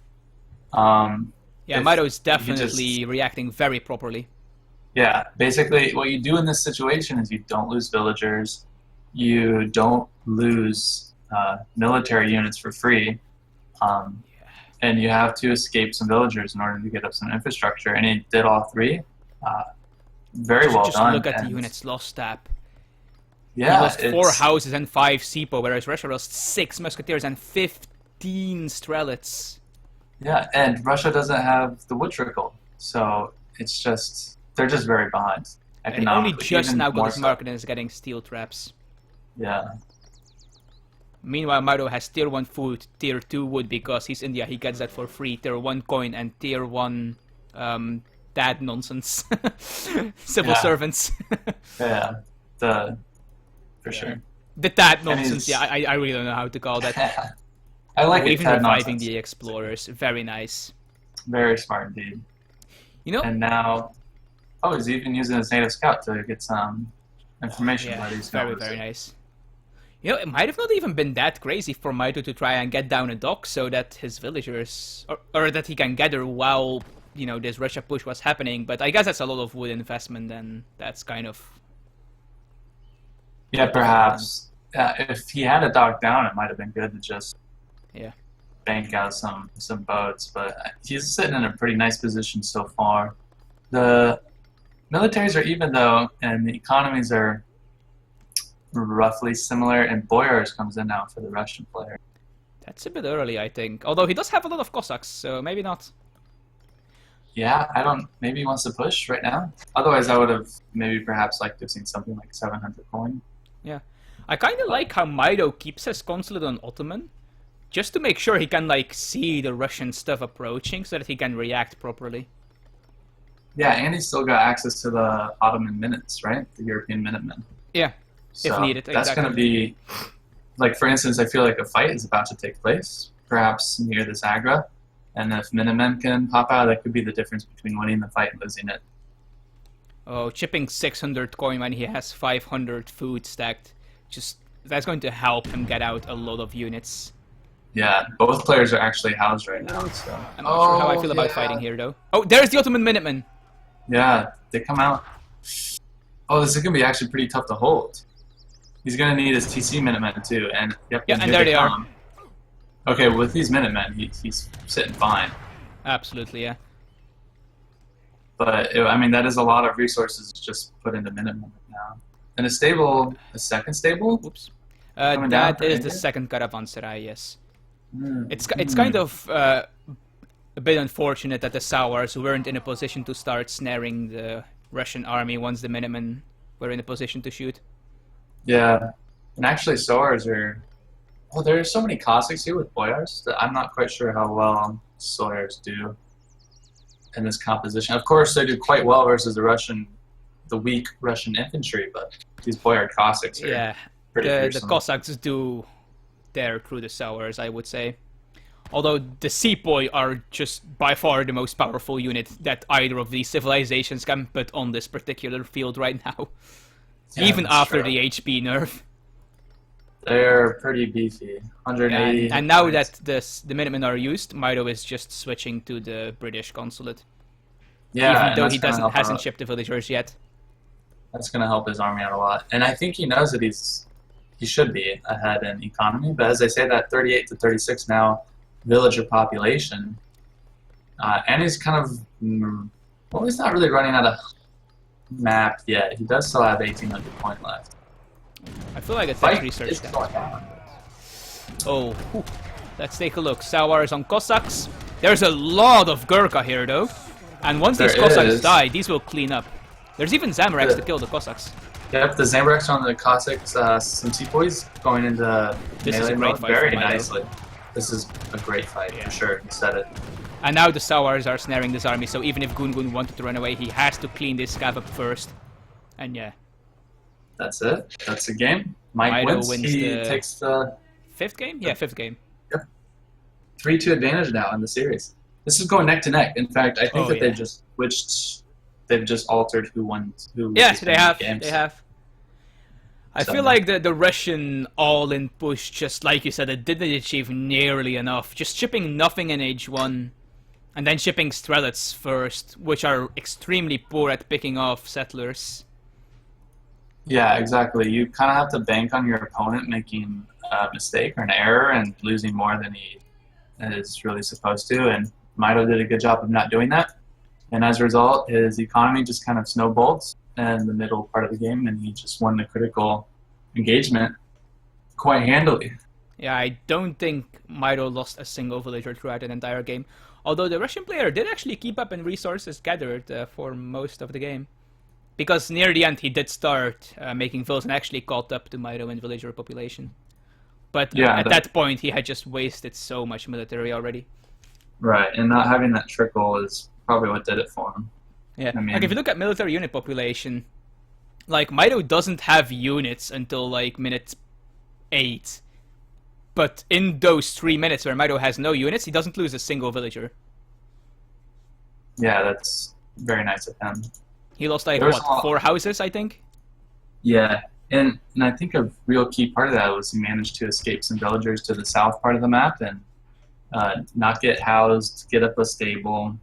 Yeah, if Mitoe is you definitely reacting very properly. yeah, basically, what you do in this situation is you don't lose villagers, you don't lose military units for free, and you have to escape some villagers in order to get up some infrastructure. And he did all 3. Very well Just done. look at the and units lost tab. Yeah, he lost 4 it's- houses and 5 SIPO, whereas Russia lost 6 musketeers and 15 strelets. Yeah, and Russia doesn't have the wood trickle, so it's just they're just very behind And economically. only just even now got more his so. market and is getting steel traps. Yeah, Meanwhile, Mitoe has tier 1 food, tier 2 wood because he's India, he gets that for free, tier 1 coin and tier 1 dad nonsense. Civil Yeah. servants. yeah, for sure. The dad And nonsense, he's- yeah, I really don't know how to call that. I like Or it. even Tad reviving nonsense. the explorers, very nice. Very smart indeed. You know, And now, oh, he's even using his native scout to get some information yeah, about these very, numbers. very nice. You know, it might have not even been that crazy for Mitoe to try and get down a dock so that his villagers, or that he can gather while, you know, this Russia push was happening, but I guess that's a lot of wood investment and that's kind of... Yeah, perhaps. If he had a dock down, it might have been good to just Yeah. bank out some boats. But he's sitting in a pretty nice position so far. The militaries are even though, and the economies are roughly similar. And Boyars comes in now for the Russian player. That's a bit early, I think. Although he does have a lot of Cossacks, so maybe not. Yeah, I don't. Maybe he wants to push right now. Otherwise, I would have maybe perhaps liked to have seen something like 700 coin. Yeah. I kind of like how Mitoe keeps his consulate on Ottoman, just to make sure he can like see the Russian stuff approaching, so that he can react properly. Yeah, and he's still got access to the Ottoman minutes, right? The European Minutemen. Yeah, So if needed. that's Exactly. going to be, like, for instance, I feel like a fight is about to take place, perhaps near this Agra, and if Minutemen can pop out, that could be the difference between winning the fight and losing it. Oh, chipping 600 coin when he has 500 food stacked. That's going to help him get out a lot of units. Yeah, both players are actually housed right now. So. I'm not sure how I feel about fighting here, though. Oh, there's the Ottoman Minutemen! Yeah, they come out. Oh, this is going to be actually pretty tough to hold. He's going to need his TC Minutemen, too. And, yep, Yeah, and here there they are. come. Okay, with these Minutemen, he's sitting fine. Absolutely, yeah. But, I mean, that is a lot of resources just put into Minutemen right now. And a second stable? Oops. Coming down That for is the India? second caravanserai, yes. Mm. It's kind of a bit unfortunate that the Sours weren't in a position to start snaring the Russian army once the Minutemen were in a position to shoot. Yeah. And actually, Sawyers are... Oh, there are so many Cossacks here with Boyars that I'm not quite sure how well Sawyers do in this composition. Of course, they do quite well versus the weak Russian infantry, but these Boyar Cossacks are Yeah, pretty the fearsome. Cossacks do tear through the Sours, I would say. Although the Sepoy are just by far the most powerful unit that either of these civilizations can put on this particular field right now. Yeah, Even that's after true. the HP nerf. They're pretty beefy. 180. And now points. that the Minutemen are used, Mitoe is just switching to the British consulate. Yeah, Even and though that's he gonna help hasn't out. shipped the villagers yet. That's going to help his army out a lot. And I think he knows that he should be ahead in economy. But as I say, that 38 to 36 now villager population, and he's kind of well, he's not really running out of map yet. He does still have 1,800 point left. I feel like a tech Fight research is that. going on. Oh, whew. Let's take a look. Sours on Cossacks. There's a lot of Gurkha here, though. And once these There Cossacks is. die, these will clean up. There's even Zamareks Yeah. to kill the Cossacks. Yep, the Zambreks on the Cossacks, some Sepoys going into This is melee a great mode fight very for Mitoe. nicely. This is a great fight, Yeah. for sure. He said it. And now the Sours are snaring this army, so even if Goongoon wanted to run away, he has to clean this scav up first. And yeah, That's it. That's the game. Mike Mitoe wins. wins He the- takes the 5th game? Yeah, 5th game. 3-2 advantage now in the series. This is going neck to neck. In fact, I think Oh, that yeah. they've just switched. They've just altered who won. Who Yes, won they the have. games. They have. I So- feel like the Russian all-in push, just like you said, it didn't achieve nearly enough. Just shipping nothing in Age 1, and then shipping Strelets first, which are extremely poor at picking off settlers. Yeah, exactly. You kind of have to bank on your opponent making a mistake or an error and losing more than he is really supposed to. And Mitoe did a good job of not doing that. And as a result, his economy just kind of snowballs in the middle part of the game, and he just won the critical engagement quite handily. Yeah, I don't think Mitoe lost a single villager throughout an entire game. Although the Russian player did actually keep up in resources gathered for most of the game. Because near the end he did start making villas and actually caught up to Mitoe in villager population. But Yeah, at that point he had just wasted so much military already. Right, and not having that trickle is probably what did it for him. Yeah, I mean- like if you look at military unit population, like Mitoe doesn't have units until like minute 8. But in those 3 minutes where Mitoe has no units, he doesn't lose a single villager. Yeah, that's very nice of him. He lost like, There was what, a lot- 4 houses, I think? Yeah, and I think a real key part of that was he managed to escape some villagers to the south part of the map and not get housed, get up a stable.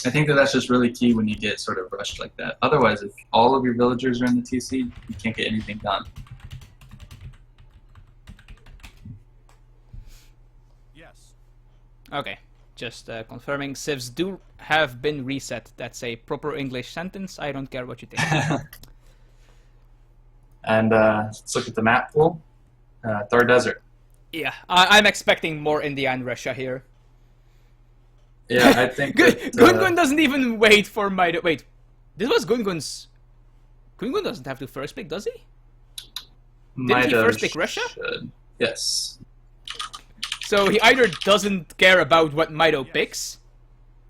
I think that that's just really key when you get sort of rushed like that. Otherwise, if all of your villagers are in the TC, you can't get anything done. Yes. Okay, just confirming. Civs do have been reset. That's a proper English sentence. I don't care what you think. And let's look at the map pool. Thar Desert. Yeah, I'm expecting more India and Russia here. Yeah, I think that, Goongoon doesn't even wait for Mitoe. Wait, this was Goongoon's. Goongoon doesn't have to first pick, does he? Didn't he first pick Russia? Should. Yes. So he either doesn't care about what Mitoe picks,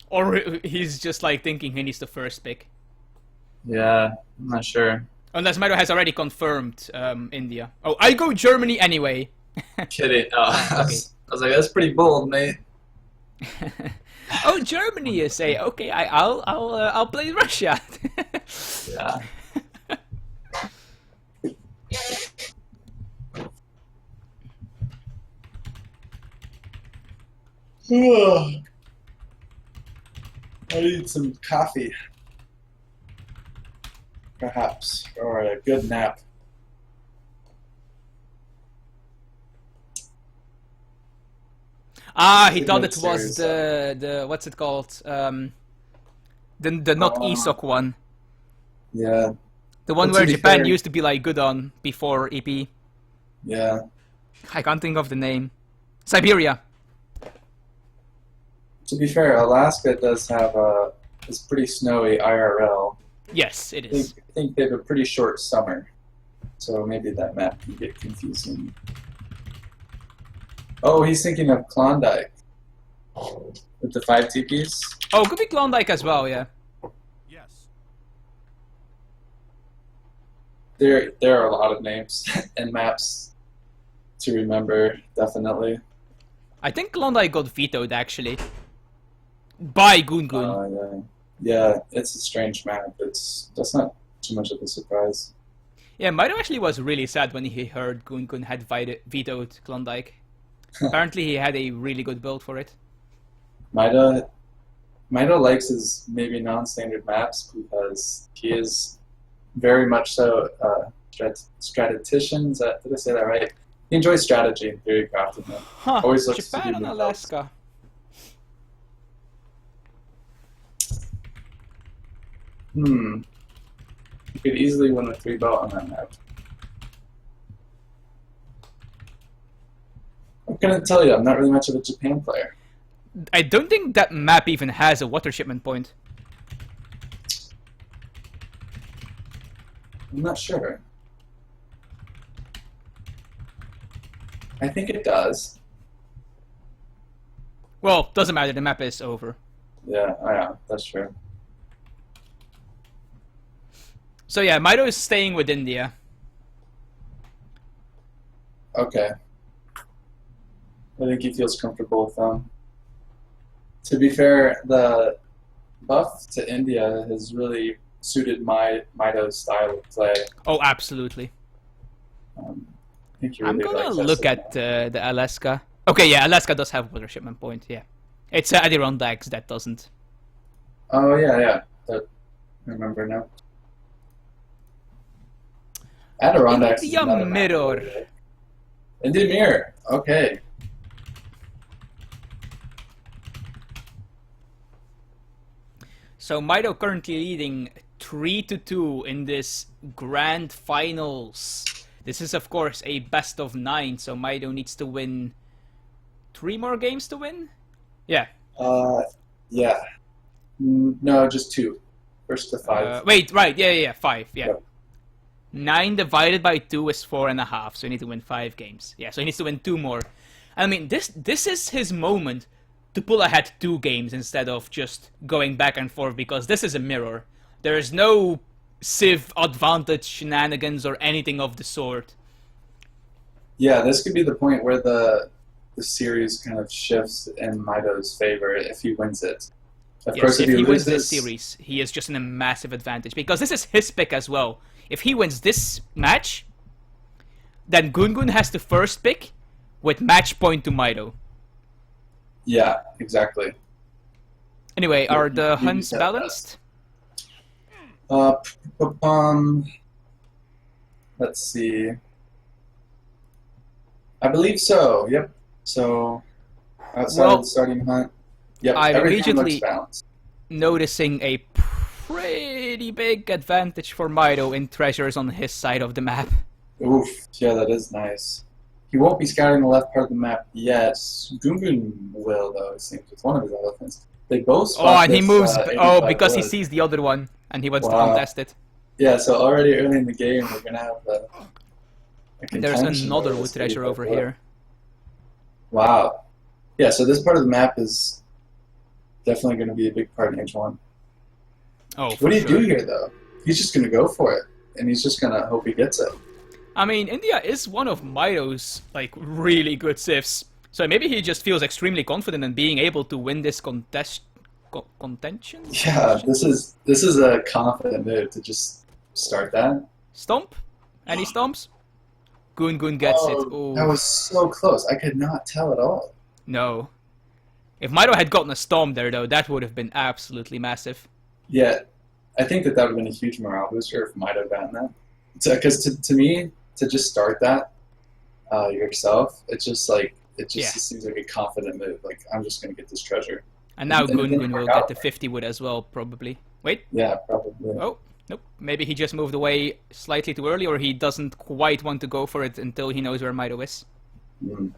or he's just like thinking he needs to first pick. Yeah, I'm not sure. Unless Mitoe has already confirmed India. Oh, I go Germany anyway. Kidding. Oh, Okay. I was like, that's pretty bold, mate. Oh, Germany, you say? Okay, I'll play Russia. Yeah. I need some coffee. Perhaps. Or a good nap. Ah, he Good thought news it was series, the what's it called? The not ESOC one. Yeah. The one Well, to where be Japan fair- used to be like good on before EP. Yeah. I can't think of the name. Siberia. To be fair, Alaska does have it's pretty snowy IRL. Yes, it I is. think they have a pretty short summer, so maybe that map can get confusing. Oh, he's thinking of Klondike with the 5 teepees. Oh, could be Klondike as well, yeah. Yes. There are a lot of names and maps to remember, definitely. I think Klondike got vetoed actually. By Goongoon. Yeah, it's a strange map. That's not too much of a surprise. Yeah, Mito actually was really sad when he heard Goongoon had vetoed Klondike. Apparently he had a really good build for it. Mito likes his maybe non-standard maps because he is very much so strategician. Did I say that right? He enjoys strategy and theory crafting. Huh, Always looks to Japan do and new Alaska. You could easily win a 3 belt on that map. I couldn't tell you. I'm not really much of a Japan player. I don't think that map even has a water shipment point. I'm not sure. I think it does. Well, doesn't matter, the map is over. Yeah, I know. That's true. So yeah, Mito is staying with India. Okay. I think he feels comfortable with them. To be fair, the buff to India has really suited Mito's style of play. Oh, absolutely. I think he I'm really gonna likes look us at the Alaska. Okay, yeah, Alaska does have a water shipment point, yeah. It's Adirondacks that doesn't. Oh, yeah. I remember now. Adirondacks is India another map. Mirror. India Mirror. Okay. So Mito currently leading 3-2 in this grand finals. This is of course a best of 9, so Mito needs to win 3 more games to win? Yeah. Yeah. No, just 2. First to 5. Wait, right, yeah, 5, yeah. Yep. 9 divided by 2 is 4.5, so you need to win 5 games. Yeah, so he needs to win 2 more. I mean, this is his moment to pull ahead 2 games instead of just going back and forth, because this is a mirror. There is no Civ advantage shenanigans or anything of the sort. Yeah, this could be the point where the series kind of shifts in Mito's favor if he wins it. Of Yes, course, if he wins loses this series, he is just in a massive advantage, because this is his pick as well. If he wins this match, then Goongoon has the first pick with match point to Mito. Yeah, exactly. Anyway, are You the said hunts that balanced? Let's see. I believe so. Yep. So outside Well, of the starting hunt, yep. I Everything immediately- looks balanced. Noticing a pretty big advantage for Mito in treasures on his side of the map. Oof. Yeah, that is nice. He won't be scouting the left part of the map yet. Goongoon will, though, it seems, with one of his elephants. They both Oh, spot and he this, moves. 85 because he wood. sees the other one and he wants to Wow. contest it. Yeah, so already early in the game, we're gonna have a There's contention another over wood this treasure 85 over wood. here. Wow. Yeah, so this part of the map is definitely going to be a big part in H1. Oh, for What do you sure. do here, though? He's just going to go for it, and he's just going to hope he gets it. I mean, India is one of Mito's like really good civs, so maybe he just feels extremely confident in being able to win this contention. Yeah, this is a confident move to just start that. Stomp? Any stomps? Goongoon gets it. Ooh. That was so close. I could not tell at all. No. If Mito had gotten a stomp there, though, that would have been absolutely massive. Yeah, I think that would have been a huge morale booster if Mito had gotten that. Because to me, to just start that yourself, it's just like it seems like a confident move. Like, I'm just going to get this treasure. And now And it didn't Goongoon will work get out. the 50 wood as well, probably. Wait. Yeah, probably. Oh, nope. Maybe he just moved away slightly too early, or he doesn't quite want to go for it until he knows where Mito is. Mm.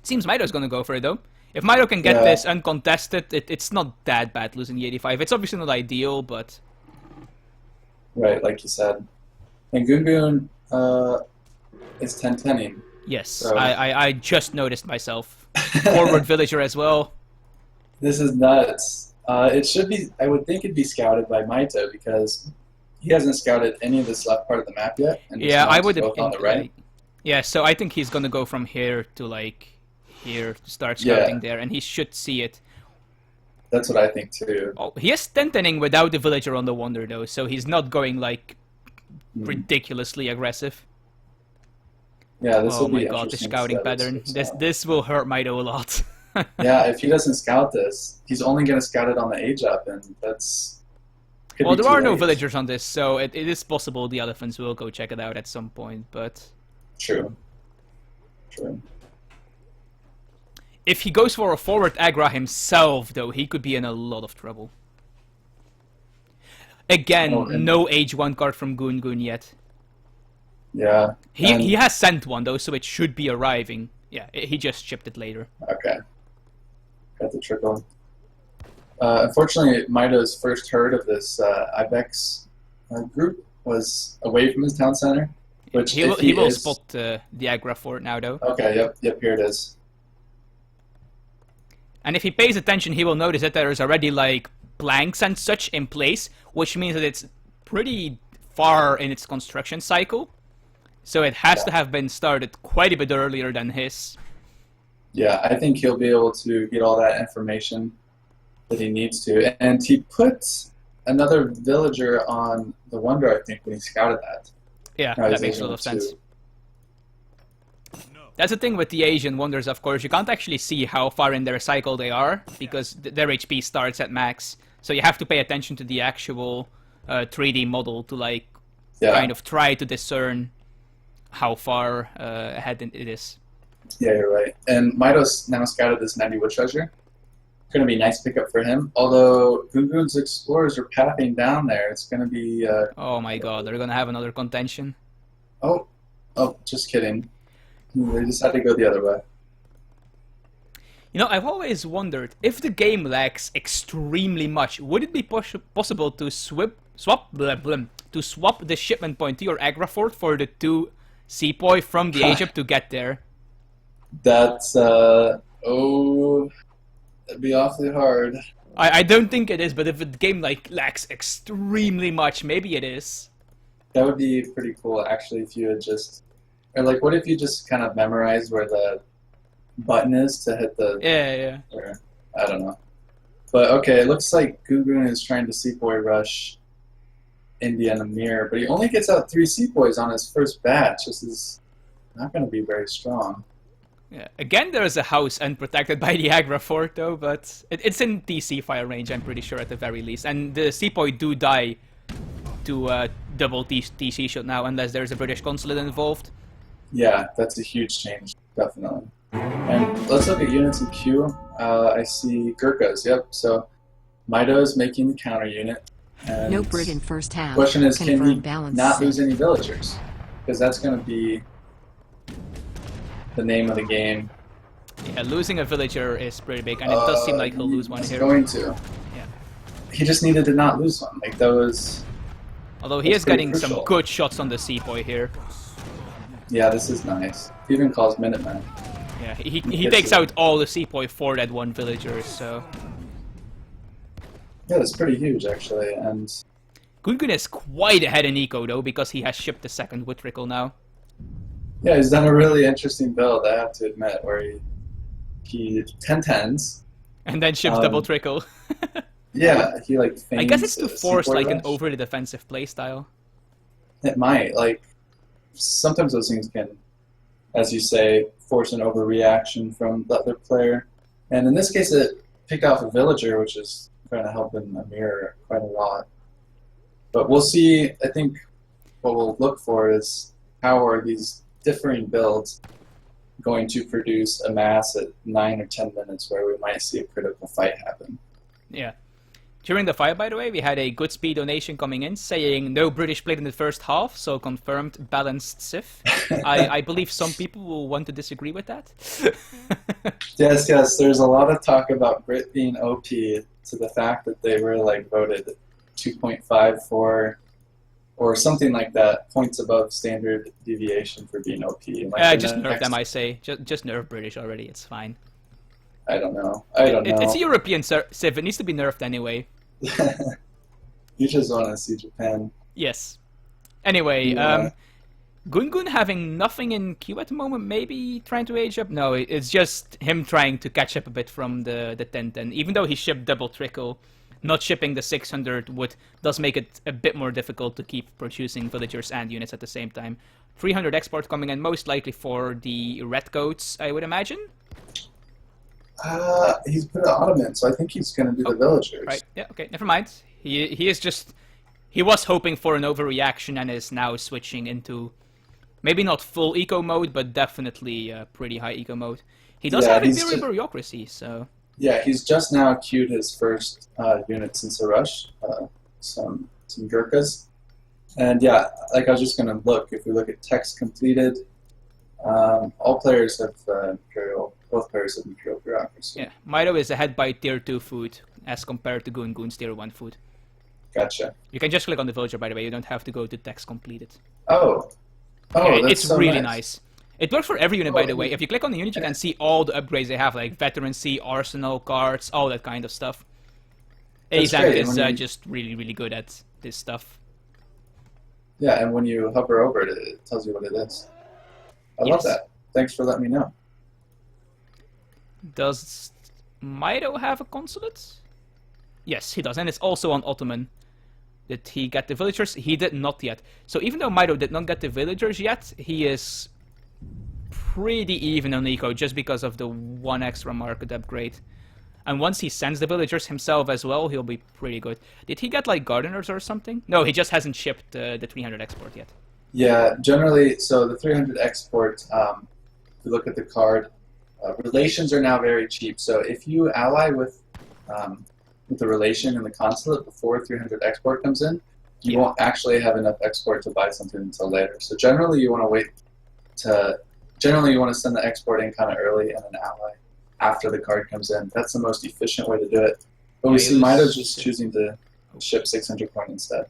Seems Mito's gonna go for it, though. If Mito can get this uncontested, it's not that bad losing the 85. It's obviously not ideal, but... Right, like you said. And Goongoon is 10-10-ing. Yes, So- I just noticed myself. Forward villager as well. This is nuts. It should be. I would think it'd be scouted by Mito because he hasn't scouted any of this left part of the map yet. And Yeah, I would have both on the right. Yeah, so I think he's gonna go from here to like here to start scouting there, and he should see it. That's what I think too. Oh, he is tentening without the villager on the wonder though, so he's not going like ridiculously aggressive. Yeah, this Oh will be my god, the interesting to scouting see how pattern. works out. This will hurt Mito a lot. Yeah, if he doesn't scout this, he's only going to scout it on the age up, and that's. could Well, be there too are no late. villagers on this, so it is possible the elephants will go check it out at some point, but... True. True. If he goes for a forward agra himself, though, he could be in a lot of trouble. Again, Oh, and- no age 1 card from Goongoon yet. Yeah. and- He has sent one, though, so it should be arriving. Yeah, he just shipped it later. Okay. Got the trickle. Unfortunately, Mito's first heard of this Ibex group was away from his town center. Which He if will is- spot the agra for it now, though. Okay, yep, here it is. And if he pays attention, he will notice that there is already, like, planks and such in place, which means that it's pretty far in its construction cycle. So it has to have been started quite a bit earlier than his. Yeah, I think he'll be able to get all that information that he needs to. And he put another villager on the Wonder, I think, when he scouted that. Yeah, No, that he's makes a Asian lot of sense. too. That's the thing with the Asian wonders, of course. You can't actually see how far in their cycle they are, because their HP starts at max. So you have to pay attention to the actual 3D model to, like, Yeah, kind of try to discern how far ahead it is. yeah, you're right. And Mito's now scouted this 90 wood treasure. Going to be a nice pickup for him. Although Goongoon's explorers are pathing down there, it's going to be... Oh my god, they're gonna have another contention. oh, just kidding. They decided to go the other way. You know, I've always wondered, if the game lags extremely much, would it be possible to swap the shipment point to your agra fort for the 2 sepoy from the Egypt to get there? That's, that'd be awfully hard. I don't think it is, but if the game like lags extremely much, maybe it is. That would be pretty cool, actually, if you had just... Or, like, what if you just kind of memorized where the button is to hit the... Yeah. Or, I don't know. But, okay, it looks like Goongoon is trying to Sepoy rush India and Amir, but he only gets out 3 Sepoys on his first batch. This is not going to be very strong. Yeah. Again, there's a house unprotected by the agra fort, though, but it's in TC fire range, I'm pretty sure, at the very least. And the sepoy do die to double TC shot now, unless there's a British consulate involved. Yeah, that's a huge change, definitely. And let's look at units in Q. I see Gurkhas, yep. So Mito's making the counter unit. And No Brit in first half. question is, can he Confirmed balance not set. lose any villagers? Because that's going to be the name of the game. Yeah, losing a villager is pretty big, and it does seem like he'll lose one He's here. going to. Yeah. He just needed to not lose one. Like, that was... Although he That's is getting pretty some crucial. good shots on the Seaboy here. Yeah, this is nice. He even calls Minutemen. Yeah, he Gets takes it. out all the Seaboy for that one villager, so... Yeah, that's pretty huge, actually, and... Goongoon is quite ahead in eco, though, because he has shipped the second wood trickle now. Yeah, he's done a really interesting build, I have to admit, where he 10-10s. And then ships double trickle. Yeah, he like I guess it's feigns to a force Seaboy like an rush. overly defensive playstyle. It might, like, sometimes those things can, as you say, force an overreaction from the other player. And in this case, it picked off a villager, which is going to help in a mirror quite a lot. But we'll see. I think what we'll look for is how are these differing builds going to produce a mass at 9 or 10 minutes where we might see a critical fight happen. Yeah. During the fight, by the way, we had a good speed donation coming in saying no British played in the first half, so confirmed balanced Civ. I believe some people will want to disagree with that. Yes, there's a lot of talk about Brit being OP to the fact that they were like voted 2.54 or something like that, points above standard deviation for being OP. Like Just nerf them, I say. Just nerf British already, it's fine. I don't know. I don't know. It's a European Civ, it needs to be nerfed anyway. You just want to see Japan. Yes. Anyway, Yeah. Goongoon having nothing in queue at the moment, maybe trying to age up? No, it's just him trying to catch up a bit from the 1010. Even though he shipped double trickle, not shipping the 600 wood does make it a bit more difficult to keep producing villagers and units at the same time. 300 export coming in, most likely for the red coats, I would imagine. He's put an Ottoman, so I think he's going to do the villagers. Right, yeah, okay, never mind. He is just... He was hoping for an overreaction and is now switching into... Maybe not full eco mode, but definitely pretty high eco mode. He does have Imperial Bureaucracy, so... Yeah, he's just now queued his first unit since a rush, some Gurkhas. And yeah, like I was just going to look, if we look at text completed, all players have both players have Imperial Bureaucracy. Yeah, Mitoe is ahead by tier 2 food as compared to Goongoon's tier 1 food. Gotcha. You can just click on the villager, by the way, you don't have to go to text completed. Oh, Yeah, that's it's so really nice. nice. It works for every unit, by the way. If you click on the unit, you can see all the upgrades they have, like veterancy, arsenal, cards, all that kind of stuff. That's AZAC great, is and when you- just really, really good at this stuff. Yeah, and when you hover over it, it tells you what it is. I love Yes. that. Thanks for letting me know. Does Mitoe have a consulate? Yes, he does, and it's also on Ottoman. Did he get the villagers? He did not yet. So even though Mitoe did not get the villagers yet, he is pretty even on eco just because of the one extra market upgrade. And once he sends the villagers himself as well, he'll be pretty good. Did he get like gardeners or something? No, he just hasn't shipped the 300 export yet. Yeah, generally, so the 300 export, if you look at the card, relations are now very cheap. So if you ally with the relation and the consulate before 300 export comes in, you won't actually have enough export to buy something until later. So generally, you want to wait generally you want to send the export in kind of early and then ally after the card comes in. That's the most efficient way to do it. But we Yeah, see it was- Mitoe just choosing to ship 600 coin instead.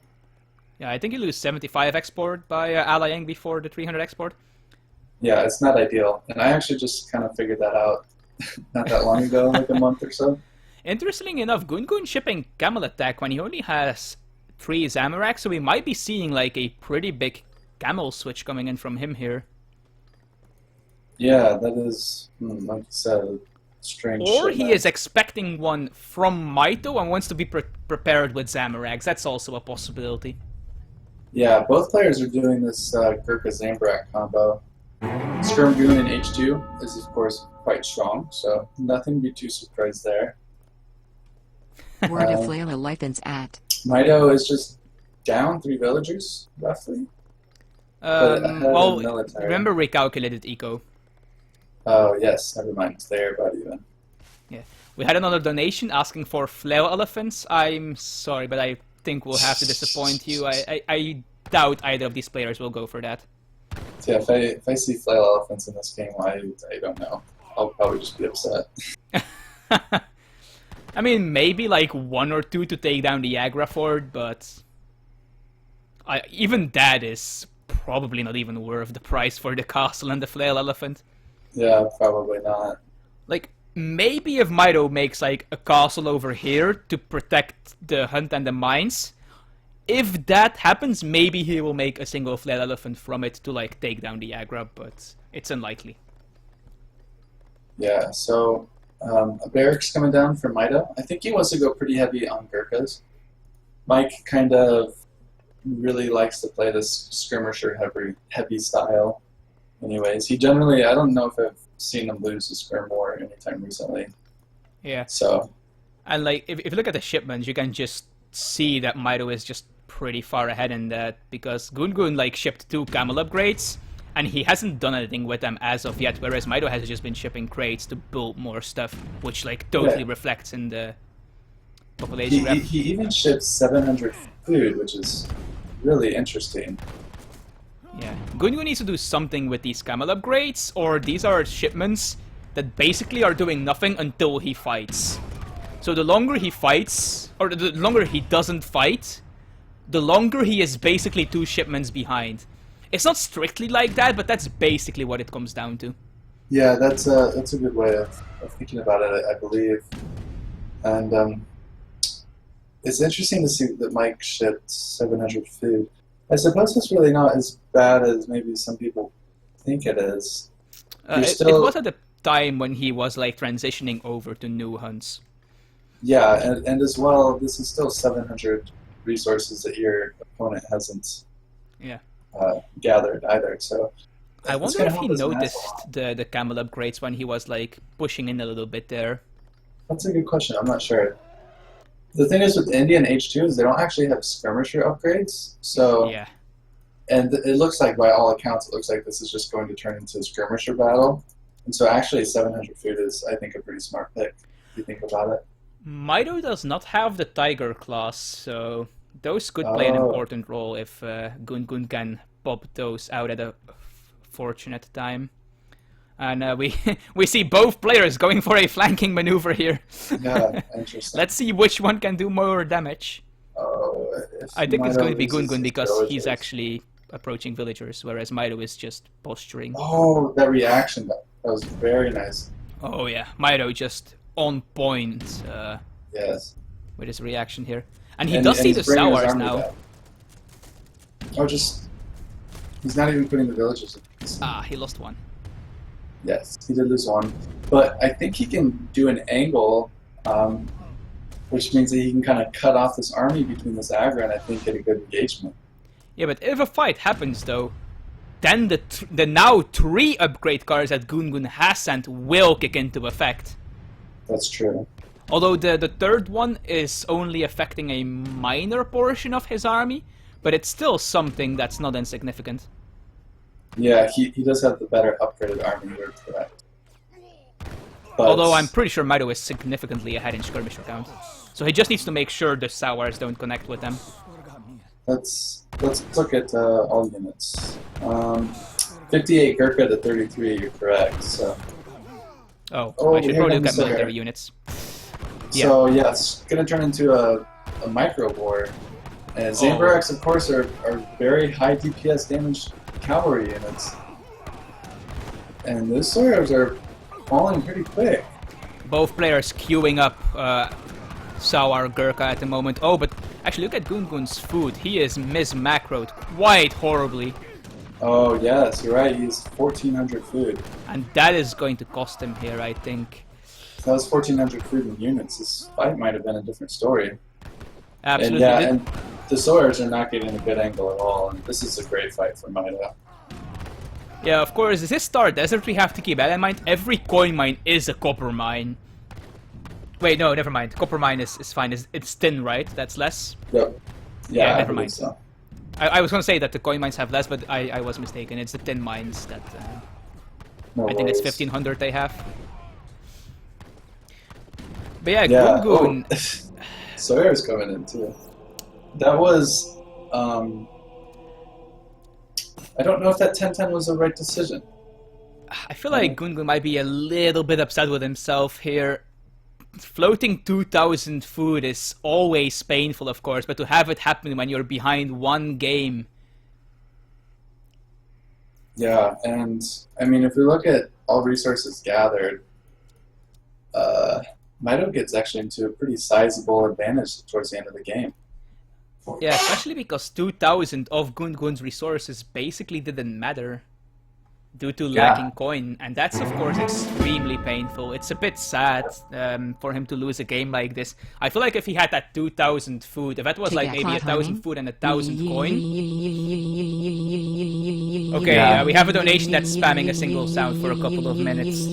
Yeah, I think you lose 75 export by allying before the 300 export. Yeah, it's not ideal. And I actually just kind of figured that out not that long ago, like a month or so. Interestingly enough, Goongoon shipping Camel Attack when he only has 3 Zamorak, so we might be seeing like a pretty big Camel switch coming in from him here. Yeah, that is, like you said, a strange Or he shipment. is expecting one from Mitoe and wants to be prepared with Zamoraks. That's also a possibility. Yeah, both players are doing this Gurkha Zambrak combo. Skirmgoon in H2 is, of course, quite strong, so nothing to be too surprised there. Where do Flayla Lythans at? Mitoe is just down 3 villagers, roughly. But ahead of Well, military. remember recalculated eco. Oh, yes, never mind. It's there about even. Yeah, we had another donation asking for flail elephants. I'm sorry, but I think we'll have to disappoint you. I doubt either of these players will go for that. So yeah, if I see flail elephants in this game, I don't know. I'll probably just be upset. I mean, maybe like 1 or 2 to take down the Agra fort, but even that is probably not even worth the price for the castle and the flail elephant. Yeah, probably not. Like, maybe if Mitoe makes like a castle over here to protect the hunt and the mines, if that happens, maybe he will make a single flail elephant from it to like take down the Agra, but it's unlikely. Yeah, so a barracks coming down for Mitoe. I think he wants to go pretty heavy on Gurkhas. Mike kind of really likes to play this skirmisher heavy style. Anyways, he generally, I don't know if I've seen him lose a skirm war anytime recently. Yeah. So. And like, if you look at the shipments, you can just see that Mitoe is just pretty far ahead in that, because Goongoon like shipped 2 camel upgrades, and he hasn't done anything with them as of yet, whereas Mitoe has just been shipping crates to build more stuff, which like totally reflects in the population rep. He even ships 700 food, which is really interesting. Yeah, Goongoon needs to do something with these camel upgrades, or these are shipments that basically are doing nothing until he fights. So the longer he fights, or the longer he doesn't fight, the longer he is basically 2 shipments behind. It's not strictly like that, but that's basically what it comes down to. Yeah, that's a good way of thinking about it, I believe. And it's interesting to see that Mike shipped 700 food. I suppose it's really not as bad as maybe some people think it is. It was at the time when he was like transitioning over to new hunts. Yeah, and as well, this is still 700 resources that your opponent hasn't gathered either. So I wonder if he noticed the camel upgrades when he was like pushing in a little bit there. That's a good question. I'm not sure. The thing is with India and H2 is they don't actually have skirmisher upgrades. So yeah. And it looks like, by all accounts, it looks like this is just going to turn into a skirmisher battle. And so actually 700 food is, I think, a pretty smart pick, if you think about it. Mitoe does not have the Tiger class, so those could play an important role if Goongoon can pop those out at a fortunate time. And we see both players going for a flanking maneuver here. Yeah, interesting. Let's see which one can do more damage. I think it's going to be Goongoon because he's actually approaching villagers, whereas Mitoe is just posturing. Oh, that reaction, that was very nice. Oh yeah, Mitoe just on point yes. with his reaction here. And he does see the Sours now. Down. Oh, just... He's not even putting the villages in. Ah, he lost one. Yes, he did lose one. But I think he can do an angle, which means that he can kind of cut off this army between this Agra and I think get a good engagement. Yeah, but if a fight happens though, then the now 3 upgrade cards that Goongoon has sent will kick into effect. That's true. Although the 3rd one is only affecting a minor portion of his army, but it's still something that's not insignificant. Yeah, he does have the better upgraded army, you're correct. But although I'm pretty sure Mitoe is significantly ahead in skirmisher count. So he just needs to make sure the Sours don't connect with them. Let's look at all units. 58 Gurkha to 33, you're correct. So. I should probably look at military units. Yeah. So yeah, it's gonna turn into a micro war. And Zambaraks, of course, are very high DPS damage cavalry units. And those Sours are falling pretty quick. Both players queuing up Sour Gurkha at the moment. Oh, but actually look at Goongoon's food. He is mis-macroed quite horribly. Oh yes, you're right, he's 1400 food. And that is going to cost him here, I think. If that was 1400 food in units, this fight might have been a different story. Absolutely. And the Sours are not getting a good angle at all, and this is a great fight for Mitoe. Yeah, of course, this Thar Desert, we have to keep that in mind. Every coin mine is a copper mine. Wait, no, never mind. Copper mine is fine. It's tin, right? That's less? Yep. Yeah, never mind. So. I was going to say that the coin mines have less, but I was mistaken. It's the tin mines that... I think it's 1500 they have. But yeah, Goongoon... Oh. Sawyer's coming in too. That was... I don't know if that 10-10 was the right decision. I feel like Goongoon might be a little bit upset with himself here. Floating 2,000 food is always painful, of course, but to have it happen when you're behind one game. Yeah, and I mean, if we look at all resources gathered, Mitoe gets actually into a pretty sizable advantage towards the end of the game. Yeah, especially because 2,000 of Goongoon's resources basically didn't matter due to lacking coin, and that's of course extremely painful. It's a bit sad for him to lose a game like this. I feel like if he had that 2,000 food, if that was like maybe 1,000 food and 1,000 coin. Okay, we have a donation that's spamming a single sound for a couple of minutes.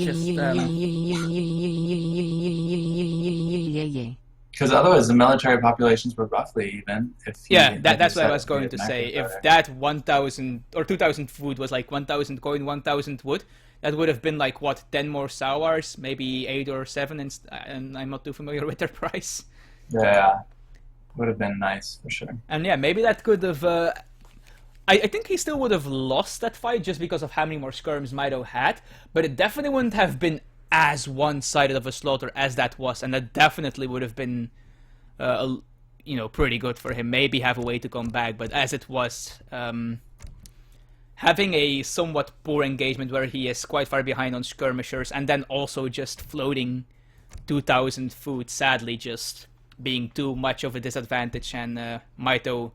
Because otherwise the military populations were roughly even. That's what I was going to say. If that 1,000 or 2,000 food was like 1,000 coin, 1,000 wood, that would have been like, what, 10 more sours, maybe 8 or 7, and I'm not too familiar with their price. Yeah, would have been nice for sure. And yeah, maybe that could have... I think he still would have lost that fight just because of how many more skirms Mitoe had, but it definitely wouldn't have been as one-sided of a slaughter as that was, and that definitely would have been, pretty good for him. Maybe have a way to come back, but as it was, having a somewhat poor engagement where he is quite far behind on skirmishers, and then also just floating 2,000 food, sadly just being too much of a disadvantage, and Mitoe,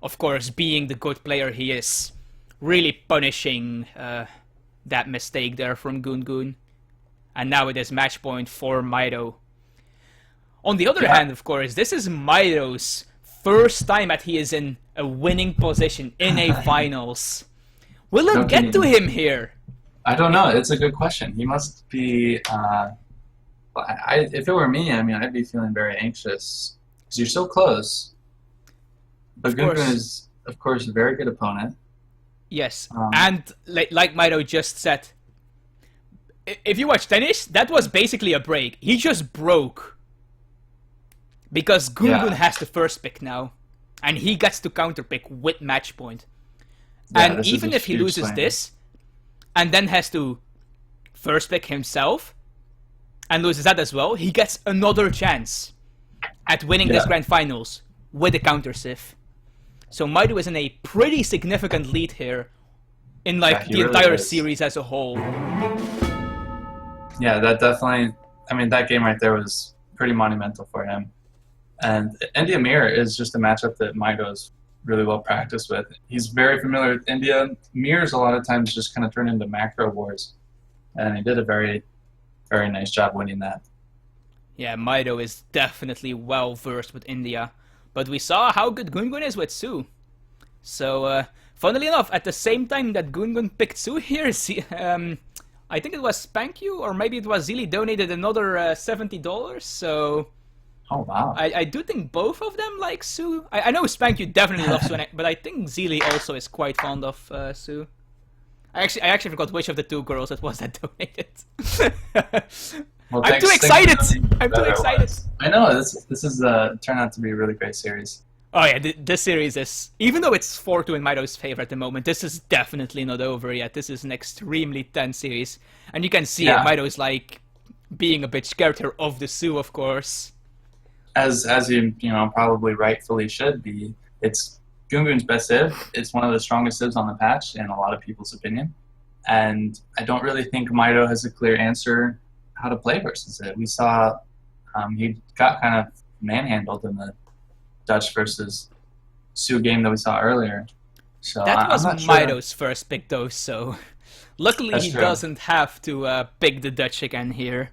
of course, being the good player he is, really punishing that mistake there from Goongoon. And now it is match point for Mitoe. On the other hand, of course, this is Mitoe's first time that he is in a winning position in a finals. Will it get to him here? I don't know. It's a good question. He must be... if it were me, I mean, I'd be feeling very anxious. Because you're so close. But Goongoon is, of course, a very good opponent. Yes. And like Mitoe just said, if you watch tennis, that was basically a break. He just broke. Because Goongoon has the first pick now. And he gets to counterpick with match point. Yeah, and even if he loses this, and then has to first pick himself, and loses that as well, he gets another chance at winning this grand finals with a counter civ. So Mitoe is in a pretty significant lead here in the entire series as a whole. Yeah, that definitely... I mean, that game right there was pretty monumental for him. And India Mir is just a matchup that Mitoe's really well practiced with. He's very familiar with India. Mirrors a lot of times just kind of turn into macro wars. And he did a very, very nice job winning that. Yeah, Mitoe is definitely well versed with India. But we saw how good Goongoon is with Sioux. So, funnily enough, at the same time that Goongoon picked Sioux here, I think it was SpankYou, or maybe it was Zili donated another $70, so... Oh, wow. I do think both of them like Sioux. I know SpankYou definitely loves Sioux, but I think Zili also is quite fond of Sioux. I actually forgot which of the two girls it was that donated. Well, I'm too excited! I'm too excited! I know, this is turned out to be a really great series. Oh yeah, this series is... Even though it's 4-2 in Mitoe's favor at the moment, this is definitely not over yet. This is an extremely tense series. And you can see it, Mitoe is like being a bit scared here of the Sioux, of course. As you probably rightfully should be. It's Goongoon's best civ. It's one of the strongest civs on the patch in a lot of people's opinion. And I don't really think Mitoe has a clear answer how to play versus it. We saw he got kind of manhandled in the Dutch versus Sioux game that we saw earlier. So that was I'm not sure. Mitoe's first pick though, so luckily That's he true. doesn't have to pick the Dutch again here.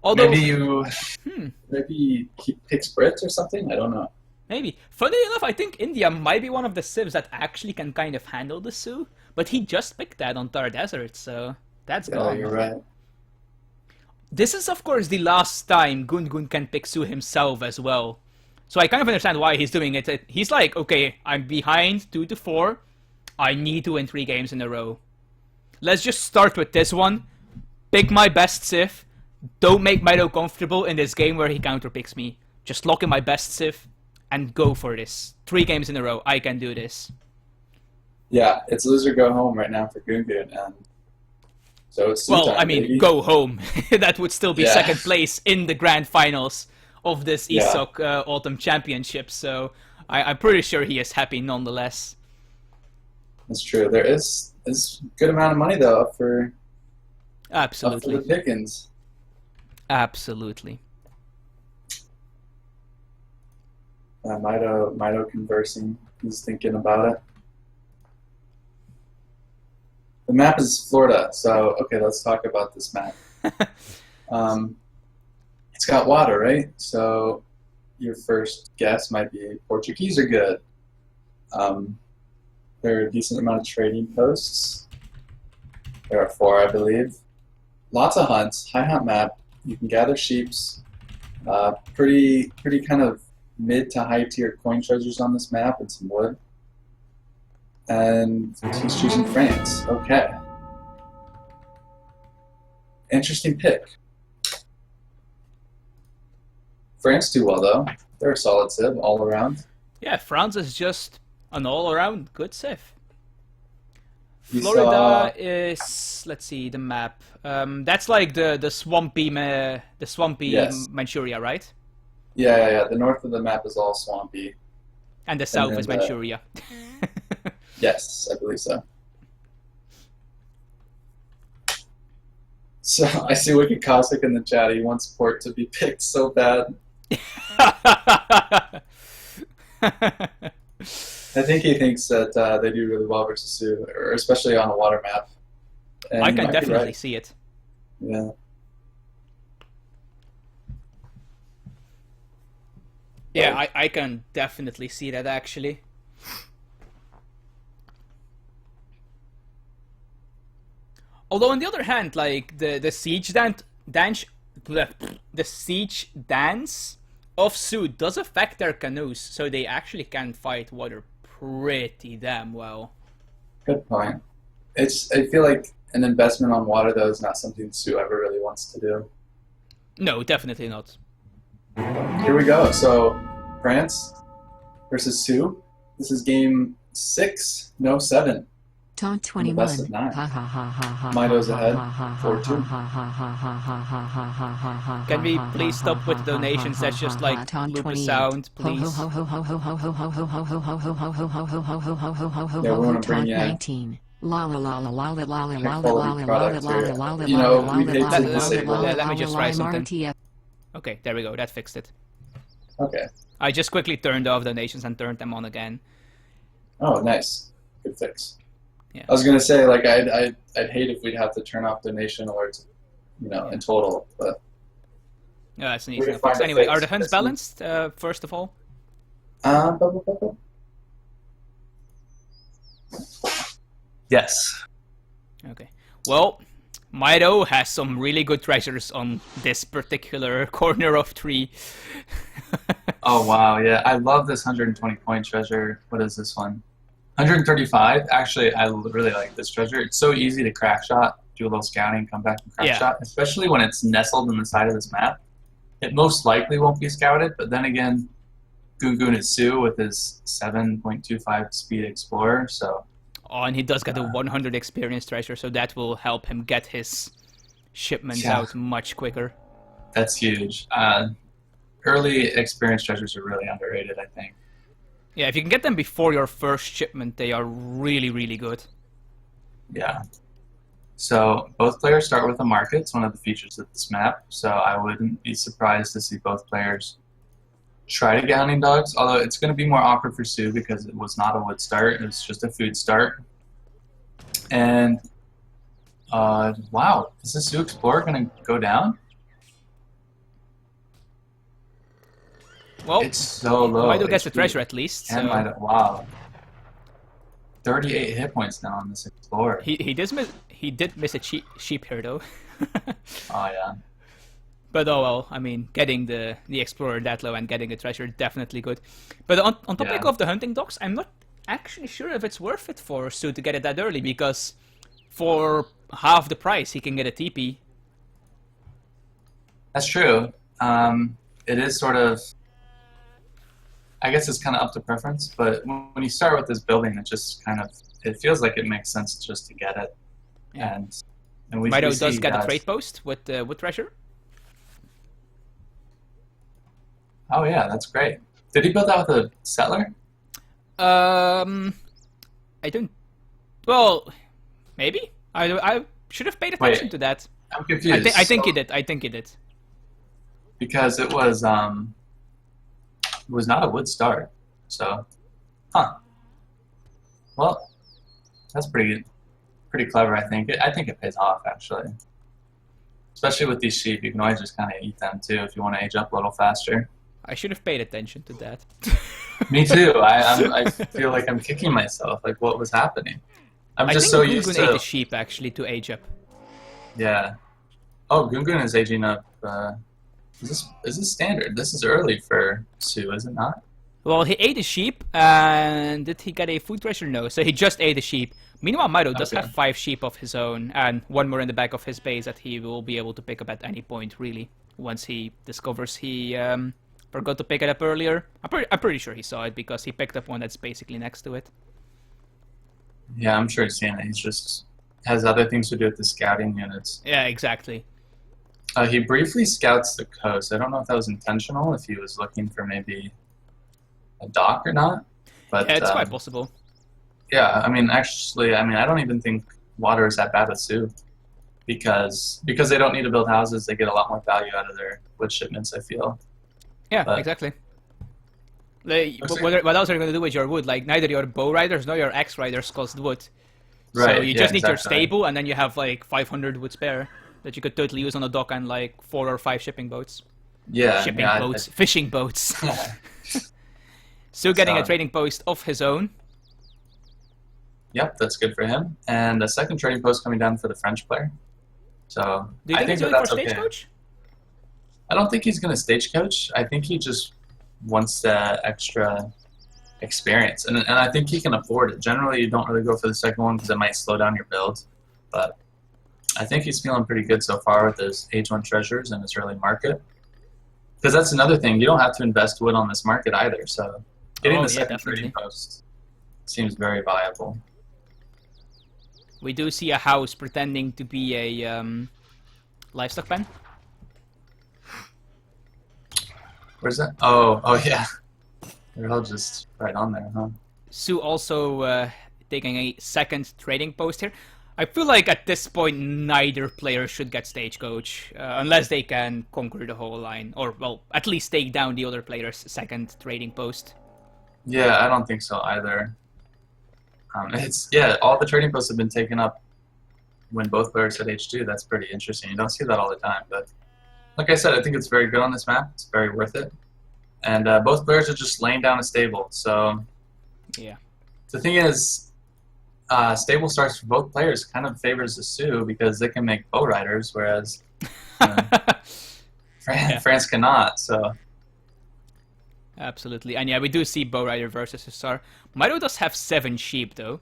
Although, maybe he picks Brits or something? I don't know. Maybe. Funny enough, I think India might be one of the civs that actually can kind of handle the Sioux, but he just picked that on Thar Desert, so that's gone. You're right. This is, of course, the last time Goongoon can pick Sioux himself as well. So I kind of understand why he's doing it. He's like, okay, I'm behind 2-4. I need to win 3 games in a row. Let's just start with this one. Pick my best civ. Don't make Mitoe comfortable in this game where he counterpicks me. Just lock in my best civ and go for this. 3 games in a row. I can do this. Yeah, it's lose or go home right now for Goongoon, and so it's Sioux Well, time, I mean, baby. go home. That would still be Yeah. second place in the grand finals of this Yeah. ESOC Autumn Championship, so I'm pretty sure he is happy nonetheless. That's true. There is a good amount of money though up for Absolutely. the pickings. Absolutely. Mito conversing. He's thinking about it. The map is Florida, so okay, let's talk about this map. It's got water, right? So your first guess might be Portuguese are good. There are a decent amount of trading posts. There are 4, I believe. Lots of hunts, high hunt map. You can gather sheeps. Pretty kind of mid to high tier coin treasures on this map and some wood. And he's choosing France. Okay. Interesting pick. France do well though. They're a solid civ all around. Yeah, France is just an all-around good civ. You Florida is, let's see, the map. That's like the swampy Yes. Manchuria, right? Yeah. The north of the map is all swampy. And the south then is the- Manchuria. Yes, I believe so. So I see Wicked Cossack in the chat. He wants Port to be picked so bad. I think he thinks that they do really well versus Sioux, or especially on a water map. And I he can might be definitely right. see it. Yeah. Yeah, I can definitely see that actually. Although on the other hand, like the siege dance of Sioux does affect their canoes, so they actually can fight water pretty damn well. Good point. I feel like an investment on water though is not something Sioux ever really wants to do. No, definitely not. Here we go. So France versus Sioux. This is game 6, no 7. Taunt the 21. best of 9. Mito's ahead, 4-2. Can we please stop with donations? That's just like loop a sound, please. Yeah, we want to bring in 19. La la la la la la la la la quality la product la here. la la You know, la we la hate la to la disable la it. Let me just try something. MRTF. Okay, there we go. That fixed it. Okay. I just quickly turned off donations and turned them on again. Oh, nice. Good fix. Yeah. I was gonna say, like, I'd hate if we'd have to turn off donation alerts, in total. But Yeah, that's an We easy can enough find fix. a Anyway, fix. are the hunts That's neat. balanced? First of all. blah, blah, blah. Yes. Okay. Well, Mito has some really good treasures on this particular corner of tree. Oh wow, yeah, I love this 120 point treasure. What is this one? 135. Actually, I really like this treasure. It's so easy to crack shot, do a little scouting, come back and crack Yeah. shot, especially when it's nestled in the side of this map. It most likely won't be scouted, but then again, Goongoon is Sioux with his 7.25 speed explorer, so Oh, and he does get a 100 experience treasure, so that will help him get his shipments Yeah. out much quicker. that's huge. Early experience treasures are really underrated, I think. Yeah, if you can get them before your first shipment, they are really, really good. Yeah. So both players start with a market. It's one of the features of this map. So I wouldn't be surprised to see both players try to get hunting dogs. Although it's going to be more awkward for Sioux because it was not a wood start. It was just a food start. And wow, is the Sioux Explorer going to go down? Well, It's so low. Mito gets the HP. treasure at least. And So Mito, wow. 38 hit points now on this Explorer. he did miss a sheep here though. Oh yeah. But oh well, I mean, getting the Explorer that low and getting a treasure, definitely good. But on topic Yeah. of the hunting dogs, I'm not actually sure if it's worth it for Sioux to get it that early, because for half the price he can get a TP. That's true. It is sort of, I guess it's kind of up to preference, but when you start with this building, it just kind of it feels like it makes sense just to get it. Yeah. And we Mitoe see does get a guys- trade post with treasure. Oh yeah, that's great. Did he build that with a settler? I don't. Well, maybe. I should have paid attention to that. I'm confused. I think he did. I think he did. Because it was not a wood start. So, well, that's pretty clever. I think it pays off actually. Especially with these sheep, you can always just kind of eat them too if you want to age up a little faster. I should have paid attention to that. Me too. I feel like I'm kicking myself. Like, what was happening? I'm just so used Goongoon ate to. the sheep actually to age up. Yeah. Oh, Goongoon is aging up. Is this standard? This is early for Sioux, is it not? Well, he ate a sheep, and did he get a food treasure? No, so he just ate a sheep. Meanwhile, Mitoe does have 5 sheep of his own, and 1 more in the back of his base that he will be able to pick up at any point, really. Once he discovers he forgot to pick it up earlier. I'm pretty sure he saw it, because he picked up one that's basically next to it. Yeah, I'm sure he's seeing it. He's just has other things to do with the scouting units. Yeah, exactly. He briefly scouts the coast. I don't know if that was intentional, if he was looking for maybe a dock or not. But Yeah, it's quite possible. yeah, I mean, actually, I don't even think water is that bad with Sioux. Because they don't need to build houses, they get a lot more value out of their wood shipments, I feel. Yeah, But- exactly. What else are you going to do with your wood? Like, neither your bow riders nor your axe riders cost wood. So Right, you yeah, just need your exactly. stable, and then you have like 500 wood spare that you could totally use on a dock and like 4 or 5 shipping boats. Yeah, Fishing boats. So getting a So- trading post of his own. Yep, that's good for him. And a second trading post coming down for the French player. So Do you think he's that doing it for that's okay. stagecoach? I don't think he's going to stagecoach. I think he just wants the extra experience. And I think he can afford it. Generally, you don't really go for the second one because it might slow down your build. But I think he's feeling pretty good so far with his Age 1 treasures and his early market. Because that's another thing. You don't have to invest wood on this market either. So getting the second trading post seems very viable. We do see a house pretending to be a livestock pen. Where's that? Oh yeah. They're all just right on there, huh? Sioux also taking a second trading post here. I feel like at this point neither player should get stagecoach unless they can conquer the whole line, or well, at least take down the other player's second trading post. Yeah, I don't think so either. All the trading posts have been taken up when both players hit H2. That's pretty interesting. You don't see that all the time, but like I said, I think it's very good on this map. It's very worth it. And both players are just laying down a stable. So Yeah. the thing is, stable starts for both players kind of favors the Sioux because they can make bow riders, whereas France cannot. So Absolutely. And yeah, we do see bow rider versus Hussar. Mitoe does have 7 sheep though.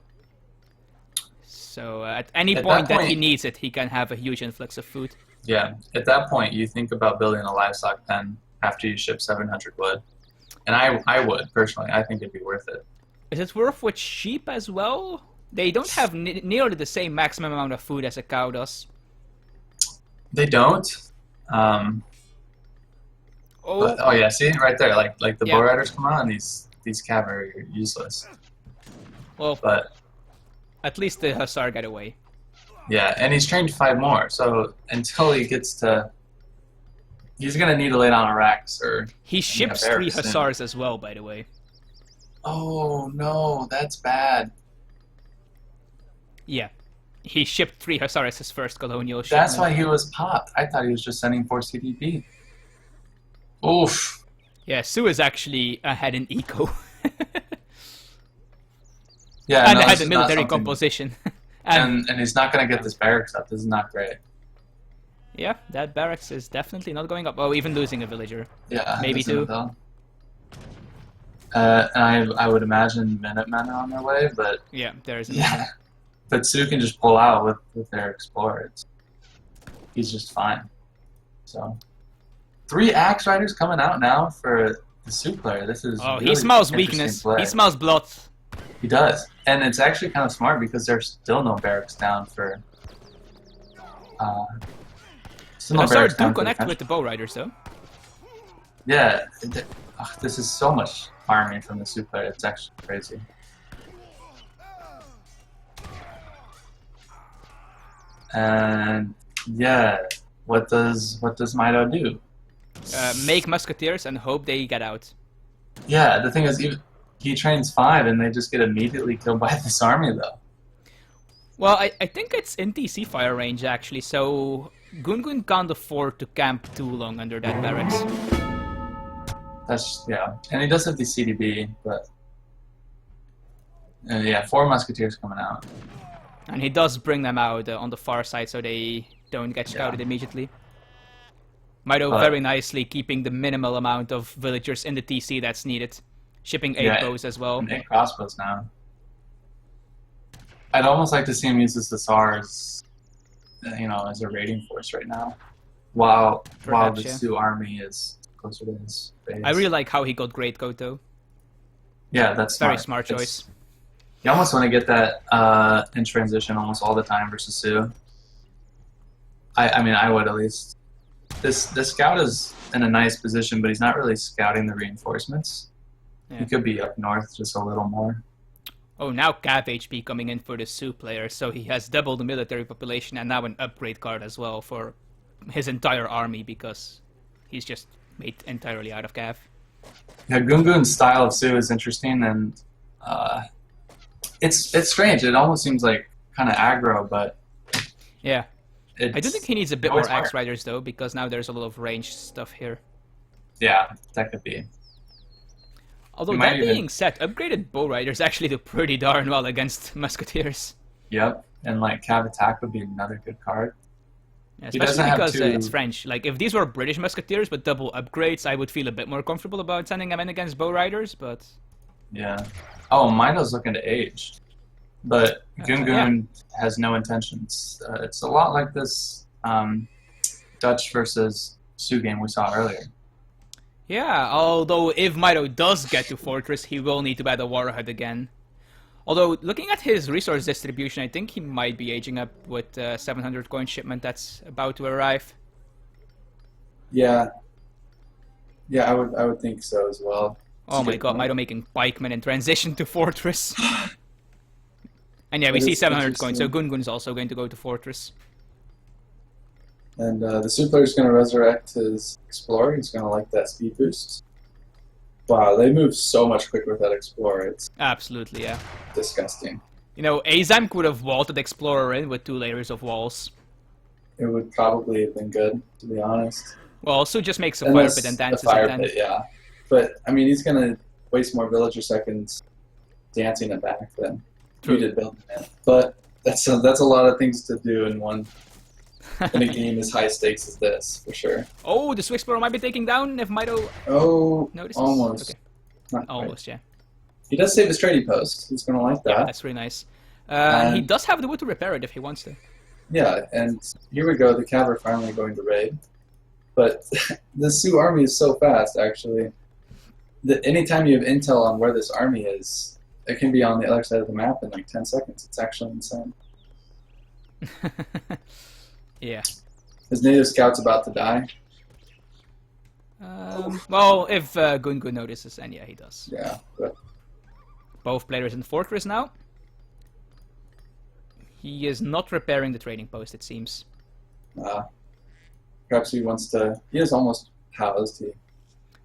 So at any point that he needs it, he can have a huge influx of food. yeah, at that point, you think about building a livestock pen after you ship 700 wood. And I would, personally. I think it'd be worth it. Is it worth with sheep as well? They don't have nearly the same maximum amount of food as a cow does. They don't. Oh yeah, see right there, like the bow riders come out, and these cav are useless. Well, But at least the Hussar got away. yeah, and he's trained 5 more, so until he gets to, he's gonna need to lay down a Rex or. He ships bear 3 soon. Hussars as well, by the way. Oh no, that's bad. Yeah. He shipped 3 Hussars as his first colonial shipment. That's why he was popped. I thought he was just sending 4 CDP. Oof. Yeah, Sioux is actually ahead in eco. Yeah, and no, ahead this in is not military something- composition. And he's not gonna get this barracks up. This is not great. Yeah, that barracks is definitely not going up. Oh, even losing a villager. Yeah, Maybe this isn't 2. though. And I would imagine Minutemen are on their way, but Yeah, there is. yeah, but Sioux can just pull out with their explorers. He's just fine. So 3 axe riders coming out now for the Sioux player. This is Oh, really he smells interesting weakness. play. He smells blood. He does. And it's actually kind of smart because there's still no barracks down for... still no Hussars barracks do down for connect the with the bow riders though. Yeah. This is so much army from the Sioux player. It's actually crazy. And yeah, what does Mitoe do? Make musketeers and hope they get out. Yeah, the thing is, he trains 5 and they just get immediately killed by this army though. Well, I think it's in TC fire range actually, so Goongoon can't afford to camp too long under that barracks. That's yeah, and he does have the CDB, but yeah, 4 musketeers coming out. And he does bring them out on the far side so they don't get scouted immediately. Mitoe very nicely keeping the minimal amount of villagers in the TC that's needed. Shipping 8 bows as well. And 8 crossbows now. I'd almost like to see him use the Thar as, as a raiding force right now. While the Sioux army is closer to his base. I really like how he got Great Coat though. Yeah, that's very smart choice. You almost want to get that in transition almost all the time versus Sioux. I mean, I would at least. This scout is in a nice position, but he's not really scouting the reinforcements. Yeah. He could be up north just a little more. Oh, now Cav HP coming in for the Sioux player, so he has double the military population and now an upgrade card as well for his entire army because he's just made entirely out of Cav. Yeah, Goongoon's style of Sioux is interesting, and it's strange. It almost seems like kind of aggro, but yeah. I do think he needs a bit more Axe Riders though, because now there's a lot of ranged stuff here. Yeah, that could be. Although that being said, upgraded bow riders actually do pretty darn well against musketeers. Yep, and like Cav Attack would be another good card. Yeah, especially because it's French. Like if these were British musketeers with double upgrades, I would feel a bit more comfortable about sending them in against bow riders. But yeah. Oh, Mitoe's looking to age, but Goongoon has no intentions. It's a lot like this Dutch versus Sioux game we saw earlier. Yeah, although if Mitoe does get to Fortress, he will need to add a Warhead again. Although, looking at his resource distribution, I think he might be aging up with 700 coin shipment that's about to arrive. Yeah. Yeah, I would think so as well. Oh my god, Mitoe making pikemen in transition to Fortress. And yeah, we see 700 coins, so Goongoon's also going to go to Fortress. And the Sioux player is going to resurrect his Explorer. He's going to like that speed boost. Wow, they move so much quicker with that Explorer. It's absolutely, yeah. Disgusting. You know, Azam could have vaulted Explorer in with 2 layers of walls. It would probably have been good, to be honest. Well, also just makes a fire pit and dances fire at the end. Pit, yeah. But, I mean, he's going to waste more villager seconds dancing it back than you did building it. But that's a lot of things to do in one... in a game as high stakes as this, for sure. Oh, the Sioux Explorer might be taking down if Mitoe notices. Almost. Okay. Not almost, quite. Yeah. He does save his trading post. He's going to like that. Yeah, that's really nice. And he does have the wood to repair it if he wants to. Yeah, and here we go. The Cav are finally going to raid. But the Sioux army is so fast, actually. Anytime you have intel on where this army is, it can be on the other side of the map in like 10 seconds. It's actually insane. Yeah. His native scout's about to die. Well, if Goongoon notices, and yeah, he does. Yeah. But... both players in the fortress now. He is not repairing the trading post, it seems. Perhaps he wants to... He is almost housed. He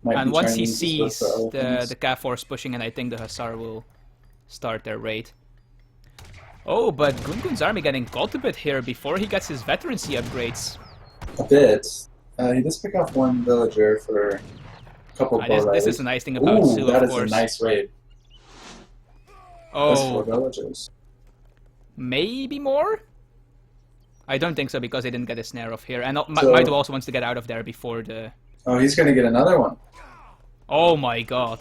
might and be once he training sees the Cav force pushing, and I think the Hussar will start their raid. Oh, but Goongoon's army getting caught a bit here before he gets his veterancy upgrades. A bit. He does pick off one villager for a couple of this is a nice thing about Sioux, that of is course. a nice raid. Oh. That's 4 villagers. Maybe more? I don't think so because they didn't get a snare off here. And Mitoe also wants to get out of there before the... Oh, he's going to get another one. Oh my god.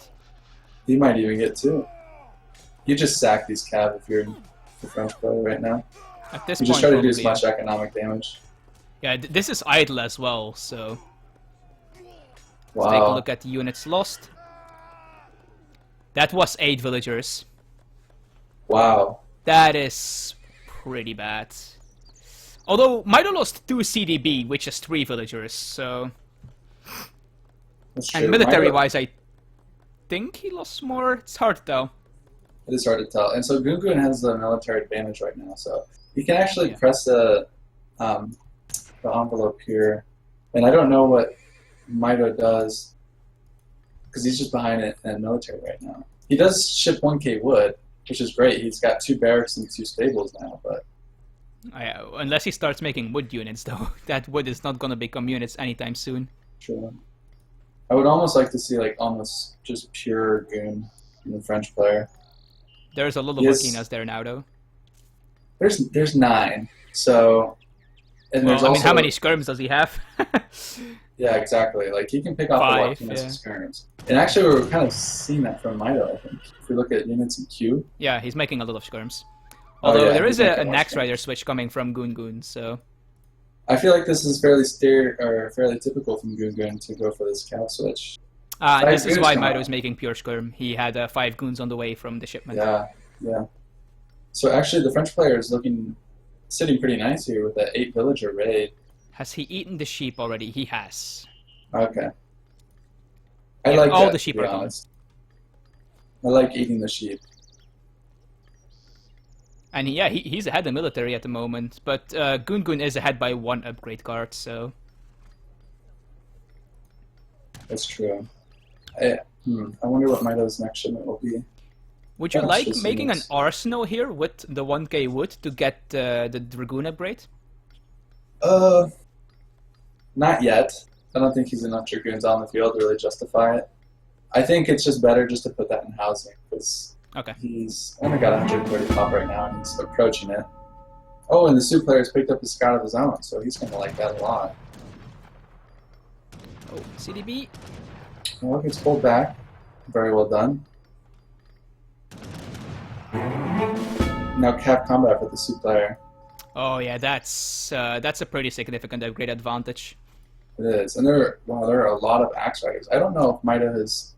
He might even get 2. You just sack these Cav if you're the French player right now. At this you point, just try to do as much economic damage. Yeah, this is idle as well, so... Wow. Let's take a look at the units lost. That was 8 villagers. Wow. That is pretty bad. Although Mitoe lost 2 CDB, which is 3 villagers, so... That's true. And military-wise, I think he lost more. It's hard to tell. It is hard to tell. And so Goongoon has the military advantage right now, so he can actually press the envelope here. And I don't know what Mitoe does, because he's just behind it in military right now. He does ship 1k wood, which is great. He's got 2 barracks and 2 stables now, but... unless he starts making wood units, though. That wood is not going to become units anytime soon. True. I would almost like to see, like, almost just pure goon from the French player. There's a lot of Burkinas there now, though. There's 9, so... And well, there's I mean, also, how many skirms does he have? yeah, exactly. Like, he can pick off 5, a lot of skirms. And actually, we're kind of seeing that from Mitoe, I think. If we look at units in Q. Yeah, he's making a lot of skirms. Although there is a Nax skirms. Rider switch coming from Goongoon, so... I feel like this is fairly typical from Goongoon to go for this cow switch. This is why Mitoe is making pure skirm. He had 5 goons on the way from the shipment. Yeah. So actually, the French player is sitting pretty nice here with that 8 villager raid. Has he eaten the sheep already? He has. Okay. I Yeah, like all that, the sheep to be are gone. honest. I like eating the sheep. And he's ahead in military at the moment, but Goongoon is ahead by 1 upgrade card, so... That's true. I wonder what Mitoe's next shipment will be. Would you That's like just making an units. arsenal here with the 1k wood to get the Dragoon upgrade? Not yet. I don't think he's enough Dragoons on the field to really justify it. I think it's just better just to put that in housing, because Okay. he's only got 130 pop right now, and he's approaching it. Oh, and the Sioux player has picked up a scout of his own, so he's going to like that a lot. Oh, CDB. Well, gets pulled back. Very well done. Now cap combat with the Sioux player. Oh yeah, that's a pretty significant upgrade advantage. It is. And there are a lot of axe riders. I don't know if Mitoe has...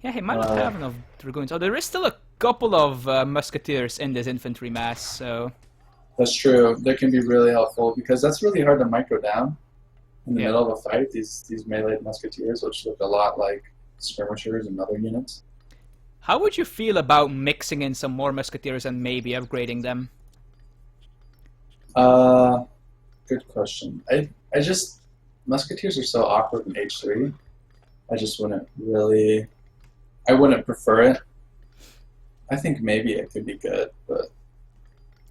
Yeah, he might not have enough Dragoons. Oh, there is still a couple of musketeers in this infantry mass, so... That's true. That can be really helpful, because that's really hard to micro down in the middle of a fight, these melee musketeers, which look a lot like skirmishers and other units. How would you feel about mixing in some more musketeers and maybe upgrading them? Good question. I just... Musketeers are so awkward in H3. I just wouldn't really... I wouldn't prefer it. I think maybe it could be good, but...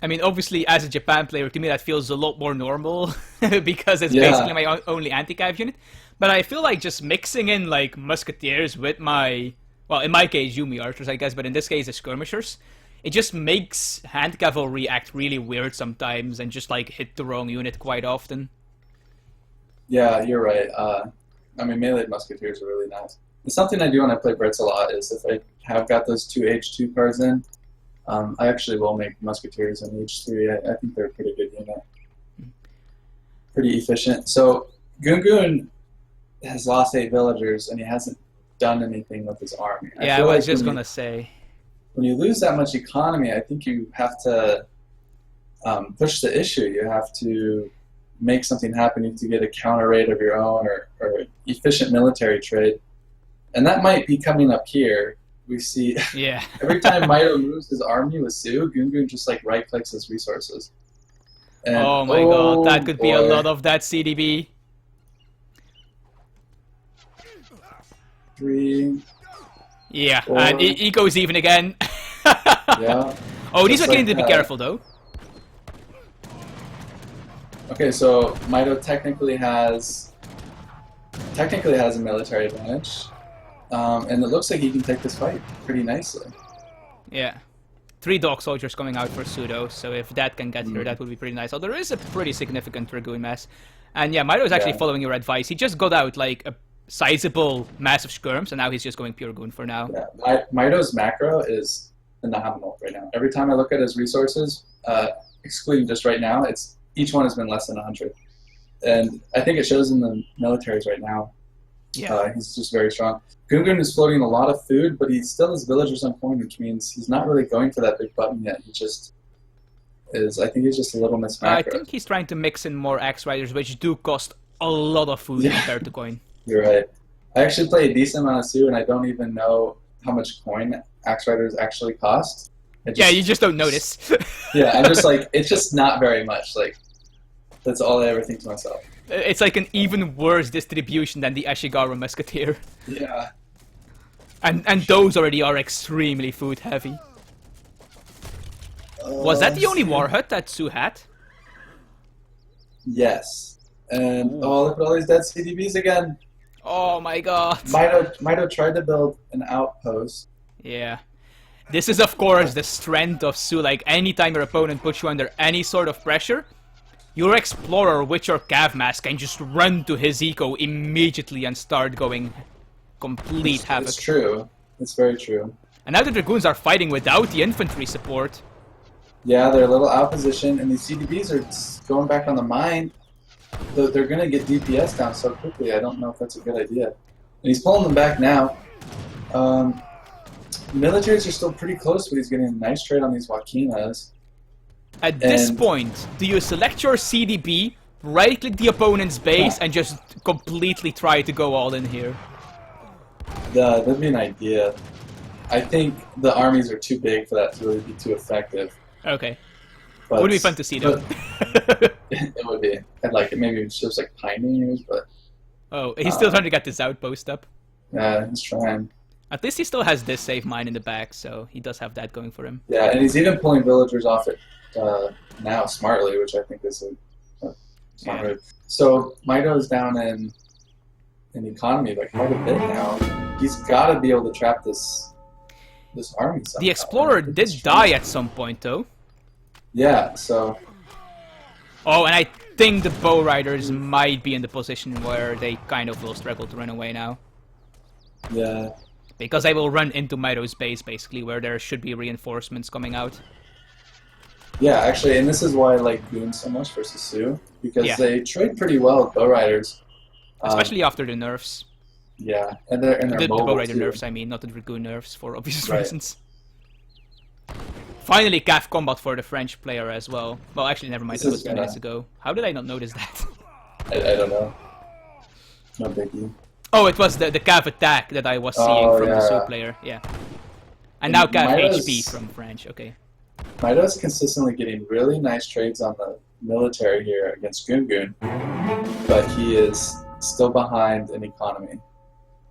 I mean, obviously, as a Japan player, to me that feels a lot more normal, because it's basically my only anti-cav unit. But I feel like just mixing in, like, musketeers with my... Well, in my case, Yumi archers, I guess, but in this case, the skirmishers. It just makes hand cavalry act really weird sometimes and just, like, hit the wrong unit quite often. Yeah, you're right. I mean, melee musketeers are really nice. It's something I do when I play Brits a lot is if I have got those 2 H2 cards in, I actually will make musketeers in H3. I think they're a pretty good unit. Pretty efficient. So, Goongoon has lost 8 villagers, and he hasn't done anything with his army. Yeah, I was just gonna say. When you lose that much economy, I think you have to push the issue. You have to make something happen. You have to get a counter raid of your own or efficient military trade. And that might be coming up here. We see every time Mitoe moves his army with Sioux, Goongoon just like right-clicks his resources. And, oh my god, that could be a lot of that CDB. 3. Yeah, 4. and he goes even again. Yeah. Oh, these are Just getting like to be careful though. Okay, so Mitoe technically has a military advantage, and it looks like he can take this fight pretty nicely. Yeah. 3 dog soldiers coming out for Pseudo, so if that can get here, that would be pretty nice. Oh, there is a pretty significant Dragoon mass. And yeah, Mitoe is actually following your advice. He just got out like a sizable mass of skirms, and now he's just going pure goon for now. Yeah, Mitoe's macro is phenomenal right now. Every time I look at his resources, excluding just right now, each one has been less than 100. And I think it shows in the militaries right now. Yeah. He's just very strong. Goongoon is floating a lot of food, but he still has villagers on point, which means he's not really going for that big button yet. He just is. I think he's just a little mismacro. I think he's trying to mix in more Axe Riders, which do cost a lot of food compared to coin. You're right. I actually play a decent amount of Sioux, and I don't even know how much coin Axe Riders actually cost. You just don't notice. Yeah, I'm just like, it's just not very much. Like, that's all I ever think to myself. It's like an even worse distribution than the Ashigaru Musketeer. Yeah. And those already are extremely food heavy. Was that the only war hut that Sioux had? Yes. And look at all these dead CDBs again. Oh my god. Mitoe tried to build an outpost. Yeah. This is of course the strength of Sioux. Like anytime your opponent puts you under any sort of pressure, your Explorer with your Cav Mask can just run to his eco immediately and start going complete havoc. It's true. It's very true. And now the Dragoons are fighting without the infantry support. Yeah, they're a little out of position, and these CDBs are going back on the mine. They're going to get DPS down so quickly, I don't know if that's a good idea. And he's pulling them back now. Militaries are still pretty close, but he's getting a nice trade on these Joaquinas. At this point, do you select your CDB, right-click the opponent's base, and just completely try to go all in here? That'd be an idea. I think the armies are too big for that to really be too effective. Okay. But, It would be fun to see, though. It would be. I'd like it. Maybe it's just like pioneers, but... Oh, he's still trying to get this outpost up. Yeah, he's trying. At least he still has this save mine in the back, so he does have that going for him. Yeah, and he's even pulling villagers off it now smartly, which I think is a smart move. So Mitoe is down in economy by quite a bit now. He's got to be able to trap this army somehow. The Explorer did die at some point, though. Yeah, so... Oh, and I think the Bow Riders might be in the position where they kind of will struggle to run away now. Yeah. Because they will run into Mitoe's base, basically, where there should be reinforcements coming out. Yeah, actually, and this is why I like Goon so much versus Sioux, because they trade pretty well with Bow Riders. Especially after the nerfs. Yeah, and they're The mobile Bow Rider too. nerfs, I mean, not the Dragoon nerfs, for obvious Right. reasons. Finally, Cav combat for the French player as well. Well, actually, never mind, This that is was 2 minutes ago. How did I not notice that? I don't know. No biggie. Oh, it was the Cav attack that I was seeing from the Sioux player, yeah. And now Cav Mitoe's- HP from French, okay. Mitoe's consistently getting really nice trades on the military here against Goongoon, but he is still behind in economy.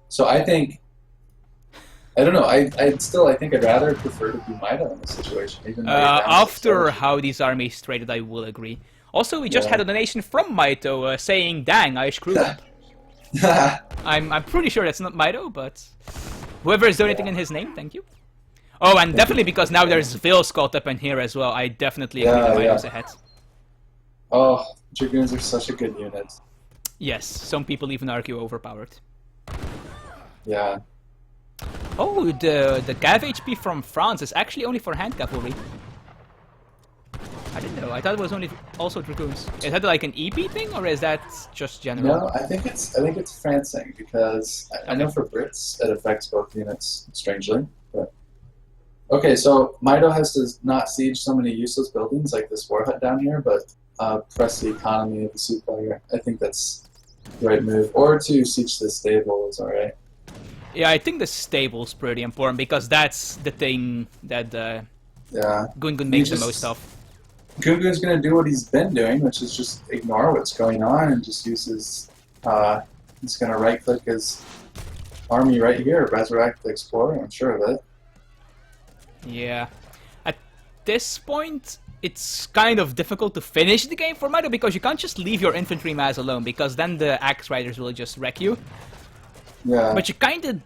So I think, I don't know, I think I'd rather prefer to be Mitoe in this situation. Even though you're down After so how these armies traded, I will agree. Also, we just had a donation from Mitoe saying, "Dang, I screwed up." much. I'm pretty sure that's not Mitoe, but whoever is donating in his name, thank you. Oh, and definitely because now there's Vils caught up in here as well, I definitely agree that Mitoe's ahead. Oh, Dragoons are such a good unit. Yes, some people even argue overpowered. Yeah. Oh, the Cav HP from France is actually only for hand cavalry. I didn't know. I thought it was only also Dragoons. Is that like an EP thing, or is that just general? No, I think it's Francing, because I know for Brits it affects both units strangely. But okay, so Mitoe has to not siege so many useless buildings like this war hut down here, but press the economy of the Sioux player. I think that's the right move. Or to siege the stable is alright. Yeah, I think the stable's pretty important because that's the thing that Yeah. Goongoon makes the most of. Goongoon's going to do what he's been doing, which is just ignore what's going on and just use his... he's going to right-click his army right here, resurrect the Explorer, I'm sure of it. Yeah. At this point, it's kind of difficult to finish the game for Mitoe because you can't just leave your infantry mass alone because then the Axe Riders will just wreck you. Yeah. But you kind of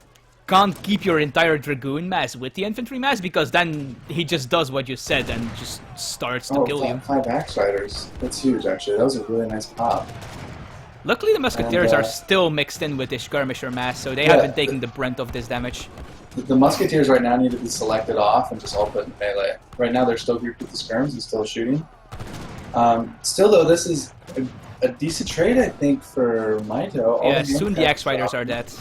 can't keep your entire Dragoon mass with the infantry mass because then he just does what you said and just starts to kill you. 5 Axe Riders. That's huge, actually. That was a really nice pop. Luckily, the Musketeers are still mixed in with the Skirmisher mass, so they haven't taken the brunt of this damage. The Musketeers right now need to be selected off and just all put in melee. Right now they're still grouped with the Skirms and still shooting. Still, though, this is a decent trade, I think, for Mitoe. Yeah, soon the X-Riders are dead.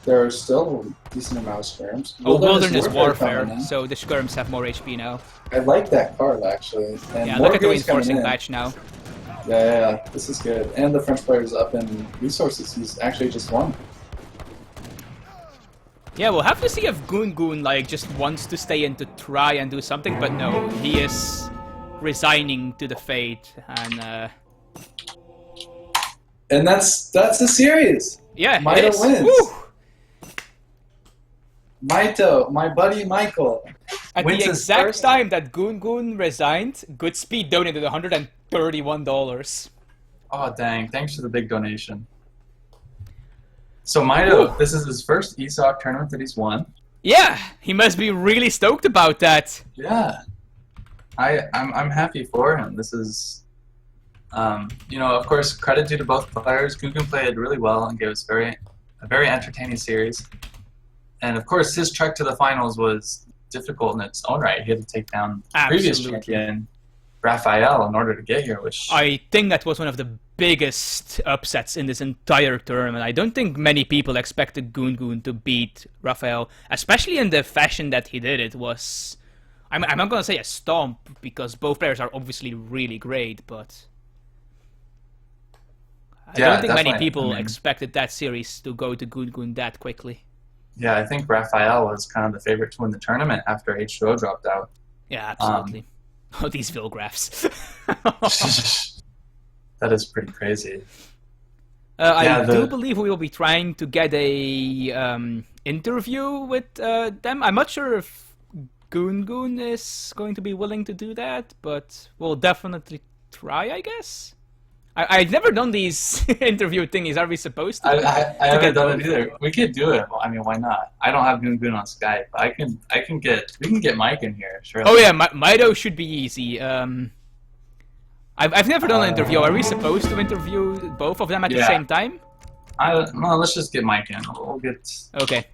There are still a decent amount of skirms. Oh, Wilderness Warfare, Warfare, so the skirms have more HP now. I like that card, actually. And Yeah, more look at the gears coming reinforcing in. batch now. Yeah, this is good. And the French player's up in resources. He's actually just won. Yeah, we'll have to see if Goongoon like just wants to stay in to try and do something, but no, he is resigning to the fate, and that's the series. yeah, Mitoe it is. wins. Woo! Mitoe, my buddy Michael. At wins the his exact first- time that Goongoon resigned, Goodspeed donated $131. Oh, dang. Thanks for the big donation. So Mitoe, this is his first ESOC tournament that he's won. Yeah, he must be really stoked about that. Yeah. I'm happy for him. This is, you know, of course, credit due to both players. Goongoon played really well and gave us a very entertaining series. And of course, his trek to the finals was difficult in its own right. He had to take down the previous champion, Raphael, in order to get here, which... I think that was one of the biggest upsets in this entire tournament. I don't think many people expected Goongoon to beat Raphael, especially in the fashion that he did. It was... I'm not going to say a stomp, because both players are obviously really great, but... I don't think many people expected that series to go to Goongoon that quickly. Yeah, I think Raphael was kind of the favorite to win the tournament after H2O dropped out. Yeah, absolutely. Oh, these Vilgraphs. That is pretty crazy. I do believe we will be trying to get a interview with them. I'm not sure if Goongoon is going to be willing to do that, but we'll definitely try, I guess. I've never done these interview thingies. Are we supposed to? I haven't done it either. We could do it. I mean, why not? I don't have Goongoon on Skype. We can get Mike in here. Sure. Oh yeah, Mitoe should be easy. I've never done an interview. Are we supposed to interview both of them at the same time? Well, let's just get Mike in. We'll get. Okay.